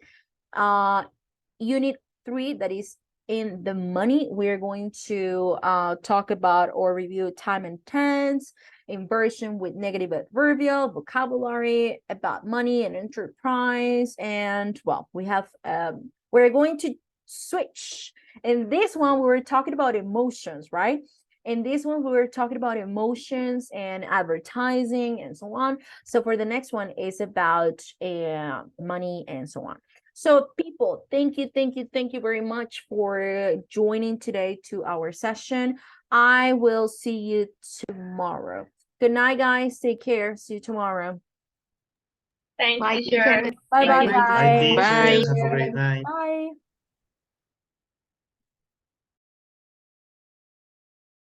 Unit 3, that is in the money, we're going to talk about or review time and tense, inversion with negative adverbial, vocabulary about money and enterprise, and well, we have we're going to switch. In this one, we were talking about emotions, right? In this one, we were talking about emotions and advertising and so on. So for the next one is about money and so on. So people, thank you very much for joining today to our session. I will see you tomorrow. Good night, guys. Take care. See you tomorrow. Thanks, Bye, teacher. teacher. Bye, Thank bye, you. Bye, guys. teacher. Bye. Have a great night. Bye.